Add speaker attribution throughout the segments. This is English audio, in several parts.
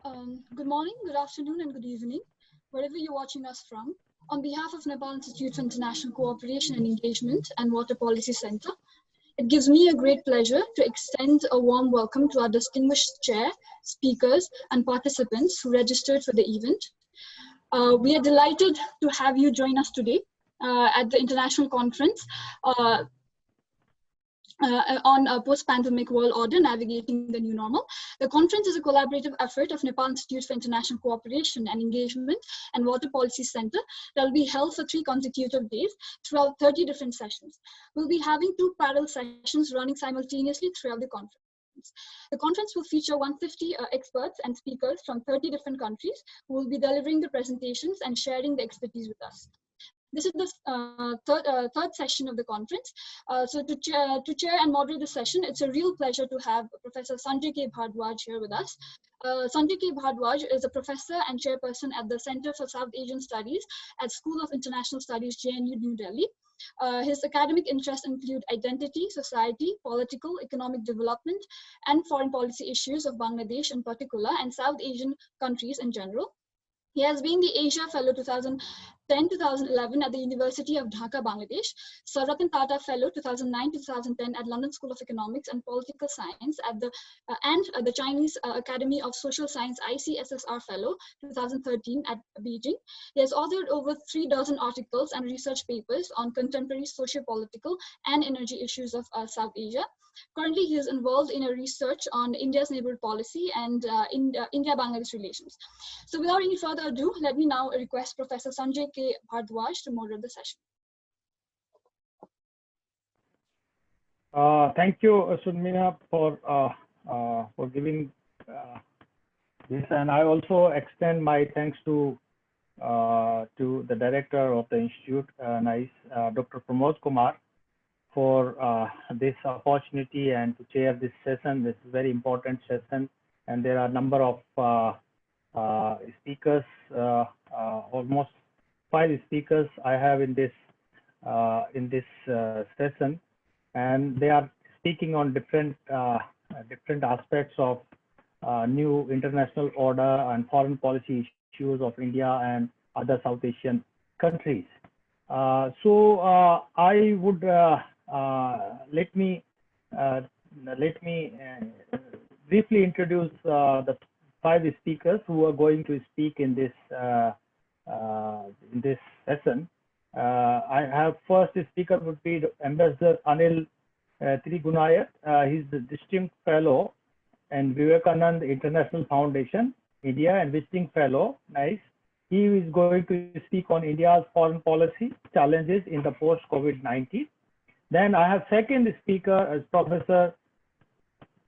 Speaker 1: Good morning, good afternoon, and good evening, wherever you're watching us from. On behalf of Nepal Institute for International Cooperation and Engagement and Water Policy Center, it gives me a great pleasure to extend a warm welcome to our distinguished chair, speakers, and participants who registered for the event. We are delighted to have you join us today at the international conference on a post-pandemic world order, navigating the new normal. The conference is a collaborative effort of Nepal Institute for International Cooperation and Engagement and Water Policy Center that will be held for 3 consecutive days throughout 30 different sessions. We'll be having 2 parallel sessions running simultaneously throughout the conference. The conference will feature 150 experts and speakers from 30 different countries who will be delivering the presentations and sharing the expertise with us. This is the third session of the conference. So to chair and moderate the session, it's a real pleasure to have Professor Sanjay K. Bhardwaj here with us. Sanjay K. Bhardwaj is a professor and chairperson at the Center for South Asian Studies at School of International Studies, JNU, New Delhi. His academic interests include identity, society, political, economic development, and foreign policy issues of Bangladesh in particular, and South Asian countries in general. He has been the Asia Fellow 2010-2011 at the University of Dhaka, Bangladesh, Sir Ratan Tata Fellow 2009-2010 at London School of Economics and Political Science at the Chinese Academy of Social Science ICSSR Fellow 2013 at Beijing. He has authored over 3 dozen articles and research papers on contemporary socio-political and energy issues of South Asia. Currently, he is involved in a research on India's neighborhood policy and India-Bangladesh relations. So without any further ado, let me now request Professor Sanjay K. Bhardwaj to moderate the session.
Speaker 2: Thank you, Sunmina, for giving this, and I also extend my thanks to the director of the Institute, NIICE, Dr. Pramod Kumar, for this opportunity and to chair this session. This is a very important session, and there are a number of speakers, almost 5 speakers I have in this session, and they are speaking on different aspects of new international order and foreign policy issues of India and other South Asian countries. So I would let me briefly introduce the 5 speakers who are going to speak in this session. I have first speaker would be Ambassador Anil Trigunayat. He's the Distinct Fellow and Vivekananda International Foundation, India, and Visiting Fellow, NIICE. He is going to speak on India's foreign policy challenges in the post-COVID-19. Then I have second speaker as Professor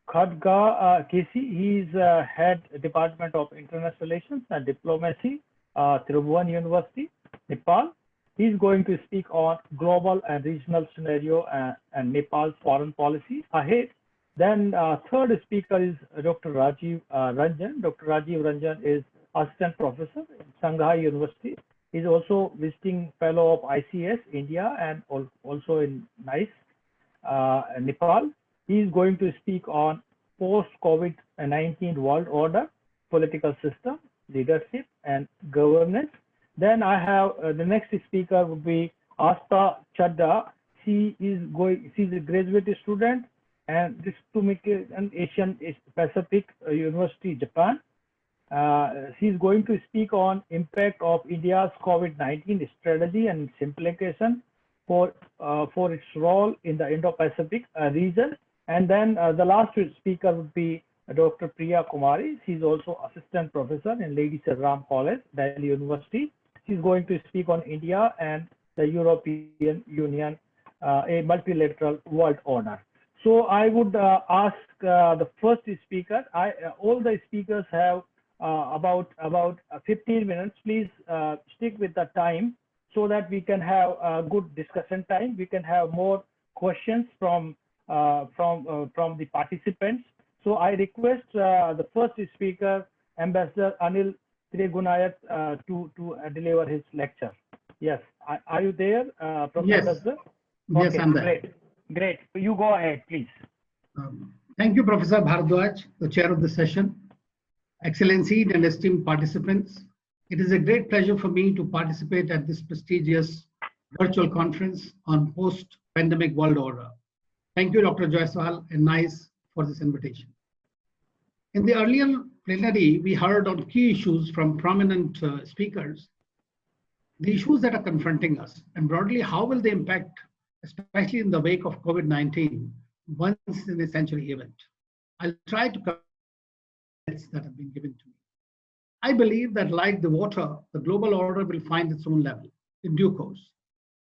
Speaker 2: Khadga Kesi. He is head Department of International Relations and Diplomacy, Tribhuvan University, Nepal. He is going to speak on global and regional scenario and Nepal's foreign policy ahead. Then third speaker is Dr. Rajiv Ranjan. Dr. Rajiv Ranjan is assistant professor in Shanghai University. He is also visiting fellow of ICS India and also in NIICE Nepal. He is going to speak on post-COVID-19 world order, political system, leadership, and governance. Then I have the next speaker would be Astha Chadha. She is a graduate student and Ritsumeikan Asian Pacific University, Japan. She is going to speak on impact of India's COVID-19 strategy and its implication for its role in the Indo-Pacific region. And then the last speaker would be Dr. Priya Kumari. She is also assistant professor in Lady Sir Ram College, Delhi University. She is going to speak on India and the European Union, a multilateral world order. So I would ask the first speaker. All the speakers have about 15 minutes. Please stick with the time so that we can have a good discussion time. We can have more questions from the participants. So I request the first speaker, Ambassador Anil Trigunayat, to deliver his lecture. Yes, are you there, Professor?
Speaker 3: Yes.
Speaker 2: Okay,
Speaker 3: Yes, I'm there.
Speaker 2: Great. You go ahead, please.
Speaker 3: Thank you, Professor Bhardwaj, the chair of the session. Excellencies and esteemed participants, it is a great pleasure for me to participate at this prestigious virtual conference on post-pandemic world order. Thank you, Dr. Jawaharlal and NIICE for this invitation. In the earlier plenary, we heard on key issues from prominent speakers, the issues that are confronting us, and broadly, how will they impact, especially in the wake of COVID-19, once in a century event. I'll try to cover that have been given to me. I believe that like the water, the global order will find its own level in due course,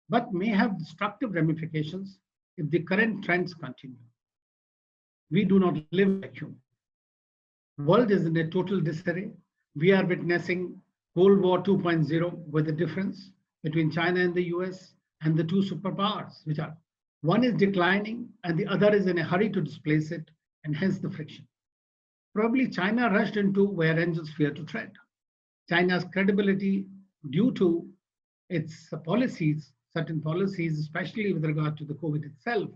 Speaker 3: but may have destructive ramifications if the current trends continue. We do not live in a vacuum. The world is in a total disarray. We are witnessing Cold War 2.0 with a difference between China and the US and the two superpowers, which are one is declining and the other is in a hurry to displace it, and hence the friction. Probably China rushed into where angels fear to tread. China's credibility due to its policies, certain policies, especially with regard to the COVID itself,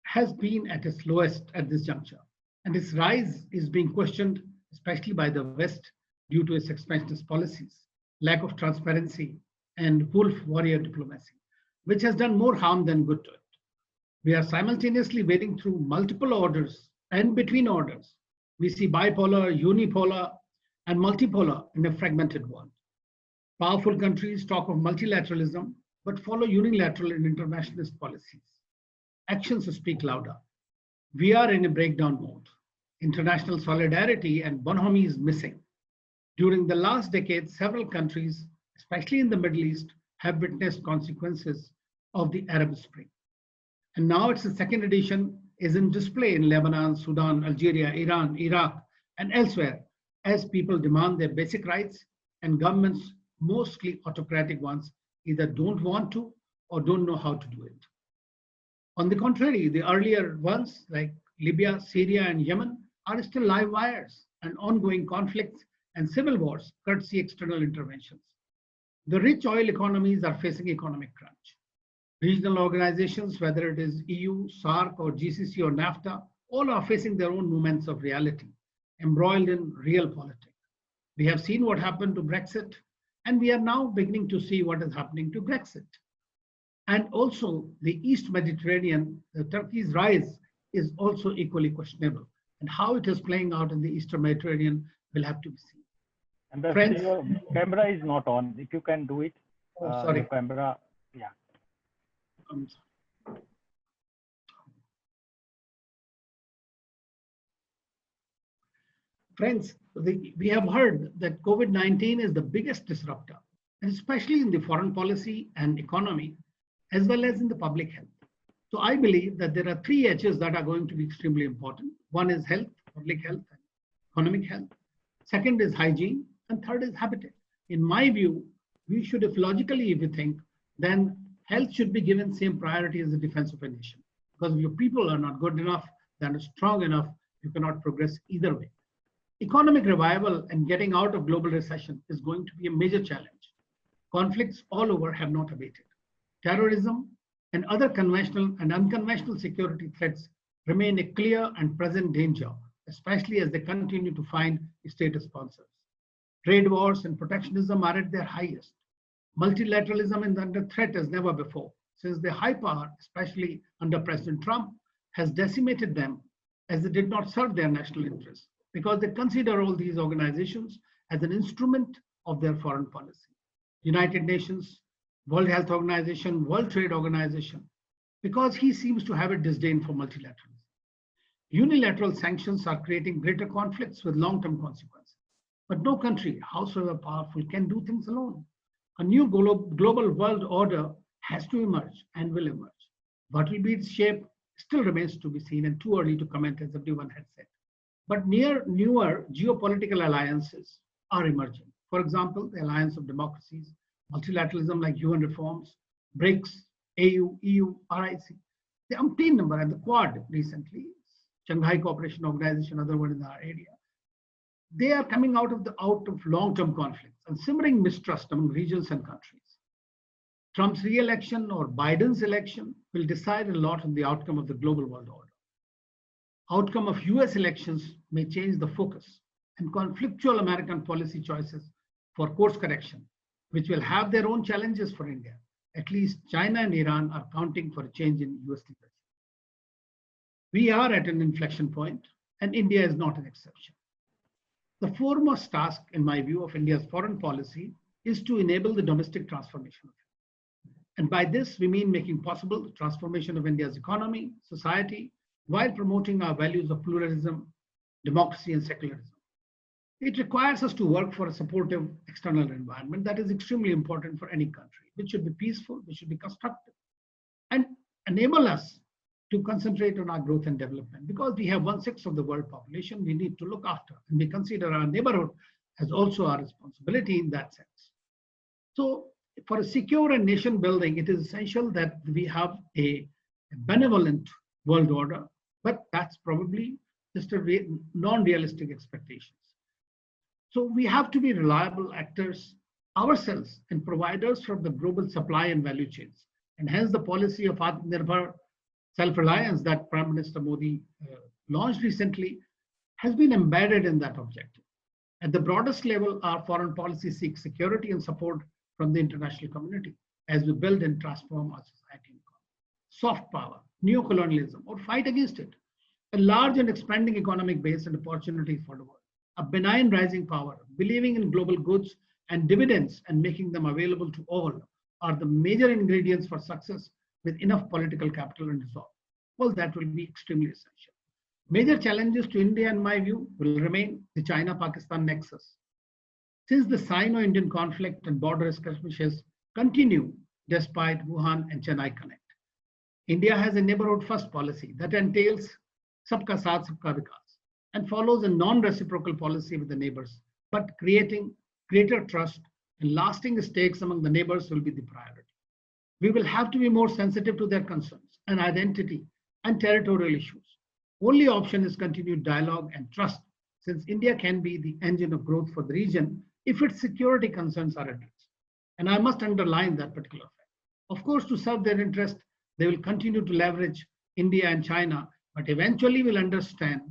Speaker 3: has been at its lowest at this juncture. And its rise is being questioned, especially by the West, due to its expansionist policies, lack of transparency, and wolf warrior diplomacy, which has done more harm than good to it. We are simultaneously wading through multiple orders and between orders. We see bipolar, unipolar, and multipolar in a fragmented world. Powerful countries talk of multilateralism, but follow unilateral and internationalist policies. Actions speak louder. We are in a breakdown mode. International solidarity and bonhomie is missing. During the last decade, several countries, especially in the Middle East, have witnessed consequences of the Arab Spring. And now it's the second edition is in display in Lebanon, Sudan, Algeria, Iran, Iraq, and elsewhere as people demand their basic rights and governments, mostly autocratic ones, either don't want to or don't know how to do it. On the contrary, the earlier ones like Libya, Syria, and Yemen are still live wires and ongoing conflicts and civil wars courtesy external interventions. The rich oil economies are facing economic crunch. Regional organizations, whether it is EU, SARC, or GCC, or NAFTA, all are facing their own moments of reality, embroiled in real politics. We have seen what happened to Brexit, and we are now beginning to see what is happening to Brexit. And also the East Mediterranean, Turkey's rise is also equally questionable. And how it is playing out in the Eastern Mediterranean will have to be seen.
Speaker 2: And friends, your camera is not on. If you can do it.
Speaker 3: Oh, sorry.
Speaker 2: Your camera, yeah.
Speaker 3: Friends, we have heard that COVID-19 is the biggest disruptor, and especially in the foreign policy and economy, as well as in the public health. So I believe that there are three H's that are going to be extremely important. One is health, public health, and economic health. Second is hygiene, and third is habitat. In my view, we should, if logically if we think, then health should be given same priority as the defense of a nation. Because if your people are not good enough, they're not strong enough, you cannot progress either way. Economic revival and getting out of global recession is going to be a major challenge. Conflicts all over have not abated. Terrorism and other conventional and unconventional security threats remain a clear and present danger, especially as they continue to find state sponsors. Trade wars and protectionism are at their highest. Multilateralism is under threat as never before, since the high power, especially under President Trump, has decimated them as they did not serve their national interests, because they consider all these organizations as an instrument of their foreign policy. United Nations, World Health Organization, World Trade Organization, because he seems to have a disdain for multilateralism. Unilateral sanctions are creating greater conflicts with long-term consequences. But no country, howsoever powerful, can do things alone. A new global world order has to emerge and will emerge. What will be its shape still remains to be seen and too early to comment, as everyone has said. But newer geopolitical alliances are emerging. For example, the Alliance of Democracies, multilateralism like UN reforms, BRICS, AU, EU, RIC, the umpteen number, and the Quad recently, Shanghai Cooperation Organization, another one in our area. They are coming out of long-term conflicts and simmering mistrust among regions and countries. Trump's re-election or Biden's election will decide a lot on the outcome of the global world order. Outcome of US elections may change the focus and conflictual American policy choices for course correction, which will have their own challenges for India. At least China and Iran are counting for a change in US leadership. We are at an inflection point, and India is not an exception. The foremost task, in my view, of India's foreign policy is to enable the domestic transformation of it. And by this, we mean making possible the transformation of India's economy, society, while promoting our values of pluralism, democracy, and secularism. It requires us to work for a supportive external environment that is extremely important for any country, which should be peaceful, which should be constructive, and enable us to concentrate on our growth and development. Because we have 1/6 of the world population we need to look after, and we consider our neighborhood as also our responsibility in that sense. So for a secure and nation building, it is essential that we have a benevolent world order, but that's probably just a non-realistic expectations. So we have to be reliable actors ourselves and providers from the global supply and value chains. And hence the policy of Atmanirbhar self-reliance that Prime Minister Modi launched recently has been embedded in that objective. At the broadest level, our foreign policy seeks security and support from the international community as we build and transform our society and economy. Soft power, neocolonialism, or fight against it. A large and expanding economic base and opportunities for the world. A benign rising power, believing in global goods and dividends and making them available to all are the major ingredients for success with enough political capital and resolve. Well, that will be extremely essential. Major challenges to India, in my view, will remain the China-Pakistan nexus. Since the Sino-Indian conflict and border skirmishes continue despite Wuhan and Chennai Connect, India has a neighborhood first policy that entails Sabka Saath, Sabka Vikas, and follows a non-reciprocal policy with the neighbors, but creating greater trust and lasting stakes among the neighbors will be the priority. We will have to be more sensitive to their concerns and identity and territorial issues. Only option is continued dialogue and trust, since India can be the engine of growth for the region if its security concerns are addressed. And I must underline that particular fact. Of course, to serve their interest, they will continue to leverage India and China, but eventually will understand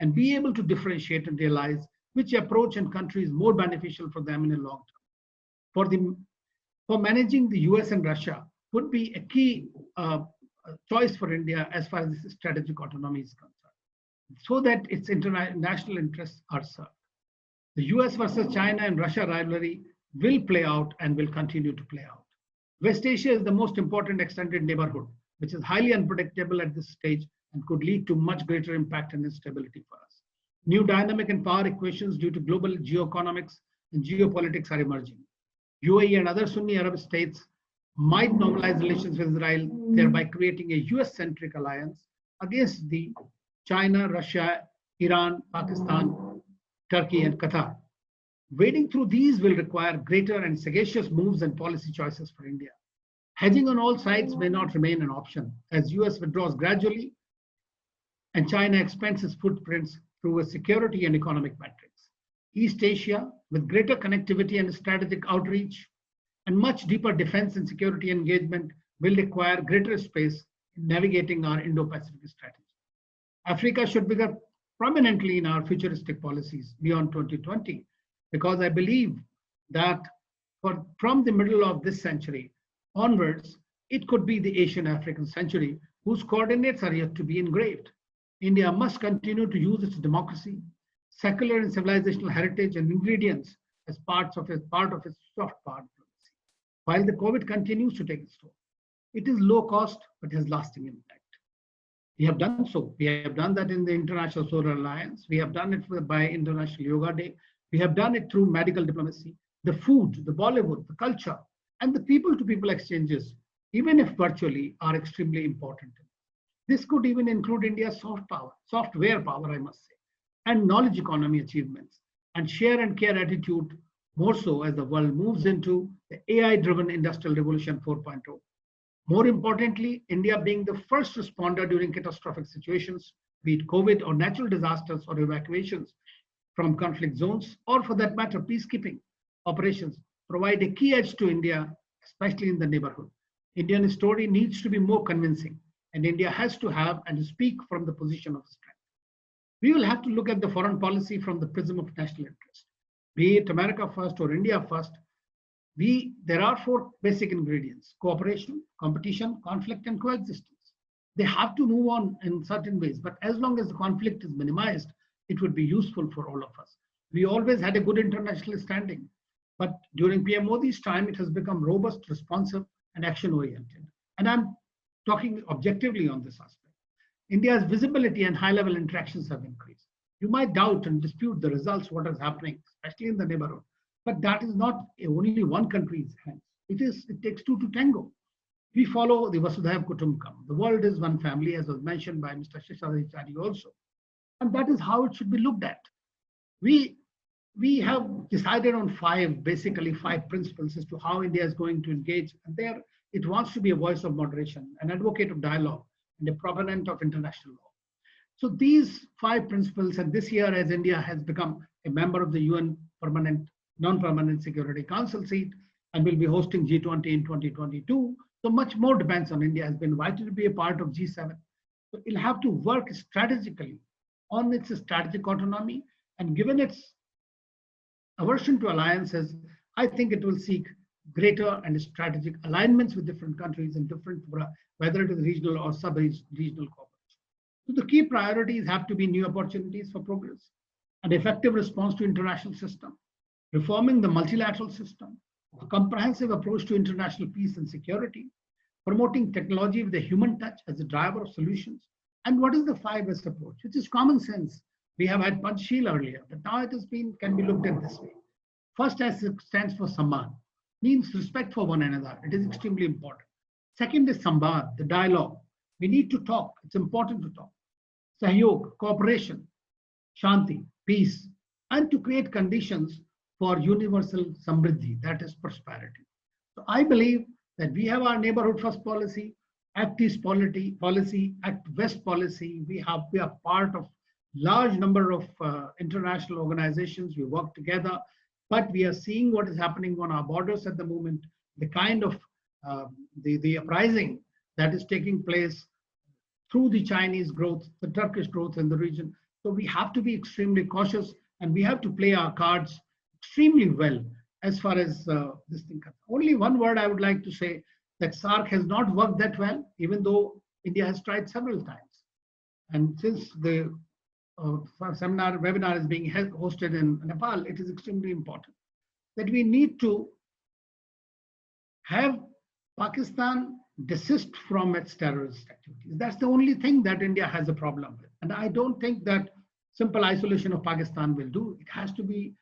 Speaker 3: and be able to differentiate and realize which approach and country is more beneficial for them in the long term. For managing the US and Russia would be a key choice for India as far as this strategic autonomy is concerned, so that its international interests are served. The US versus China and Russia rivalry will play out and will continue to play out. West Asia is the most important extended neighborhood, which is highly unpredictable at this stage and could lead to much greater impact and instability for us. New dynamic and power equations due to global geoeconomics and geopolitics are emerging. UAE and other Sunni Arab states might normalize relations with Israel, thereby creating a US-centric alliance against the China, Russia, Iran, Pakistan, Turkey, and Qatar. Wading through these will require greater and sagacious moves and policy choices for India. Hedging on all sides may not remain an option as US withdraws gradually and China expands its footprints through a security and economic matrix. East Asia, with greater connectivity and strategic outreach and much deeper defense and security engagement, will require greater space in navigating our Indo-Pacific strategy. Africa should figure prominently in our futuristic policies beyond 2020, because I believe that from the middle of this century onwards, it could be the Asian-African century whose coordinates are yet to be engraved. India must continue to use its democracy, secular and civilizational heritage and ingredients as part of its soft power diplomacy, while the COVID continues to take its toll. It is low cost, but has lasting impact. We have done so. We have done that in the International Solar Alliance. We have done it by International Yoga Day. We have done it through medical diplomacy, the food, the Bollywood, the culture, and the people-to-people exchanges, even if virtually, are extremely important. This could even include India's software power, I must say, and knowledge economy achievements, and share and care attitude, more so as the world moves into the AI-driven Industrial Revolution 4.0. More importantly, India being the first responder during catastrophic situations, be it COVID or natural disasters or evacuations from conflict zones, or for that matter, peacekeeping operations, provide a key edge to India, especially in the neighborhood. Indian story needs to be more convincing, and India has to have and speak from the position of strength. we will have to look at the foreign policy from the prism of national interest. Be it America first or India first, there are four basic ingredients: cooperation, competition, conflict, and coexistence. They have to move on in certain ways, but as long as the conflict is minimized, it would be useful for all of us. We always had a good international standing, but during PM Modi's time, it has become robust, responsive, and action-oriented. And I'm talking objectively on this aspect. India's visibility and high-level interactions have increased. You might doubt and dispute the results, what is happening, especially in the neighborhood, but that is not only one country's hands. It takes two to tango. We follow the Vasudhaiva Kutumbakam. The world is one family, as was mentioned by Mr. Shishadacharya also. And that is how it should be looked at. We have decided on basically five principles as to how India is going to engage. And there it wants to be a voice of moderation, an advocate of dialogue, and a proponent of international law. So these five principles, and this year as India has become a member of the UN non-permanent Security Council seat and will be hosting G20 in 2022, so much more depends on India. Has been invited to be a part of G7. So it'll have to work strategically on its strategic autonomy, and given its aversion to alliances, I think it will seek greater and strategic alignments with different countries and whether it is regional or sub-regional cooperation. So the key priorities have to be new opportunities for progress, an effective response to international system, reforming the multilateral system, a comprehensive approach to international peace and security, promoting technology with a human touch as a driver of solutions. And what is the 5S approach, which is common sense? We have had Panchsheel earlier, but now it can be looked at this way. First, S stands for Samman, means respect for one another. It is extremely important. Second is Samvad, the dialogue. We need to talk. It's important to talk. Sahyog, cooperation, Shanti, peace, and to create conditions for universal samriddhi, that is prosperity. So I believe that we have our neighborhood first policy, Act East policy, Act West policy. We are part of large number of international organizations. We work together, but we are seeing what is happening on our borders at the moment, the kind of the uprising that is taking place through the Chinese growth, the Turkish growth in the region. So we have to be extremely cautious, and we have to play our cards extremely well as far as this thing comes. Only one word I would like to say, that SAARC has not worked that well, even though India has tried several times. And since the webinar is being hosted in Nepal, it is extremely important that we need to have Pakistan desist from its terrorist activities. That's the only thing that India has a problem with. And I don't think that simple isolation of Pakistan will do. It has to be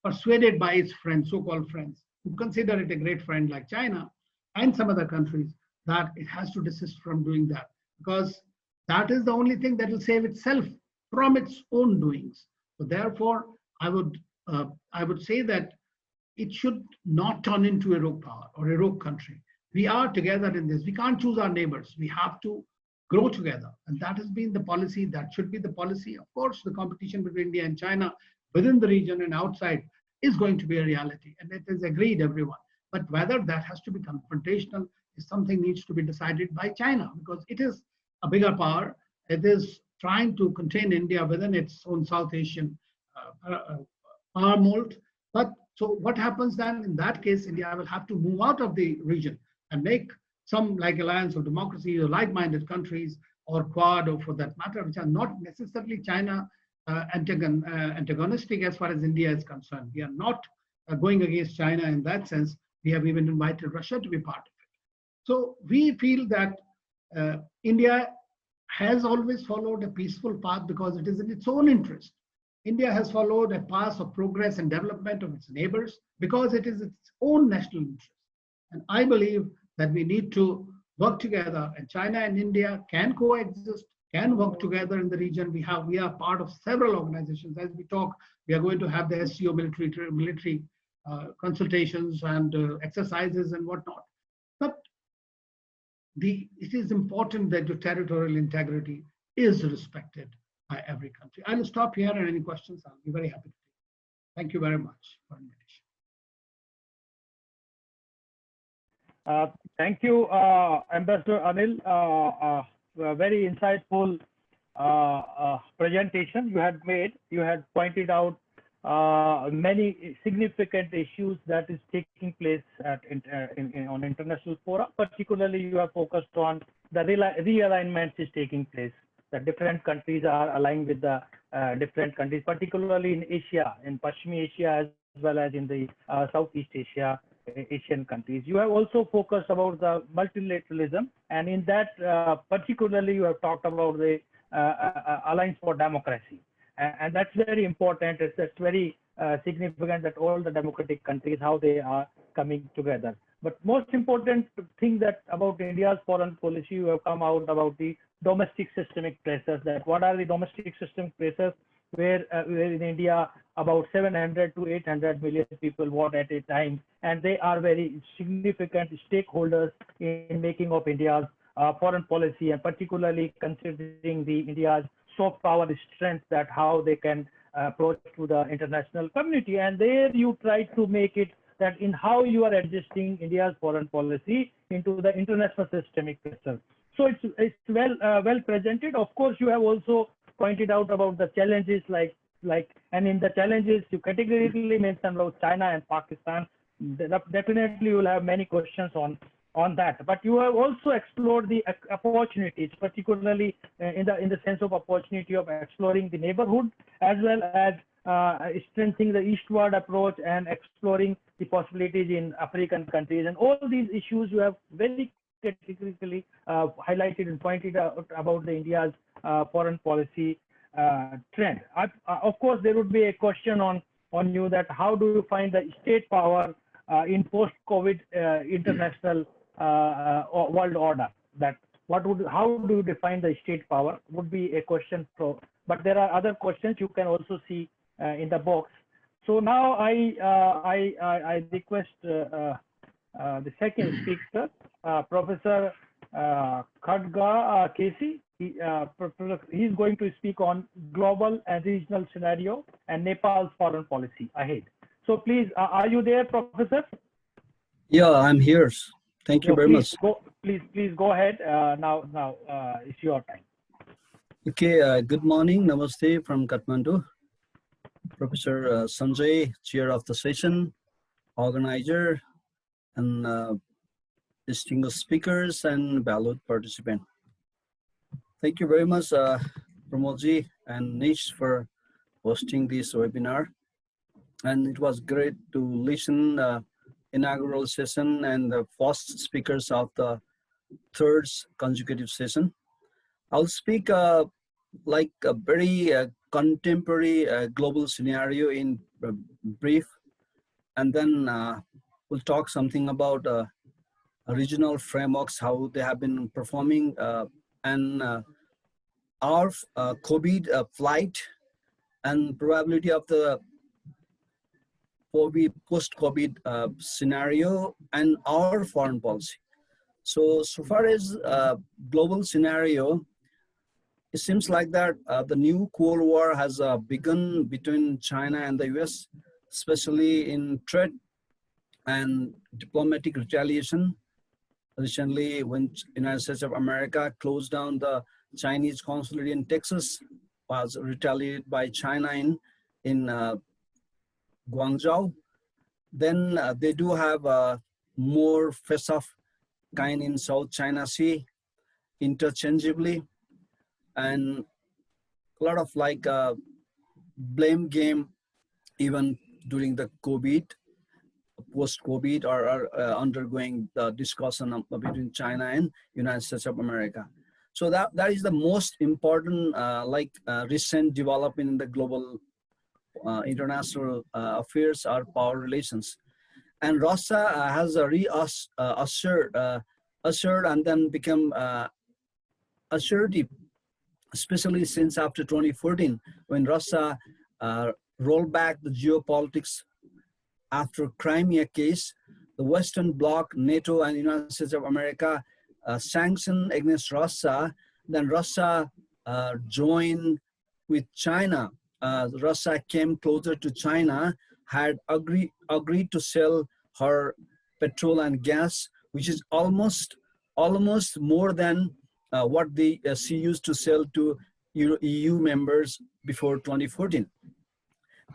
Speaker 3: persuaded by its friends, so-called friends, who consider it a great friend like China and some other countries, that it has to desist from doing that, because that is the only thing that will save itself from its own doings. So therefore, I would say that it should not turn into a rogue power or a rogue country. We are together in this. We can't choose our neighbors. We have to grow together. And that has been the policy. That should be the policy. Of course, the competition between India and China within the region and outside is going to be a reality. And it is agreed, everyone. But whether that has to be confrontational is something needs to be decided by China, because it is a bigger power. It is trying to contain India within its own South Asian power mold. But so what happens then? In that case, India will have to move out of the region and make some like Alliance of Democracy or like-minded countries or Quad, or for that matter, which are not necessarily China antagonistic as far as India is concerned. We are not going against China in that sense. We have even invited Russia to be part of it. So we feel that India has always followed a peaceful path because it is in its own interest. India has followed a path of progress and development of its neighbors because it is its own national interest. And I believe that we need to work together, and China and India can coexist, can work together in the region. We are part of several organizations. As we talk, we are going to have the SCO military consultations and exercises and whatnot. But it is important that your territorial integrity is respected by every country. I will stop here, and any questions I'll be very happy to take. Thank you very much for the invitation.
Speaker 2: Thank you, Ambassador Anil. Very insightful presentation you had made, you had pointed out many significant issues that is taking place on international fora. Particularly, you are focused on the realignment is taking place. The different countries are aligning with the different countries, particularly in Asia, in Pashmi Asia, as well as in the Southeast Asia, Asian countries. You have also focused about the multilateralism, and in that particularly you have talked about the Alliance for Democracy. And that's very important. It's very significant that all the democratic countries, how they are coming together. But most important thing that about India's foreign policy, you have come out about the domestic systemic pressures. That what are the domestic systemic pressures? Where in India about 700 to 800 million people vote at a time, and they are very significant stakeholders in making of India's foreign policy, and particularly considering the India's soft power strength, that how they can approach to the international community. And there you try to make it that in how you are adjusting India's foreign policy into the international systemic pressure. So it's well presented. Of course, you have also pointed out about the challenges and in the challenges you categorically mentioned about China and Pakistan. Definitely you will have many questions on that, but you have also explored the opportunities, particularly in the sense of opportunity of exploring the neighborhood, as well as strengthening the eastward approach and exploring the possibilities in African countries. And all these issues you have very categorically highlighted and pointed out about the India's foreign policy trend. Of course, there would be a question on you that how do you find the state power in post-COVID international world order? That how do you define the state power would be a question. But there are other questions you can also see in the box. So now I request the second speaker, Professor Khadga Casey. He's going to speak on global and regional scenario and Nepal's foreign policy ahead. So please, are you there, Professor?
Speaker 4: Yeah, I'm here. Thank you very much.
Speaker 2: Please go ahead. Now it's your time.
Speaker 4: Okay, good morning. Namaste from Kathmandu. Professor Sanjay, chair of the session, organizer, and distinguished speakers and valued participants. Thank you very much, Pramodji and NIICE for hosting this webinar. And it was great to listen inaugural session and the first speakers of the third consecutive session. I'll speak like a very contemporary global scenario in brief, and then we'll talk something about regional frameworks, how they have been performing, and our COVID flight and probability of the post-COVID scenario and our foreign policy. So far as global scenario, it seems like that the new Cold War has begun between China and the US, especially in trade and diplomatic retaliation. Recently, when United States of America closed down the Chinese consulate in Texas, was retaliated by China in Guangzhou. Then they do have more face-off kind in South China Sea, interchangeably, and a lot of like blame game even during the COVID, post-COVID, are undergoing the discussion between China and United States of America. So that is the most important recent development in the global international affairs or power relations. And Russia has assured and then become assertive, especially since after 2014, when Russia rolled back the geopolitics after Crimea case. The Western Bloc, NATO, and United States of America sanctioned against Russia. Then Russia joined with China. Russia came closer to China, had agreed to sell her petrol and gas, which is almost more than what she used to sell to EU members before 2014.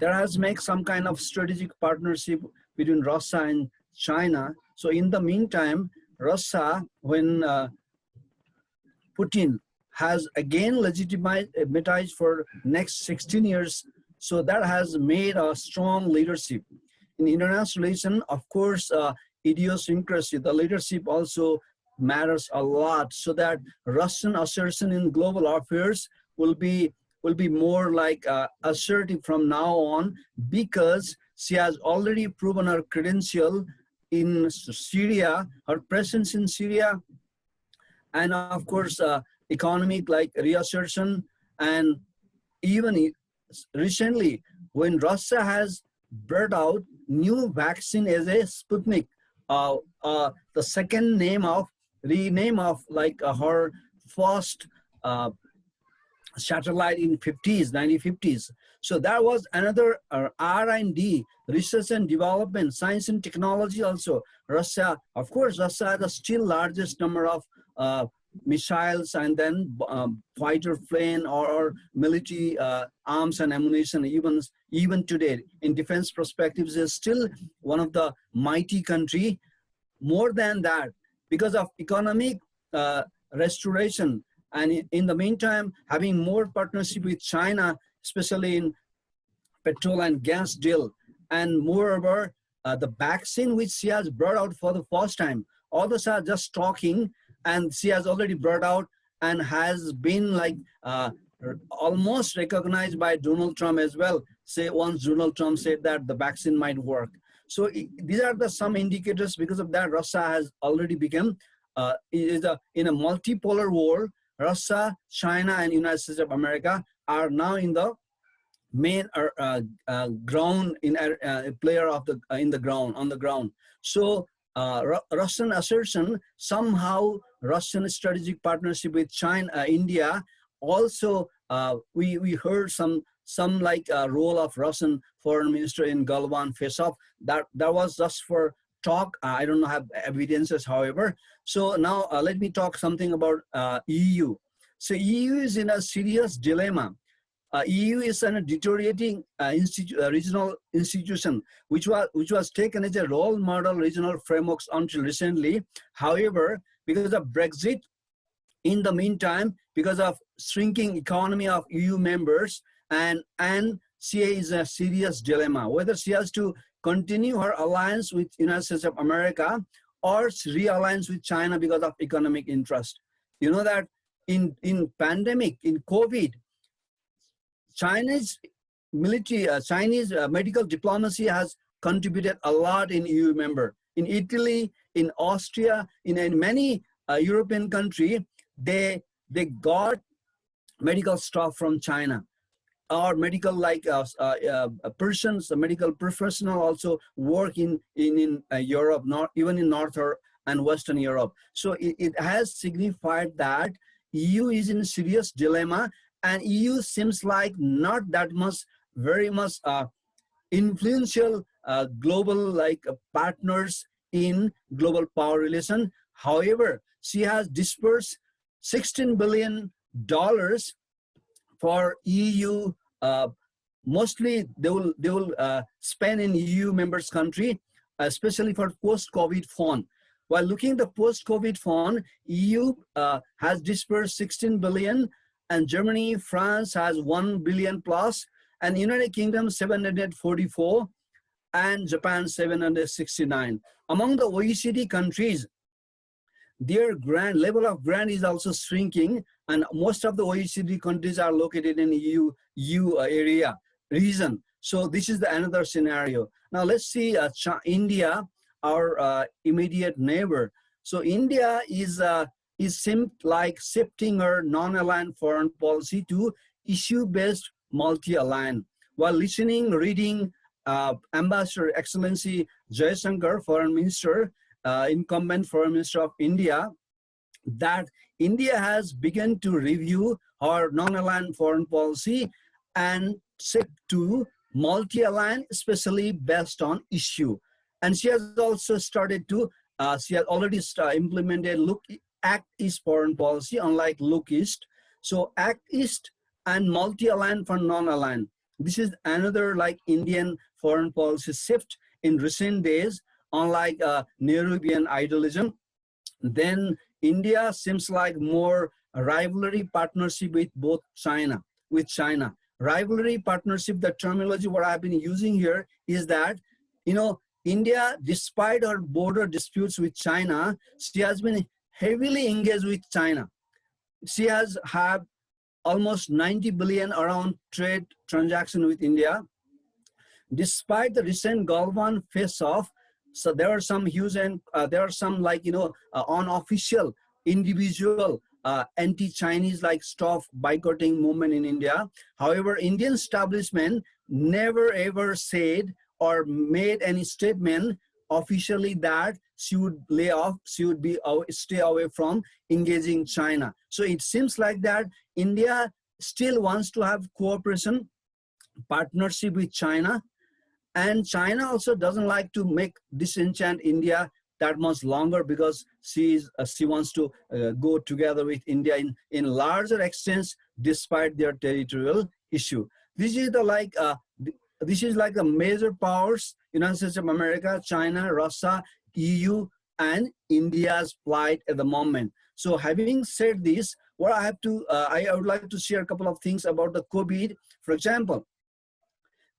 Speaker 4: There has made some kind of strategic partnership between Russia and China. So in the meantime, Russia, when Putin has again legitimized for next 16 years, so that has made a strong leadership. In international relations, of course, idiosyncrasy, the leadership also matters a lot, so that Russian assertion in global affairs will be more like assertive from now on, because she has already proven her credential in Syria, her presence in Syria, and of course, economic like reassertion. And even recently, when Russia has brought out new vaccine as a Sputnik, the second rename of like her first satellite in 1950s. So that was another R&D, research and development, science and technology also. Russia, of course, Russia has the still largest number of missiles and then fighter plane or military arms and ammunition. Even today, in defense perspectives, is still one of the mighty country. More than that, because of economic restoration, and in the meantime, having more partnership with China, especially in petrol and gas deal, and moreover, the vaccine which she has brought out for the first time. Others are just talking, and she has already brought out and has been like almost recognized by Donald Trump as well. Say once Donald Trump said that the vaccine might work. So these are some indicators. Because of that, Russia has already become in a multipolar world. Russia, China, and United States of America are now in the main ground player of the on the ground. So Russian assertion, somehow Russian strategic partnership with China, India. Also, we heard some like role of Russian foreign minister in Galwan face-off. That was just for talk. I don't have evidences, however. So now let me talk something about EU. So EU is in a serious dilemma. EU is a deteriorating regional institution, which was taken as a role model regional frameworks until recently. However, because of Brexit, in the meantime, because of shrinking economy of EU members, and she is a serious dilemma, whether she has to continue her alliance with United States of America or realigns with China because of economic interest. You know that in pandemic, in COVID, Chinese military, Chinese medical diplomacy has contributed a lot in EU member. In Italy, in Austria, in many European country, they got medical staff from China, or medical like persons, medical professional also work in Europe, even in North and Western Europe. So it has signified that EU is in a serious dilemma, and EU seems like not that much, very much influential global like partners in global power relation. However, she has dispersed $16 billion for EU. Mostly they will spend in EU members country, especially for post-COVID fund. While looking at the post-COVID fund, EU has dispersed 16 billion, and Germany, France has 1 billion plus, and United Kingdom 744, and Japan 769. Among the OECD countries, their level of grant is also shrinking, and most of the OECD countries are located in EU region. So this is another scenario. Now let's see India, our immediate neighbor. So India is seemed like shifting her non-aligned foreign policy to issue-based multi-aligned. While reading Ambassador Excellency Jaishankar, Foreign Minister, incumbent Foreign Minister of India, that India has begun to review her non-aligned foreign policy and shift to multi-aligned, especially based on issue. And she has also started to, she has already implemented Act East foreign policy, unlike Look East. So Act East and multi-aligned for non-aligned. This is another like Indian foreign policy shift in recent days, unlike Nehruvian idealism. Then India seems like more a rivalry partnership with China. Rivalry partnership, the terminology what I've been using here is that, you know, India, despite her border disputes with China, she has been heavily engaged with China. She has had almost 90 billion around trade transaction with India. Despite the recent Gulf War face-off, so there are some huge and there are some like, you know, unofficial individual anti-Chinese like stop boycotting movement in India. However, Indian establishment never ever said or made any statement officially that she would lay off, she would be stay away from engaging China. So it seems like that India still wants to have cooperation, partnership with China, and China also doesn't like to make disenchant India that much longer, because she wants to go together with India in larger extents despite their territorial issue. This is the like this is like the major powers: United States of America, China, Russia, EU, and India's plight at the moment. So having said this, what I have to I would like to share a couple of things about the COVID. For example,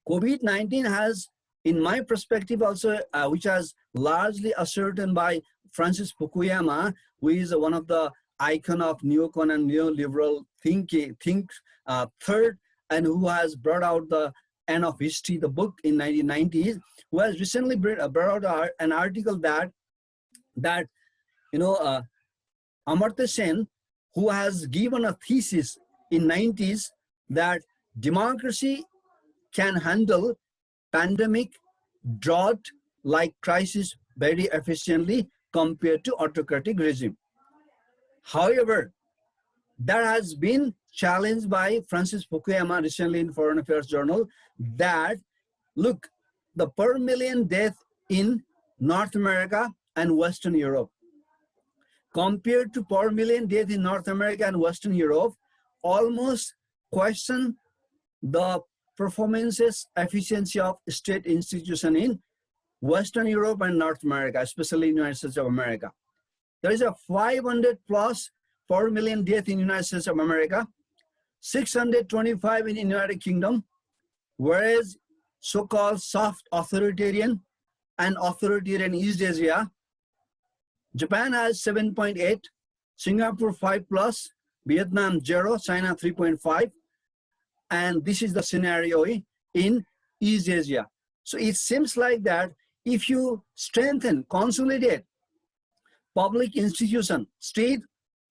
Speaker 4: COVID-19 has, in my perspective also, which has largely ascertained by Francis Fukuyama, who is one of the icon of neocon and neoliberal third, and who has brought out the End of History, the book in 1990s, who has recently brought out an article that you know, Amartya Sen, who has given a thesis in 90s that democracy can handle pandemic, drought like crisis very efficiently compared to autocratic regime. However, that has been challenged by Francis Fukuyama recently in Foreign Affairs Journal, that look, the per million death in North America and Western Europe compared to per million death in North America and Western Europe almost question the performances efficiency of state institution in Western Europe and North America, especially in the United States of America. There is a 500 plus per million death in the United States of America, 625 in the United Kingdom, whereas so-called soft authoritarian and authoritarian East Asia, Japan has 7.8, Singapore 5 plus, Vietnam 0, China 3.5, and this is the scenario in East Asia. So it seems like that if you strengthen, consolidate public institution, state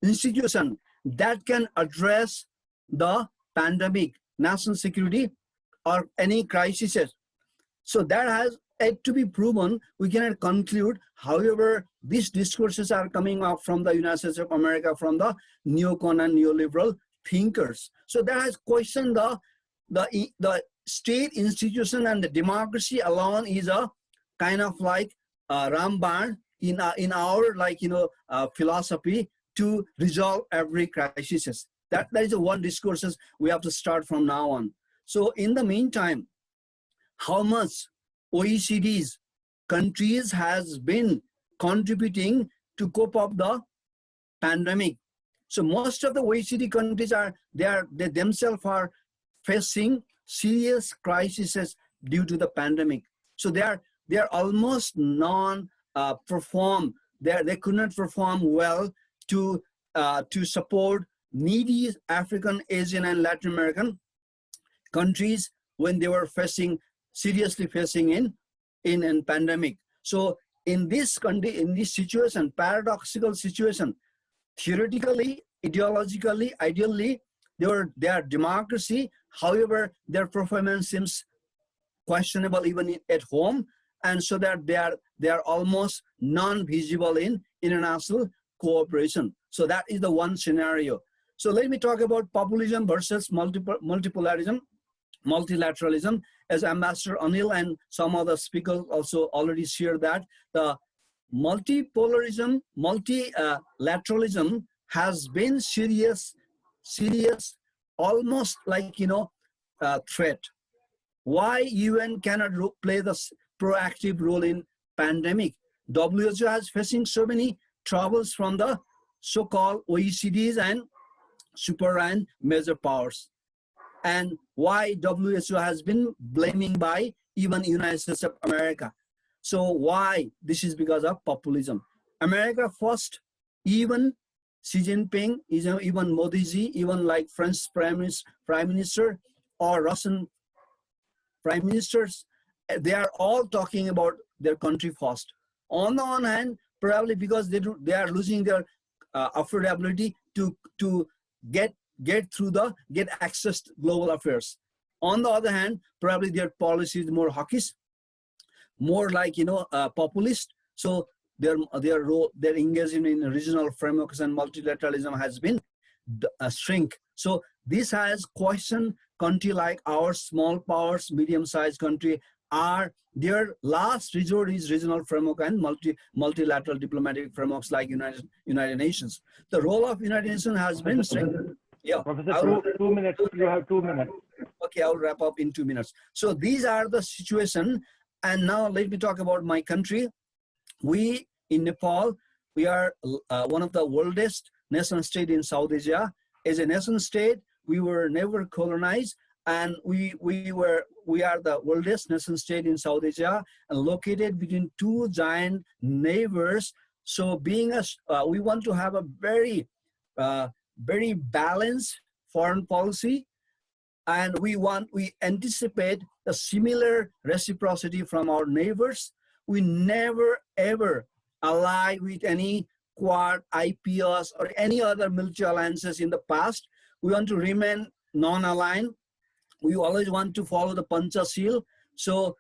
Speaker 4: institution that can address the pandemic, national security, or any crises, so that has yet to be proven. We cannot conclude. However, these discourses are coming up from the United States of America, from the neocon and neoliberal thinkers. So that has questioned the state institution, and the democracy alone is a kind of like Ramban in our like, you know, philosophy to resolve every crisis. That is the one discourses we have to start from now on. So in the meantime, how much OECD's countries has been contributing to cope up the pandemic. So most of the OECD countries they themselves are facing serious crises due to the pandemic. So they are almost non-perform. They could not perform well to support needy African, Asian, and Latin American countries when they were seriously facing in pandemic. So in this situation, paradoxical situation, theoretically, ideologically, ideally, they are democracy. However, their performance seems questionable even at home, and so that they are almost non-visible in international cooperation. So that is the one scenario. So let me talk about populism versus multilateralism. As Ambassador Anil and some other speakers also already shared that the multilateralism has been serious almost like, threat. Why UN cannot play the proactive role in pandemic? WHO has facing so many troubles from the so-called OECDs and super and major powers. And why WHO has been blaming by even United States of America. So why? This is because of populism. America first, even Xi Jinping, even Modi ji, even like French Prime Minister or Russian Prime Ministers, they are all talking about their country first. On the one hand, probably because they are losing their affordability to get access to global affairs. On the other hand, probably their policy is more hawkish, more like populist. So their engagement in regional frameworks and multilateralism has been shrink. So this has questioned country like our small powers, medium-sized country, are their last resort is regional framework and multilateral diplomatic frameworks like United Nations. The role of United Nations has been strengthened. Yeah,
Speaker 2: Professor, 2 minutes. You have 2 minutes.
Speaker 4: Okay, I'll wrap up in 2 minutes. So these are the situation. And now let me talk about my country. We in Nepal, we are one of the oldest nation state in South Asia. As a nation state, we were never colonized, and we are the oldest nation state in South Asia and located between two giant neighbors. So being we want to have a very balanced foreign policy, and we anticipate a similar reciprocity from our neighbors. We never ever ally with any Quad, IPS, or any other military alliances in the past. We want to remain non-aligned. We always want to follow the Panchashil. So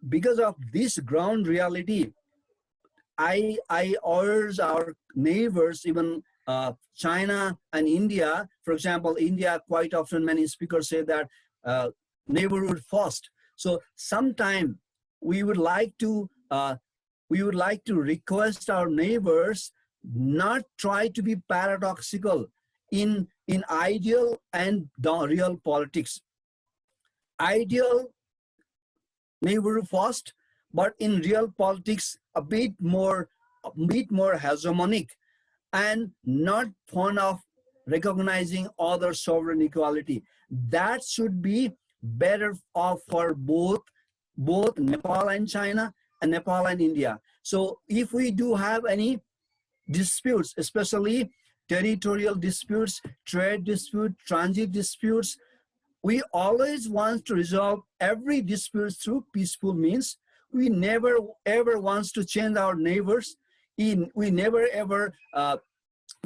Speaker 4: because of this ground reality, I urge our neighbors, even China and India. For example, India, quite often many speakers say that neighborhood first. So sometime we would like to request our neighbors not try to be paradoxical in ideal and real politics. Ideal neighborhood first, but in real politics a bit more hegemonic, and not fond of recognizing other sovereign equality. That should be better off for both Nepal and China and Nepal and India. So if we do have any disputes, especially territorial disputes, trade dispute, transit disputes, we always want to resolve every dispute through peaceful means. We never ever want to change our neighbors. We never ever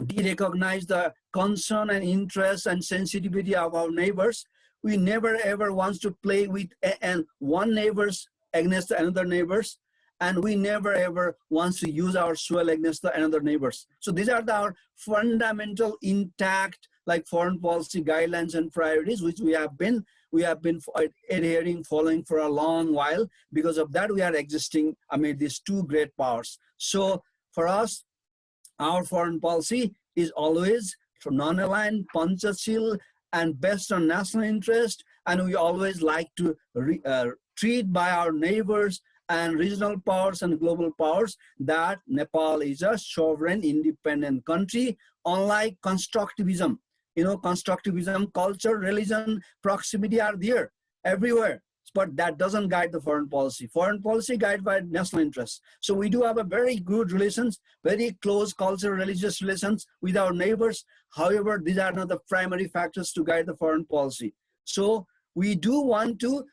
Speaker 4: de-recognize the concern and interest and sensitivity of our neighbors. We never ever want to play with one neighbors against another neighbors, and we never ever want to use our soil against another neighbors. So these are our fundamental intact like foreign policy guidelines and priorities, which we have been adhering, following for a long while. Because of that, we are existing amid these two great powers. So for us, our foreign policy is always non-aligned, Panchashil, and based on national interest, and we always like to treat by our neighbors and regional powers and global powers that Nepal is a sovereign, independent country, unlike constructivism. Constructivism, culture, religion, proximity are there everywhere, but that doesn't guide the foreign policy. Foreign policy guided by national interests. So we do have a very good relations, very close cultural, religious relations with our neighbors. However, these are not the primary factors to guide the foreign policy. So we do want to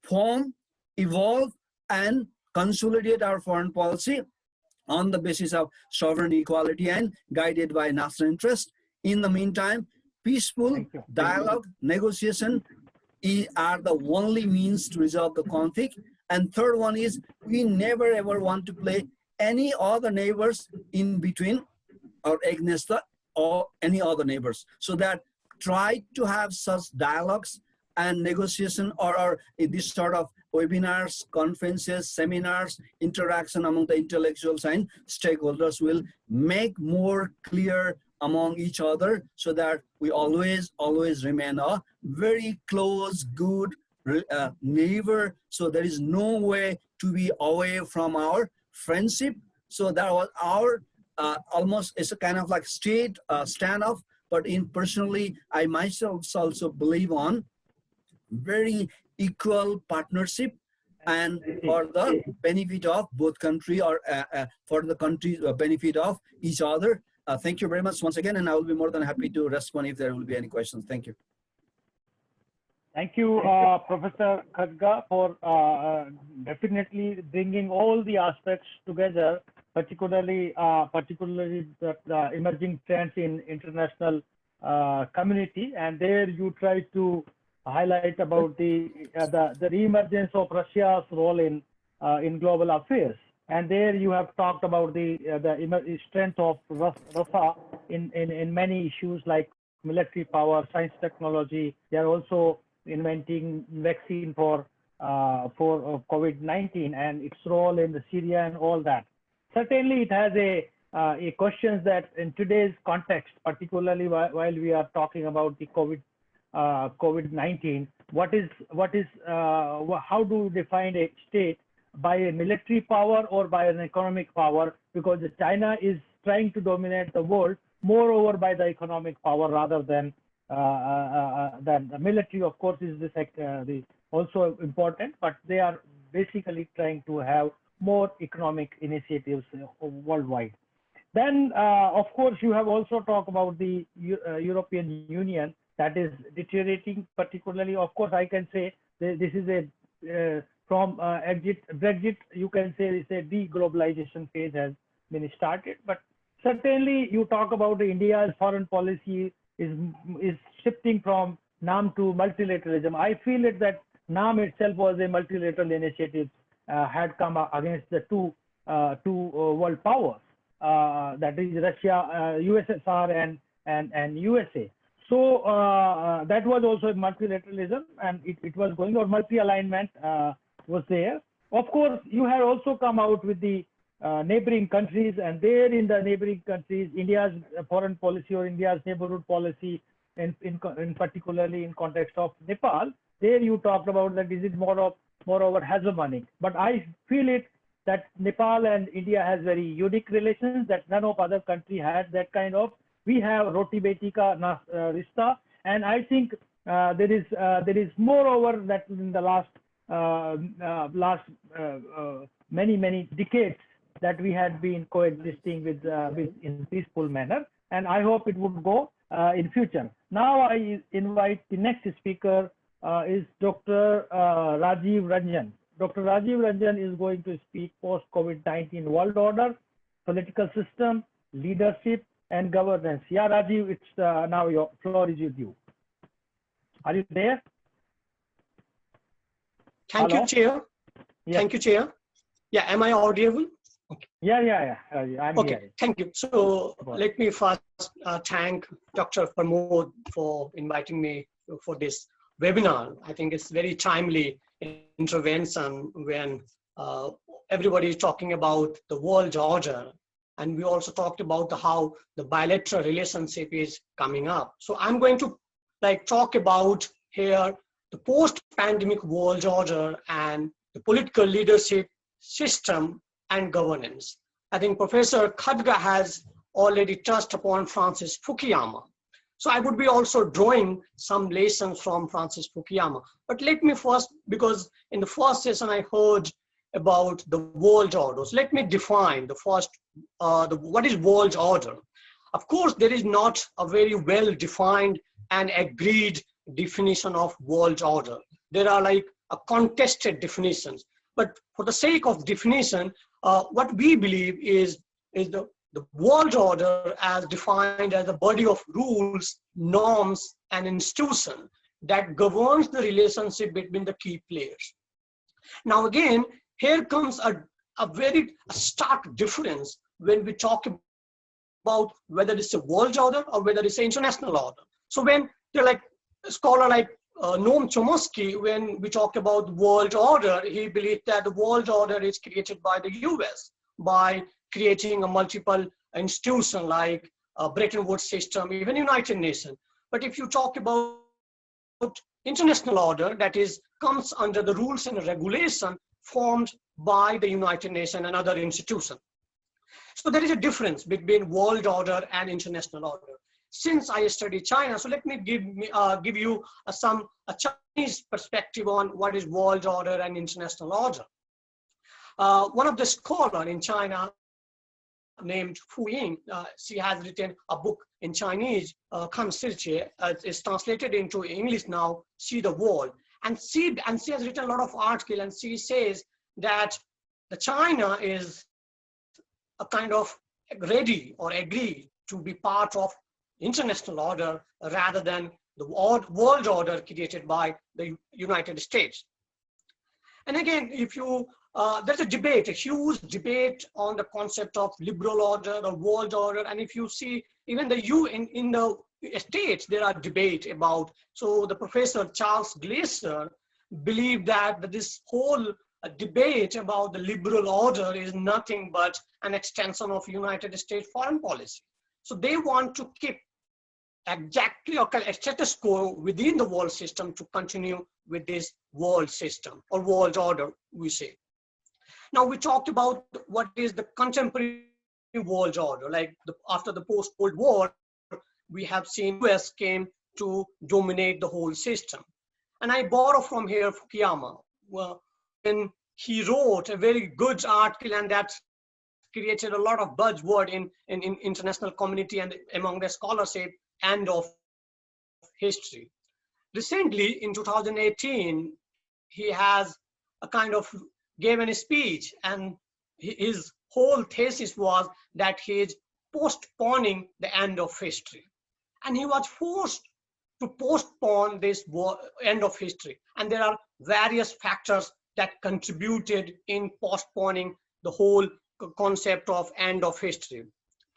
Speaker 4: form, evolve, and consolidate our foreign policy on the basis of sovereign equality and guided by national interest. In the meantime, peaceful dialogue, negotiation are the only means to resolve the conflict. And third one is, we never ever want to play any other neighbors in between or against or any other neighbors. So that try to have such dialogues and negotiation or this sort of webinars, conferences, seminars, interaction among the intellectuals and stakeholders will make more clear among each other, so that we always remain a very close, good neighbor. So there is no way to be away from our friendship. So that was our almost, it's a kind of like state standoff. But in personally, I myself also believe on very equal partnership, and for the benefit of both country, or for the country's benefit of each other. Thank you very much once again, and I will be more than happy to respond if there will be any questions. Thank you.
Speaker 2: Thank you, Professor Khadga, for definitely bringing all the aspects together, particularly the emerging trends in international community. And there you try to highlight about the re-emergence of Russia's role in global affairs. And there you have talked about the strength of Russia in many issues like military power, science, technology. They are also inventing vaccine for COVID-19 and its role in the Syria and all that. Certainly, it has a question that in today's context, particularly while we are talking about the COVID-19, how do we define a state, by a military power or by an economic power? Because China is trying to dominate the world moreover by the economic power rather than the military. Of course, is also important, but they are basically trying to have more economic initiatives worldwide. Then, of course, you have also talked about the European Union that is deteriorating, particularly. Of course, I can say this is a from Brexit, you can say it's a deglobalization phase has been started. But certainly, you talk about India's foreign policy is shifting from NAM to multilateralism. I feel it that NAM itself was a multilateral initiative, had come against the two world powers, that is Russia, USSR and USA. So that was also multilateralism, and it was going, or multi-alignment was there. Of course, you have also come out with the neighboring countries, and there in the neighboring countries, India's foreign policy or India's neighborhood policy, in particularly in context of Nepal, there you talked about that is it moreover hegemonic. But I feel it that Nepal and India has very unique relations that none of other country has that kind of. We have roti beti ka rishta, and I think there is moreover that in the last many decades that we had been coexisting with in peaceful manner, and I hope it would go in future. Now I invite the next speaker is Dr. Rajiv Ranjan. Dr. Rajiv Ranjan is going to speak post-COVID-19 world order, political system, leadership, and governance. Yeah, Rajiv, it's now your floor is with you. Are you there?
Speaker 5: Thank you, Chair. Yes. Thank you, Chair. Yeah, am I audible? Okay.
Speaker 2: Yeah. I'm
Speaker 5: okay,
Speaker 2: here.
Speaker 5: Thank you. So let me first thank Dr. Pramod for inviting me for this webinar. I think it's very timely intervention when everybody is talking about the world order. And we also talked about how the bilateral relationship is coming up. So I'm going to talk about here the post-pandemic world order and the political leadership system and governance. I think Professor Khadga has already touched upon Francis Fukuyama. So I would be also drawing some lessons from Francis Fukuyama. But let me first, because in the first session I heard about the world order. So let me define the first, what is world order? Of course, there is not a very well-defined and agreed definition of world order. There are a contested definitions. But for the sake of definition, what we believe is the world order as defined as a body of rules, norms, and institutions that governs the relationship between the key players. Now again, here comes a very stark difference when we talk about whether it's a world order or whether it's an international order. So when they're a scholar like Noam Chomsky, when we talk about world order, he believed that the world order is created by the US by creating a multiple institution like Bretton Woods system, even United Nations. But if you talk about international order, that is, comes under the rules and regulation formed by the United Nations and other institutions. So there is a difference between world order and international order. Since I study China, so let me give you a Chinese perspective on what is world order and international order. One of the scholars in China named Fu Ying, she has written a book in Chinese, Kan Sirche, is translated into English now, See the World. And she has written a lot of articles, and she says that the China is a kind of ready or agree to be part of international order rather than the world order created by the United States. And again, if you, there's a debate, a huge debate on the concept of liberal order or world order. And if you see, even the in the States, there are debate about, so the professor Charles Glaser believed that this whole debate about the liberal order is nothing but an extension of United States foreign policy. So they want to keep exactly a status quo within the world system to continue with this world system or world order, we say. Now we talked about what is the contemporary world order, like after the post-Cold War, we have seen US came to dominate the whole system. And I borrow from here Fukuyama, when he wrote a very good article, and that created a lot of buzzword in international community and among the scholarship, End of History. Recently, in 2018, he has a kind of given a speech, and his whole thesis was that he is postponing the end of history. And he was forced to postpone this end of history. And there are various factors that contributed in postponing the whole concept of end of history.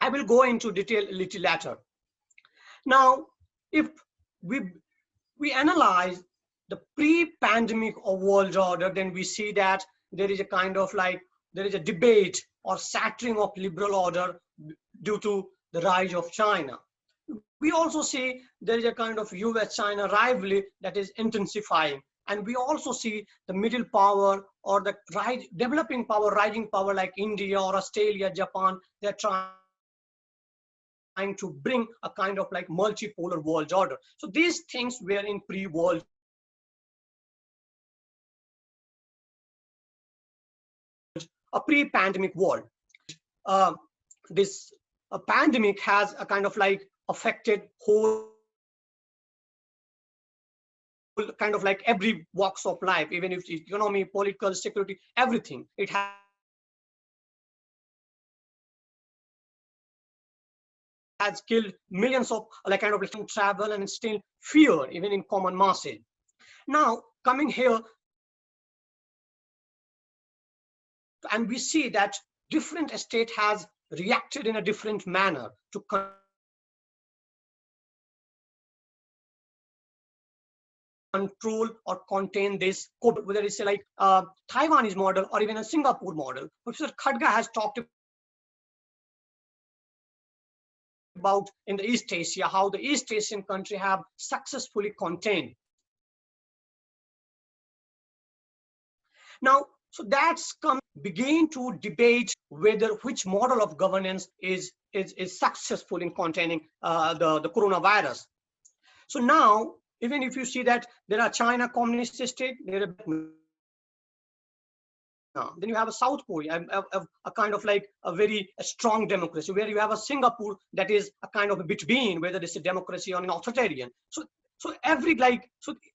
Speaker 5: I will go into detail a little later. Now, if we analyze the pre-pandemic of world order, then we see that there is a kind of like, there is a debate or shattering of liberal order due to the rise of China. We also see there is a kind of US-China rivalry that is intensifying. And we also see the middle power or the developing power, rising power like India or Australia, Japan, they're trying to bring a kind of like multipolar world order. So these things were in pre-world a pre-pandemic world. This pandemic has a kind of like affected whole kind of like every walks of life, even if it's economy, political, security, everything. It has killed millions of like kind of travel and still fear even in common masses. Now coming here, and we see that different state has reacted in a different manner to control or contain this COVID, whether it's like Taiwanese model or even a Singapore model. Professor Khadga has talked about in the East Asia, how the East Asian country have successfully contained. Now, so that's begin to debate whether which model of governance is successful in containing the coronavirus. So now, even if you see that there are China communist state, then you have a South Korea, a kind of like a very strong democracy, where you have a Singapore that is a kind of a between, whether it's a democracy or an authoritarian. So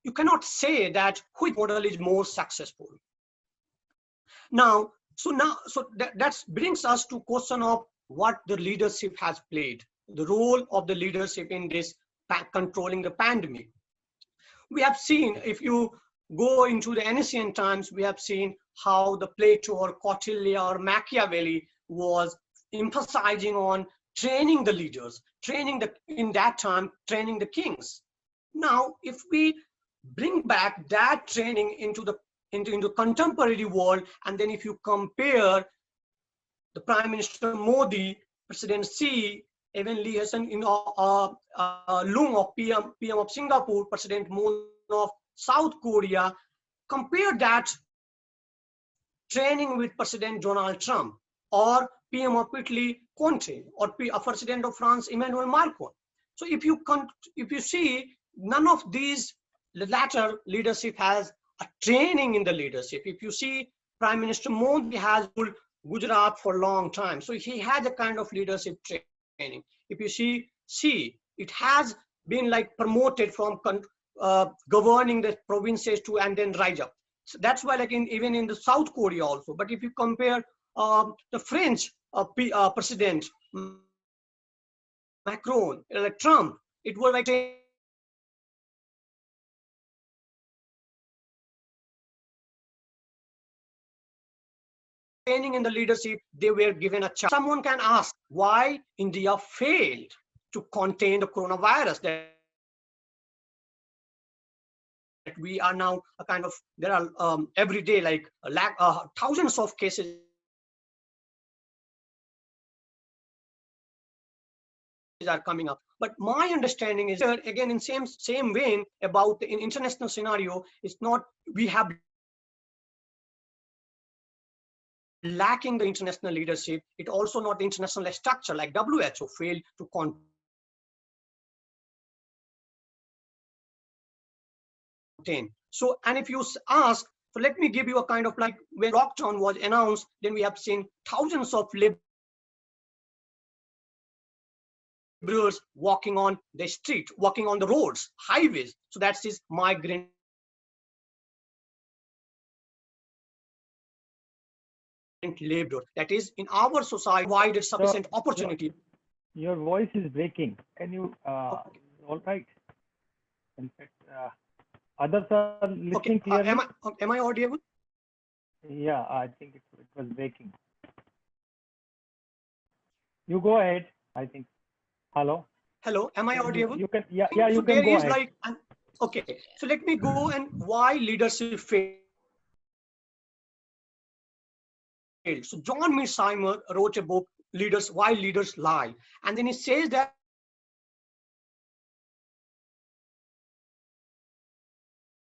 Speaker 5: you cannot say that which model is more successful. Now, that brings us to question of what the leadership has played, the role of the leadership in this controlling the pandemic. We have seen, if you go into the ancient times, we have seen how the Plato or Kautilya or Machiavelli was emphasizing on training the leaders, in that time, training the kings. Now, if we bring back that training into the contemporary world, and then if you compare the Prime Minister Modi, President Xi, even Lee Hsien, Lung of PM of Singapore, President Moon of South Korea, compare that training with President Donald Trump, or PM of Italy Conte, or President of France Emmanuel Macron. So if you see, none of these latter leadership has a training in the leadership. If you see, Prime Minister Modi has ruled Gujarat for a long time, so he has a kind of leadership training. If you see, it has been like promoted from governing the provinces to and then rise up. So that's why, like even in the South Korea also. But if you compare the French president Macron, like Trump, it was like training in the leadership. They were given a chance. Someone can ask why India failed to contain the coronavirus. That we are now a kind of, there are every day like thousands of cases are coming up. But my understanding is that, again, in same vein about the international scenario, it's not, we have lacking the international leadership. It also not the international structure, like WHO failed to contain. So, and if you ask, so let me give you a kind of like, when lockdown was announced, then we have seen thousands of laborers walking on the street, walking on the roads, highways. So that's his migrant labor. That is, in our society, provided sufficient opportunity.
Speaker 2: Your voice is breaking. Can you, all right. In fact, others are listening clearly.
Speaker 5: Am I audible?
Speaker 2: Yeah, I think it was breaking. You go ahead, I think. Hello?
Speaker 5: Hello, am I audible?
Speaker 2: You can, yeah, you can go ahead.
Speaker 5: Like, okay, so let me go and why leadership failed. So John Mearsheimer wrote a book, Why Leaders Lie. And then he says that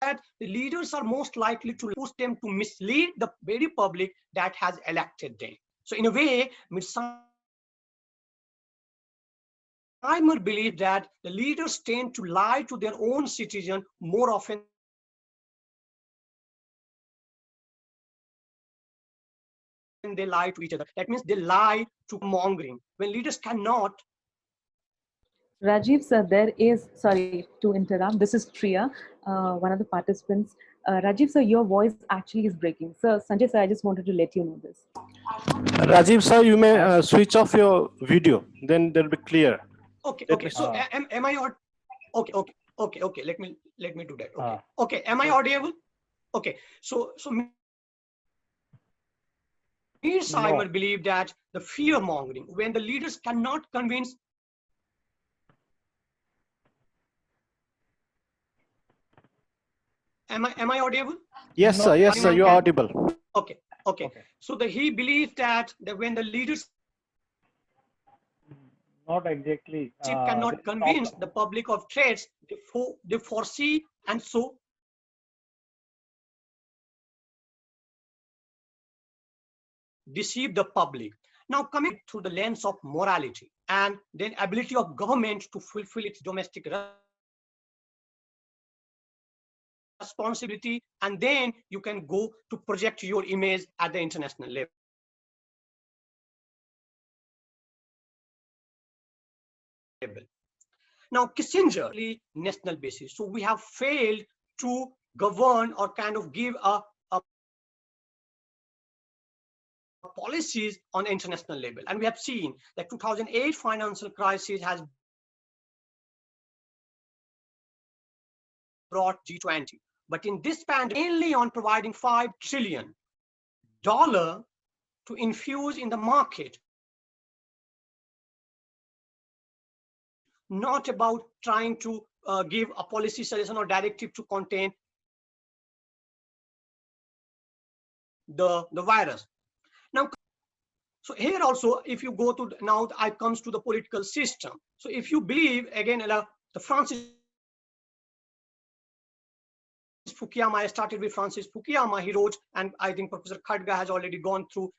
Speaker 5: the leaders are most likely to push them to mislead the very public that has elected them. So in a way, Mearsheimer believed that the leaders tend to lie to their own citizens more often than they lie to each other. That means they lie to mongering. When leaders cannot.
Speaker 6: Rajiv sir, there is, sorry to interrupt, this is Priya, one of the participants. Rajiv sir, your voice actually is breaking. Sir, Sanjay sir, I just wanted to let you know this.
Speaker 7: Rajiv sir, you may switch off your video, then they'll be clear.
Speaker 5: Okay, okay. So am I okay. Let me do that. Okay, okay. Am I audible? Okay. So Mearsheimer believed that the fear mongering, when the leaders cannot convince. Am I audible?
Speaker 7: Yes, sir. Yes, sir. You're audible.
Speaker 5: Okay. So he believed that when the leaders
Speaker 2: not exactly
Speaker 5: cannot convince the public of threats they foresee, and so deceive the public. Now, coming through the lens of morality and then ability of government to fulfill its domestic responsibility, and then you can go to project your image at the international level. Now, Kissinger, national basis. So we have failed to govern or kind of give a policies on international level. And we have seen that 2008 financial crisis has brought G20. But in this pandemic, mainly on providing $5 trillion to infuse in the market, not about trying to give a policy suggestion or directive to contain the virus. Now, So here also, if you go to now, I comes to the political system. So if you believe again, the Francis Fukuyama, I started with Francis Fukuyama. He wrote, and I think Professor Khadga has already gone through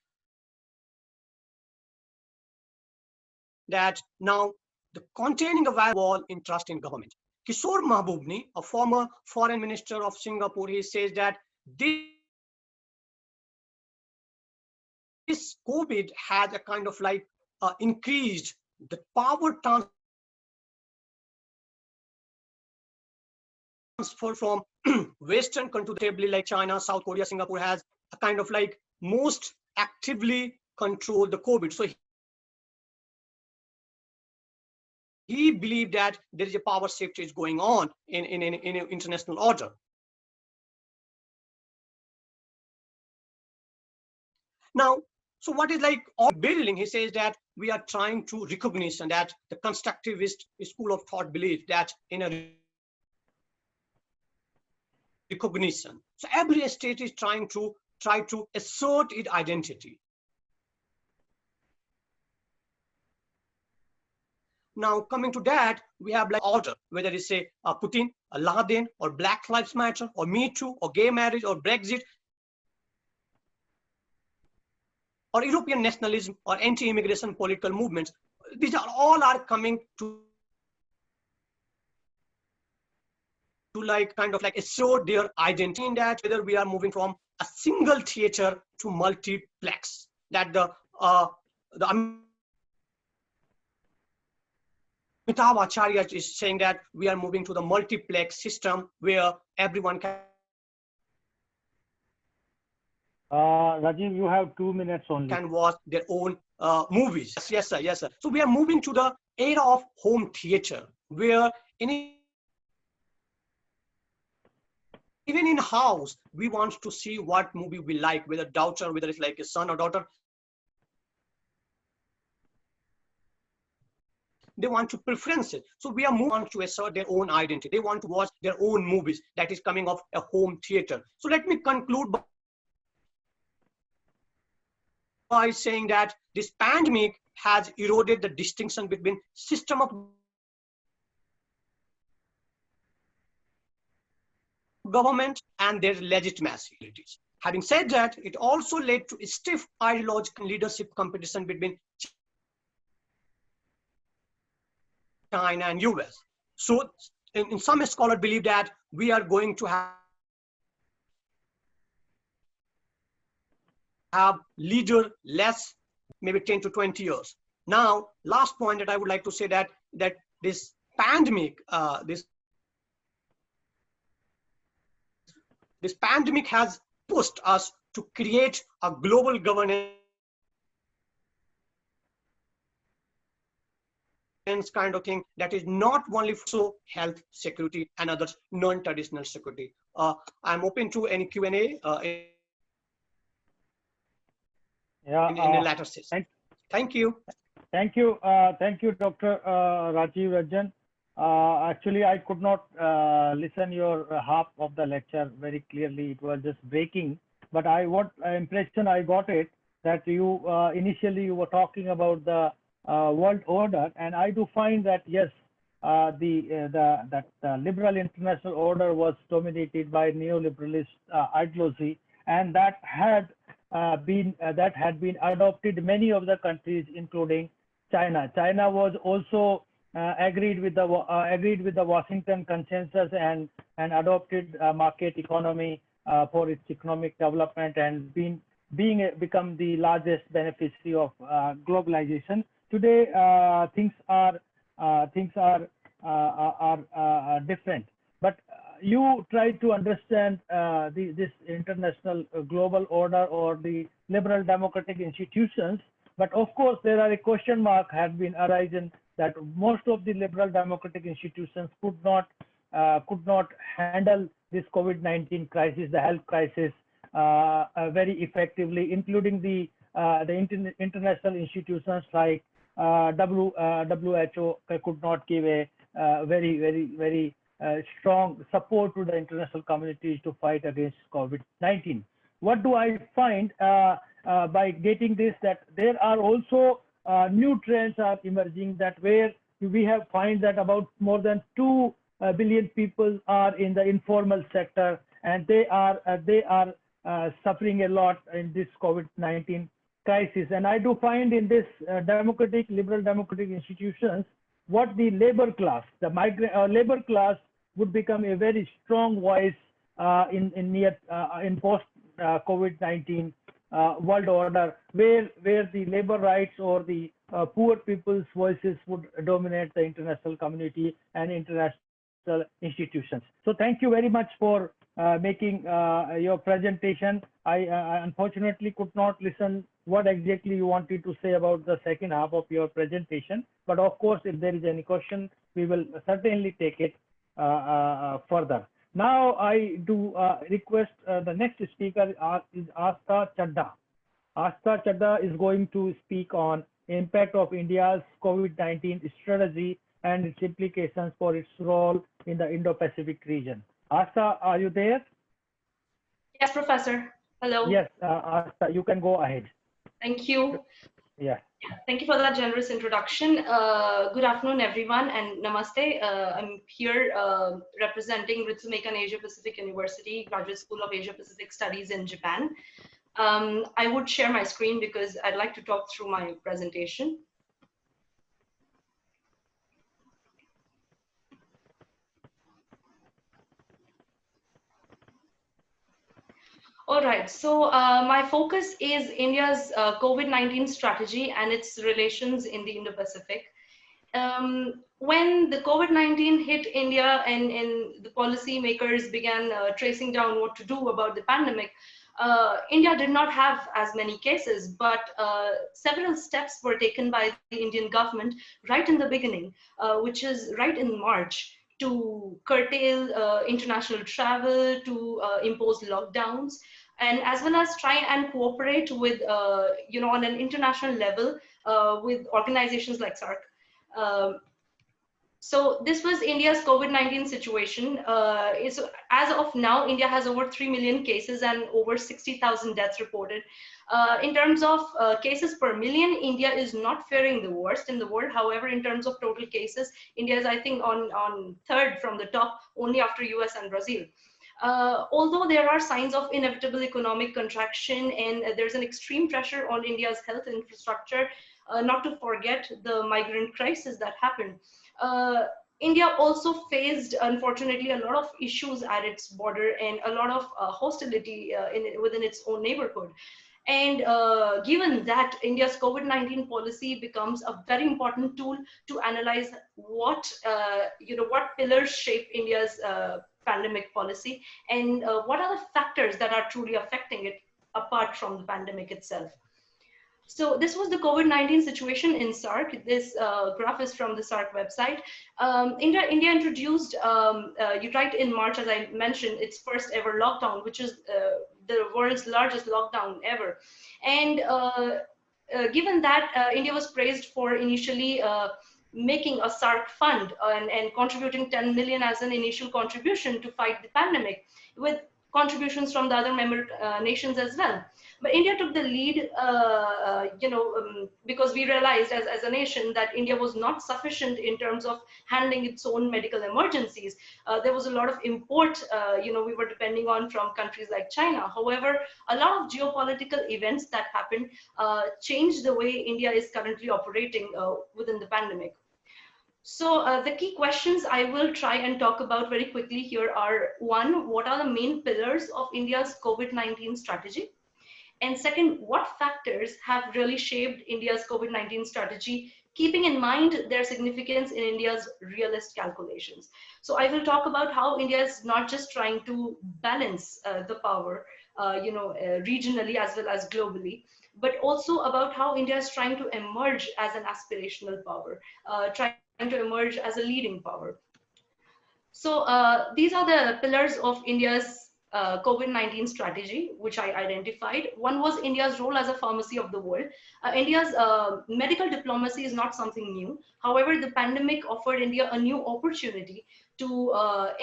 Speaker 5: that. Now, the containing a wall in trust in government. Kishore Mahbubni, a former foreign minister of Singapore, he says that this COVID had a kind of like increased the power transfer from Western country to the like China, South Korea, Singapore has a kind of like most actively controlled the COVID. So he believed that there is a power shift is going on in international order. Now, so what is like all building? He says that we are trying to recognize and that the constructivist school of thought believes that in a recognition. So every state is try to assert its identity. Now, coming to that, we have like order, whether it's a Putin, a Laden, or Black Lives Matter, or Me Too, or gay marriage, or Brexit, or European nationalism, or anti-immigration political movements. These are all coming to like kind of like assert their identity in that, whether we are moving from a single theater to multiplex. That the Amitabh Acharya is saying that we are moving to the multiplex system where everyone can.
Speaker 2: Rajiv, you have 2 minutes only.
Speaker 5: Can watch their own movies. Yes, sir. Yes, sir. So we are moving to the era of home theater, where even in house, we want to see what movie we like, whether daughter, whether it's like a son or daughter. They want to preference it. So we are moving on to assert their own identity. They want to watch their own movies that is coming off a home theater. So let me conclude by saying that this pandemic has eroded the distinction between system of government and their legitimacy. Having said that, it also led to a stiff ideological leadership competition between China and US. So in some scholars believe that we are going to have leader less, maybe 10 to 20 years. Now, last point that I would like to say that this pandemic, this pandemic has pushed us to create a global governance kind of thing that is not only for health, security, and other non-traditional security. I'm open to any Q&A in a later session. Thank you.
Speaker 2: Thank you, Dr. Rajiv Ranjan. Actually, I could not listen your half of the lecture very clearly. It was just breaking. But what impression I got it that you initially you were talking about the world order, and I do find that yes, the liberal international order was dominated by neoliberalist ideology, and that had been adopted many of the countries, including China. China was also agreed with the Washington Consensus and adopted market economy for its economic development and become the largest beneficiary of globalization. Today, things are different. But you try to understand this international global order or the liberal democratic institutions. But of course, there are a question mark has been arisen that most of the liberal democratic institutions could not handle this COVID-19 crisis, the health crisis, very effectively, including the international institutions like WHO could not give a very strong support to the international community to fight against COVID-19. what do I find by getting this, that there are also new trends are emerging, that where we have find that about more than 2 billion people are in the informal sector, and they are suffering a lot in this COVID-19 crisis. And I do find in this liberal democratic institutions, what the labor class, the migrant labor class would become a very strong voice in post COVID-19 world order, where the labor rights or the poor people's voices would dominate the international community and international institutions. So thank you very much for making your presentation. I unfortunately could not listen what exactly you wanted to say about the second half of your presentation, but of course, if there is any question, we will certainly take it further. Now I do request the next speaker is Astha Chadha. Astha Chadha is going to speak on impact of India's COVID-19 strategy and its implications for its role in the Indo-Pacific region. Astha, are you there?
Speaker 8: Yes, Professor. Hello.
Speaker 2: Yes, Astha, you can go ahead.
Speaker 8: Thank you.
Speaker 2: Yeah.
Speaker 8: Thank you for that generous introduction. Good afternoon, everyone, and namaste. I'm here representing Ritsumeikan Asia Pacific University, Graduate School of Asia Pacific Studies in Japan. I would share my screen because I'd like to talk through my presentation. All right, so my focus is India's COVID-19 strategy and its relations in the Indo-Pacific. When the COVID-19 hit India and the policymakers began tracing down what to do about the pandemic, India did not have as many cases, but several steps were taken by the Indian government right in the beginning, which is right in March, to curtail international travel, to impose lockdowns, and as well as try and cooperate with, on an international level with organizations like SAARC. So this was India's COVID-19 situation. So as of now, India has over 3 million cases and over 60,000 deaths reported. In terms of cases per million, India is not faring the worst in the world. However, in terms of total cases, India is, I think, on third from the top, only after US and Brazil. Although there are signs of inevitable economic contraction and there's an extreme pressure on India's health infrastructure, not to forget the migrant crisis that happened. India also faced, unfortunately, a lot of issues at its border and a lot of hostility within its own neighborhood. And given that, India's COVID-19 policy becomes a very important tool to analyze what pillars shape India's pandemic policy and what are the factors that are truly affecting it apart from the pandemic itself. So this was the COVID-19 situation in SAARC. This graph is from the SAARC website. India introduced, right in March, as I mentioned, its first ever lockdown, which is the world's largest lockdown ever. And given that, India was praised for initially making a SAARC fund and contributing 10 million as an initial contribution to fight the pandemic, with contributions from the other member nations as well. But India took the lead, because we realized as a nation that India was not sufficient in terms of handling its own medical emergencies. There was a lot of import, we were depending on from countries like China. However, a lot of geopolitical events that happened changed the way India is currently operating within the pandemic. So the key questions I will try and talk about very quickly here are: one, what are the main pillars of India's COVID-19 strategy? And second, what factors have really shaped India's COVID-19 strategy, keeping in mind their significance in India's realist calculations? So I will talk about how India is not just trying to balance the power, regionally as well as globally, but also about how India is trying to emerge as an aspirational power, trying to emerge as a leading power. So these are the pillars of India's COVID-19 strategy, which I identified. One was India's role as a pharmacy of the world. India's medical diplomacy is not something new. However, the pandemic offered India a new opportunity to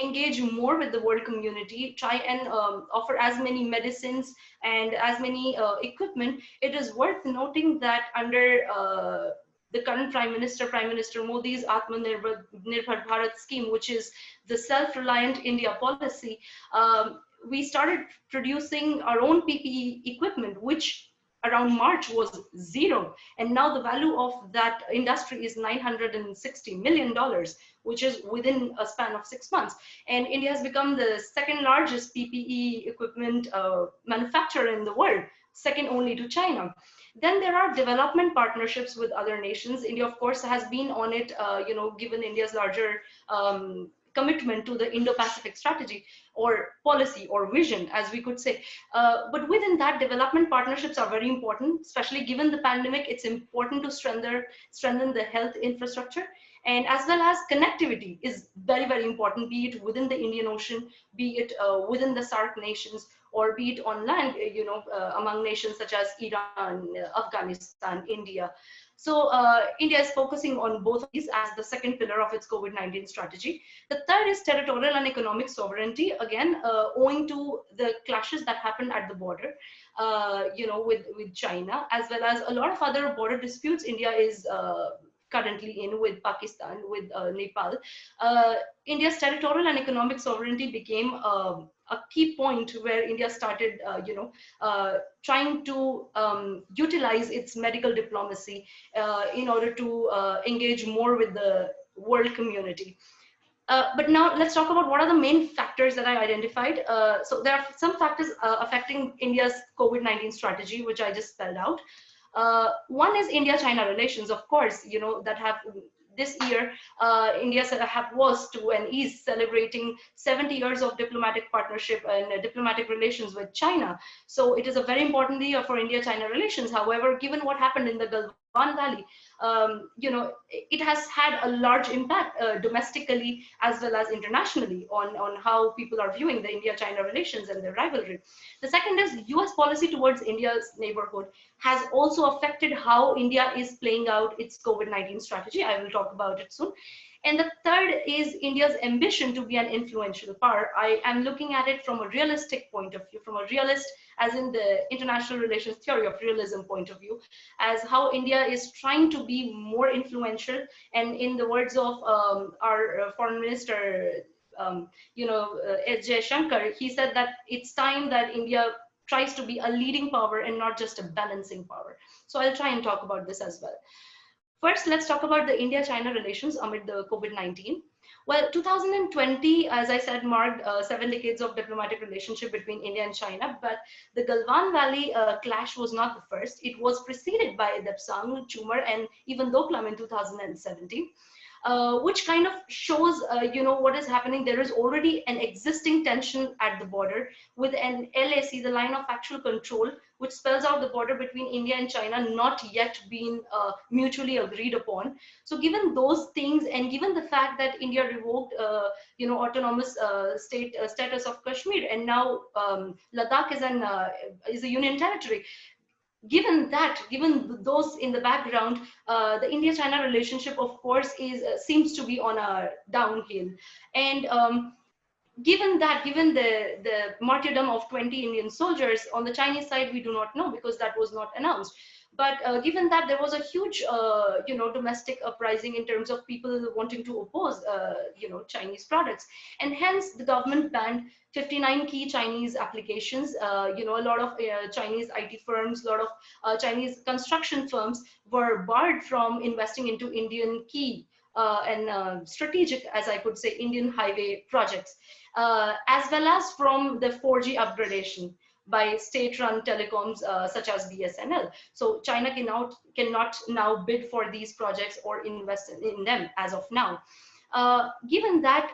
Speaker 8: engage more with the world community, try and offer as many medicines and as many equipment. It is worth noting that under the current Prime Minister Modi's Atmanirbhar Bharat scheme, which is the self-reliant India policy, we started producing our own PPE equipment, which around March was zero. And now the value of that industry is $960 million, which is within a span of 6 months. And India has become the second largest PPE equipment manufacturer in the world, second only to China. Then there are development partnerships with other nations. India, of course, has been on it, given India's larger commitment to the Indo-Pacific strategy or policy or vision, as we could say. But within that, development partnerships are very important, especially given the pandemic. It's important to strengthen the health infrastructure. And as well as connectivity is very, very important, be it within the Indian Ocean, be it within the SAARC nations, or be it on land, among nations such as Iran, Afghanistan, India. So India is focusing on both of these as the second pillar of its COVID-19 strategy. The third is territorial and economic sovereignty, again, owing to the clashes that happened at the border, with China, as well as a lot of other border disputes India is currently in with Pakistan, with Nepal. India's territorial and economic sovereignty became a key point where India started, trying to utilize its medical diplomacy in order to engage more with the world community. But now let's talk about what are the main factors that I identified. So there are some factors affecting India's COVID-19 strategy, which I just spelled out. One is India-China relations, of course, that have this year, India was to and is celebrating 70 years of diplomatic partnership and diplomatic relations with China. So it is a very important year for India-China relations. However, given what happened in the Galwan Valley, it has had a large impact domestically as well as internationally on how people are viewing the India-China relations and their rivalry. The second is US policy towards India's neighborhood has also affected how India is playing out its COVID-19 strategy. I will talk about it soon. And the third is India's ambition to be an influential power. I am looking at it from a realistic point of view, from a realist, as in the international relations theory of realism point of view, as how India is trying to be more influential. And in the words of our foreign minister, S. Shankar, he said that it's time that India tries to be a leading power and not just a balancing power. So I'll try and talk about this as well. First, let's talk about the India-China relations amid the COVID-19. Well, 2020, as I said, marked 7 decades of diplomatic relationship between India and China, but the Galwan Valley clash was not the first. It was preceded by Depsang, Chumar, and even Doklam in 2017. Which kind of shows, what is happening. There is already an existing tension at the border with an LAC, the line of actual control, which spells out the border between India and China not yet being mutually agreed upon. So given those things, and given the fact that India revoked, autonomous status of Kashmir, and now Ladakh is a union territory. Given those in the background, the India-China relationship, of course, seems to be on a downhill. And given the martyrdom of 20 Indian soldiers on the Chinese side, we do not know because that was not announced. But given that there was a huge, domestic uprising in terms of people wanting to oppose, Chinese products, and hence the government banned 59 key Chinese applications. A lot of Chinese IT firms, a lot of Chinese construction firms were barred from investing into Indian key and strategic, as I could say, Indian highway projects, as well as from the 4G upgradation by state-run telecoms such as BSNL. So China cannot now bid for these projects or invest in them as of now. Given that,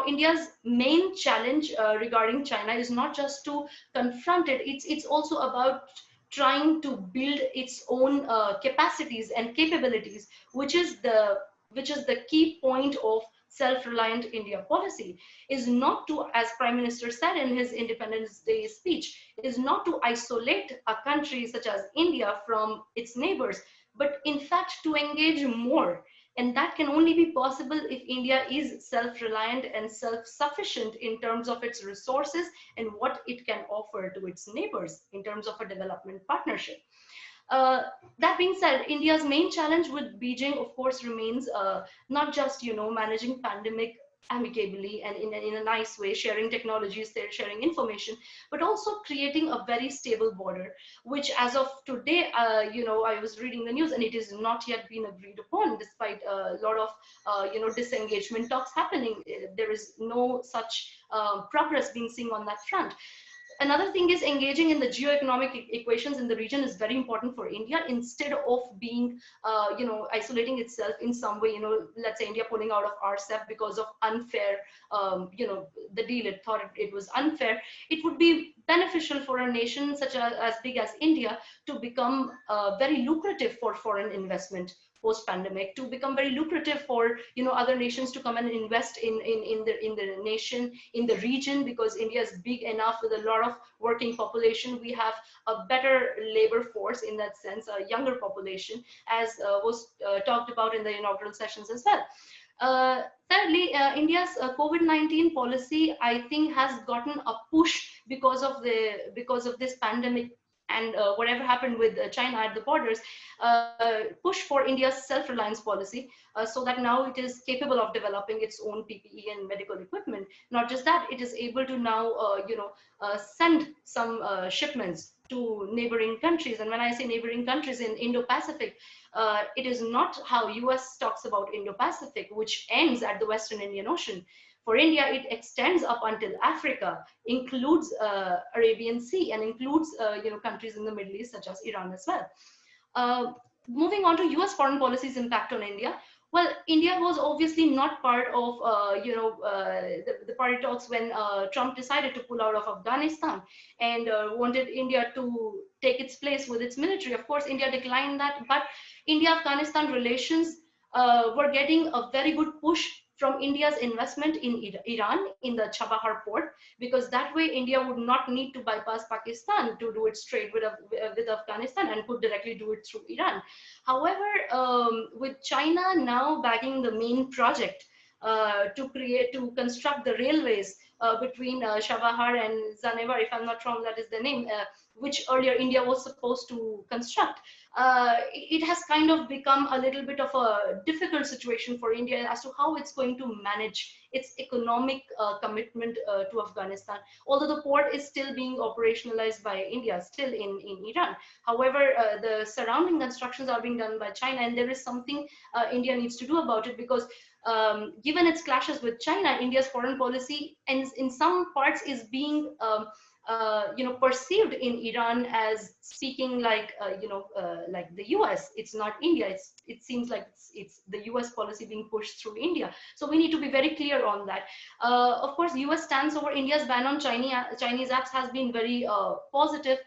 Speaker 8: India's main challenge regarding China is not just to confront it, it's also about trying to build its own capacities and capabilities, which is the key point of self-reliant India policy, is not to, as Prime Minister said in his Independence Day speech, is not to isolate a country such as India from its neighbors, but in fact to engage more And that can only be possible if India is self-reliant and self-sufficient in terms of its resources and what it can offer to its neighbors in terms of a development partnership. That being said, India's main challenge with Beijing, of course, remains not just managing pandemic amicably and in a nice way, sharing technologies, sharing information, but also creating a very stable border, which as of today, I was reading the news and it is not yet been agreed upon, despite a lot of disengagement talks happening. There is no such progress being seen on that front. Another thing is engaging in the geo-economic equations in the region is very important for India, instead of being, isolating itself in some way, let's say India pulling out of RCEP because of unfair, the deal, it thought it was unfair. It would be beneficial for a nation such as big as India to become very lucrative for foreign investment post-pandemic, to become very lucrative for other nations to come and invest in the nation, in the region, because India is big enough with a lot of working population. We have a better labor force in that sense, a younger population, as was talked about in the inaugural sessions as well. Thirdly, India's COVID-19 policy, I think, has gotten a push because of this pandemic and whatever happened with China at the borders, push for India's self-reliance policy, so that now it is capable of developing its own PPE and medical equipment. Not just that, it is able to now, send some shipments to neighboring countries. And when I say neighboring countries in Indo-Pacific, it is not how US talks about Indo-Pacific, which ends at the Western Indian Ocean. For India, it extends up until Africa, includes Arabian Sea, and includes countries in the Middle East such as Iran as well. Moving on to US foreign policy's impact on India. Well, India was obviously not part of the party talks when Trump decided to pull out of Afghanistan and wanted India to take its place with its military. Of course, India declined that, but India-Afghanistan relations were getting a very good push from India's investment in Iran, in the Chabahar port, because that way India would not need to bypass Pakistan to do its trade with Afghanistan and could directly do it through Iran. However, with China now backing the main project to construct the railways between Chabahar and Zanzibar, if I'm not wrong, that is the name, which earlier India was supposed to construct. It has kind of become a little bit of a difficult situation for India as to how it's going to manage its economic commitment to Afghanistan. Although the port is still being operationalized by India, still in Iran. However, the surrounding constructions are being done by China, and there is something India needs to do about it, because given its clashes with China, India's foreign policy in some parts is being perceived in Iran as speaking like the US. It's not India. It seems like it's the US policy being pushed through India. So we need to be very clear on that. Of course, US stance over India's ban on Chinese apps has been very positive.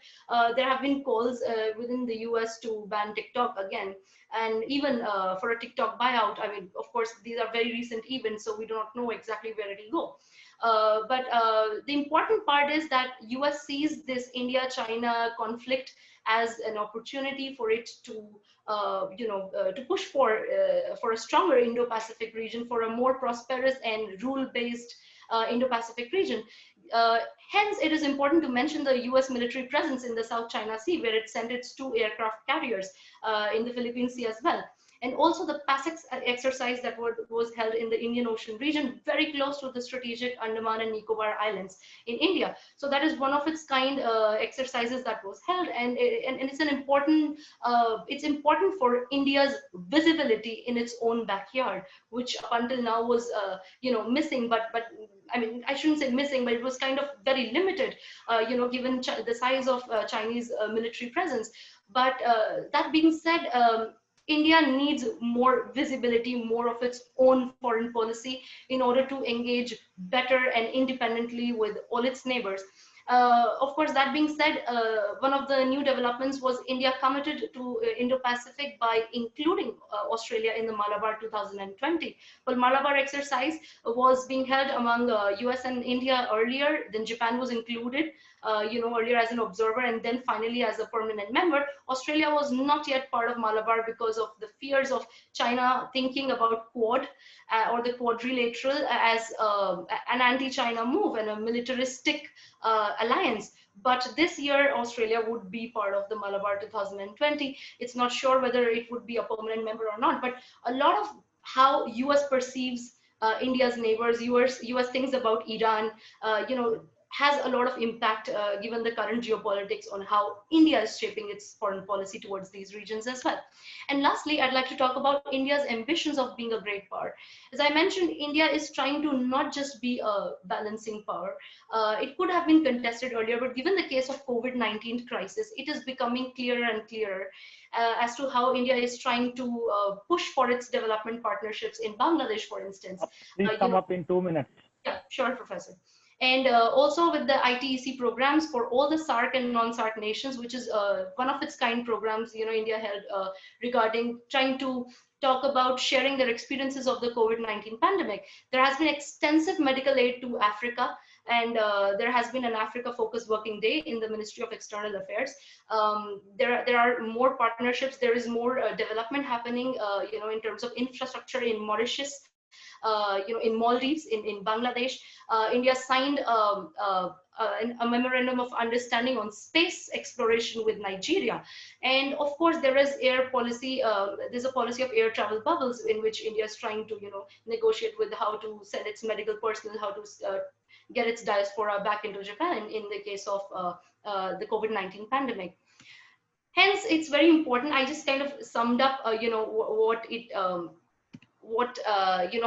Speaker 8: There have been calls within the US to ban TikTok again, and even for a TikTok buyout. I mean, of course, these are very recent events, so we do not know exactly where it will go. But the important part is that US sees this India-China conflict as an opportunity for it to push for a stronger Indo-Pacific region, for a more prosperous and rule-based Indo-Pacific region. Hence, it is important to mention the US military presence in the South China Sea, where it sent its 2 aircraft carriers in the Philippine Sea as well. And also the PASEX exercise that was held in the Indian Ocean region, very close to the strategic Andaman and Nicobar Islands in India. So that is one of its kind exercises that was held, and it's an important, it's important for India's visibility in its own backyard, which up until now was missing, but I mean, I shouldn't say missing, but it was kind of very limited, given the size of Chinese military presence. But that being said, India needs more visibility, more of its own foreign policy in order to engage better and independently with all its neighbors. Of course, that being said, one of the new developments was India committed to Indo-Pacific by including Australia in the Malabar 2020. Well, Malabar exercise was being held among US and India earlier, then Japan was included. earlier as an observer and then finally as a permanent member, Australia was not yet part of Malabar because of the fears of China thinking about Quad or the Quadrilateral as an anti-China move and a militaristic alliance. But this year, Australia would be part of the Malabar 2020. It's not sure whether it would be a permanent member or not, but a lot of how US perceives India's neighbors, US thinks about Iran, has a lot of impact given the current geopolitics on how India is shaping its foreign policy towards these regions as well. And lastly, I'd like to talk about India's ambitions of being a great power. As I mentioned, India is trying to not just be a balancing power. It could have been contested earlier, but given the case of COVID-19 crisis, it is becoming clearer and clearer as to how India is trying to push for its development partnerships in Bangladesh, for instance.
Speaker 2: Please come up in 2 minutes.
Speaker 8: Yeah, sure, Professor. And also with the ITEC programs for all the SAARC and non-SAARC nations, which is one of its kind programs, India held regarding trying to talk about sharing their experiences of the COVID-19 pandemic. There has been extensive medical aid to Africa, and there has been an Africa focused working day in the Ministry of External Affairs. There are more partnerships. There is more development happening, in terms of infrastructure in Mauritius, in Maldives, in Bangladesh. India signed a memorandum of understanding on space exploration with Nigeria. And of course, there is air policy. There's a policy of air travel bubbles in which India is trying to, negotiate with how to send its medical personnel, how to get its diaspora back into Japan in the case of the COVID-19 pandemic. Hence, it's very important. I just kind of summed up,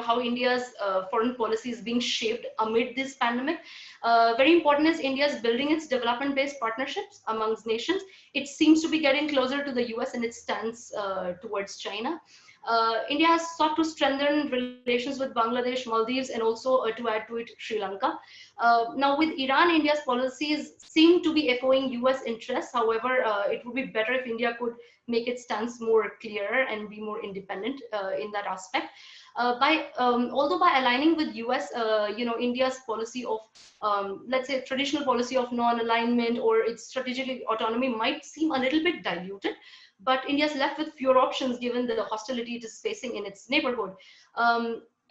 Speaker 8: how India's foreign policy is being shaped amid this pandemic. Very important is India's building its development-based partnerships amongst nations. It seems to be getting closer to the US in its stance towards China. India has sought to strengthen relations with Bangladesh, Maldives, and also to add to it Sri Lanka. Now with Iran, India's policies seem to be echoing US interests. However, it would be better if India could make its stance more clear and be more independent in that aspect. Although by aligning with US, India's policy of, let's say, traditional policy of non-alignment or its strategic autonomy might seem a little bit diluted, but India is left with fewer options given the hostility it is facing in its neighborhood.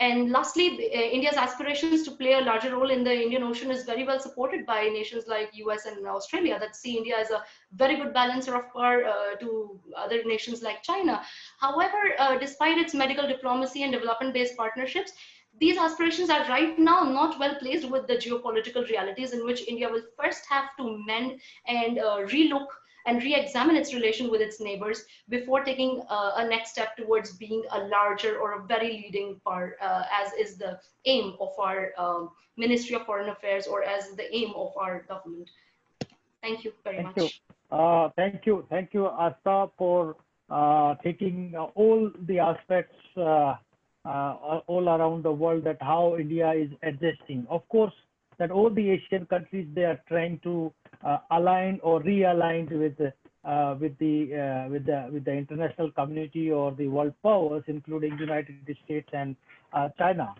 Speaker 8: And lastly, India's aspirations to play a larger role in the Indian Ocean is very well supported by nations like US and Australia that see India as a very good balancer of power to other nations like China. However, despite its medical diplomacy and development-based partnerships, these aspirations are right now not well placed with the geopolitical realities in which India will first have to mend and relook and re-examine its relation with its neighbors before taking a next step towards being a larger or a very leading part, as is the aim of our Ministry of Foreign Affairs or as the aim of our government. Thank you very much.
Speaker 2: Thank you, Astha, for taking all the aspects all around the world that how India is adjusting. Of course, that all the Asian countries, they are trying to align or realign with the international community or the world powers, including United States and China.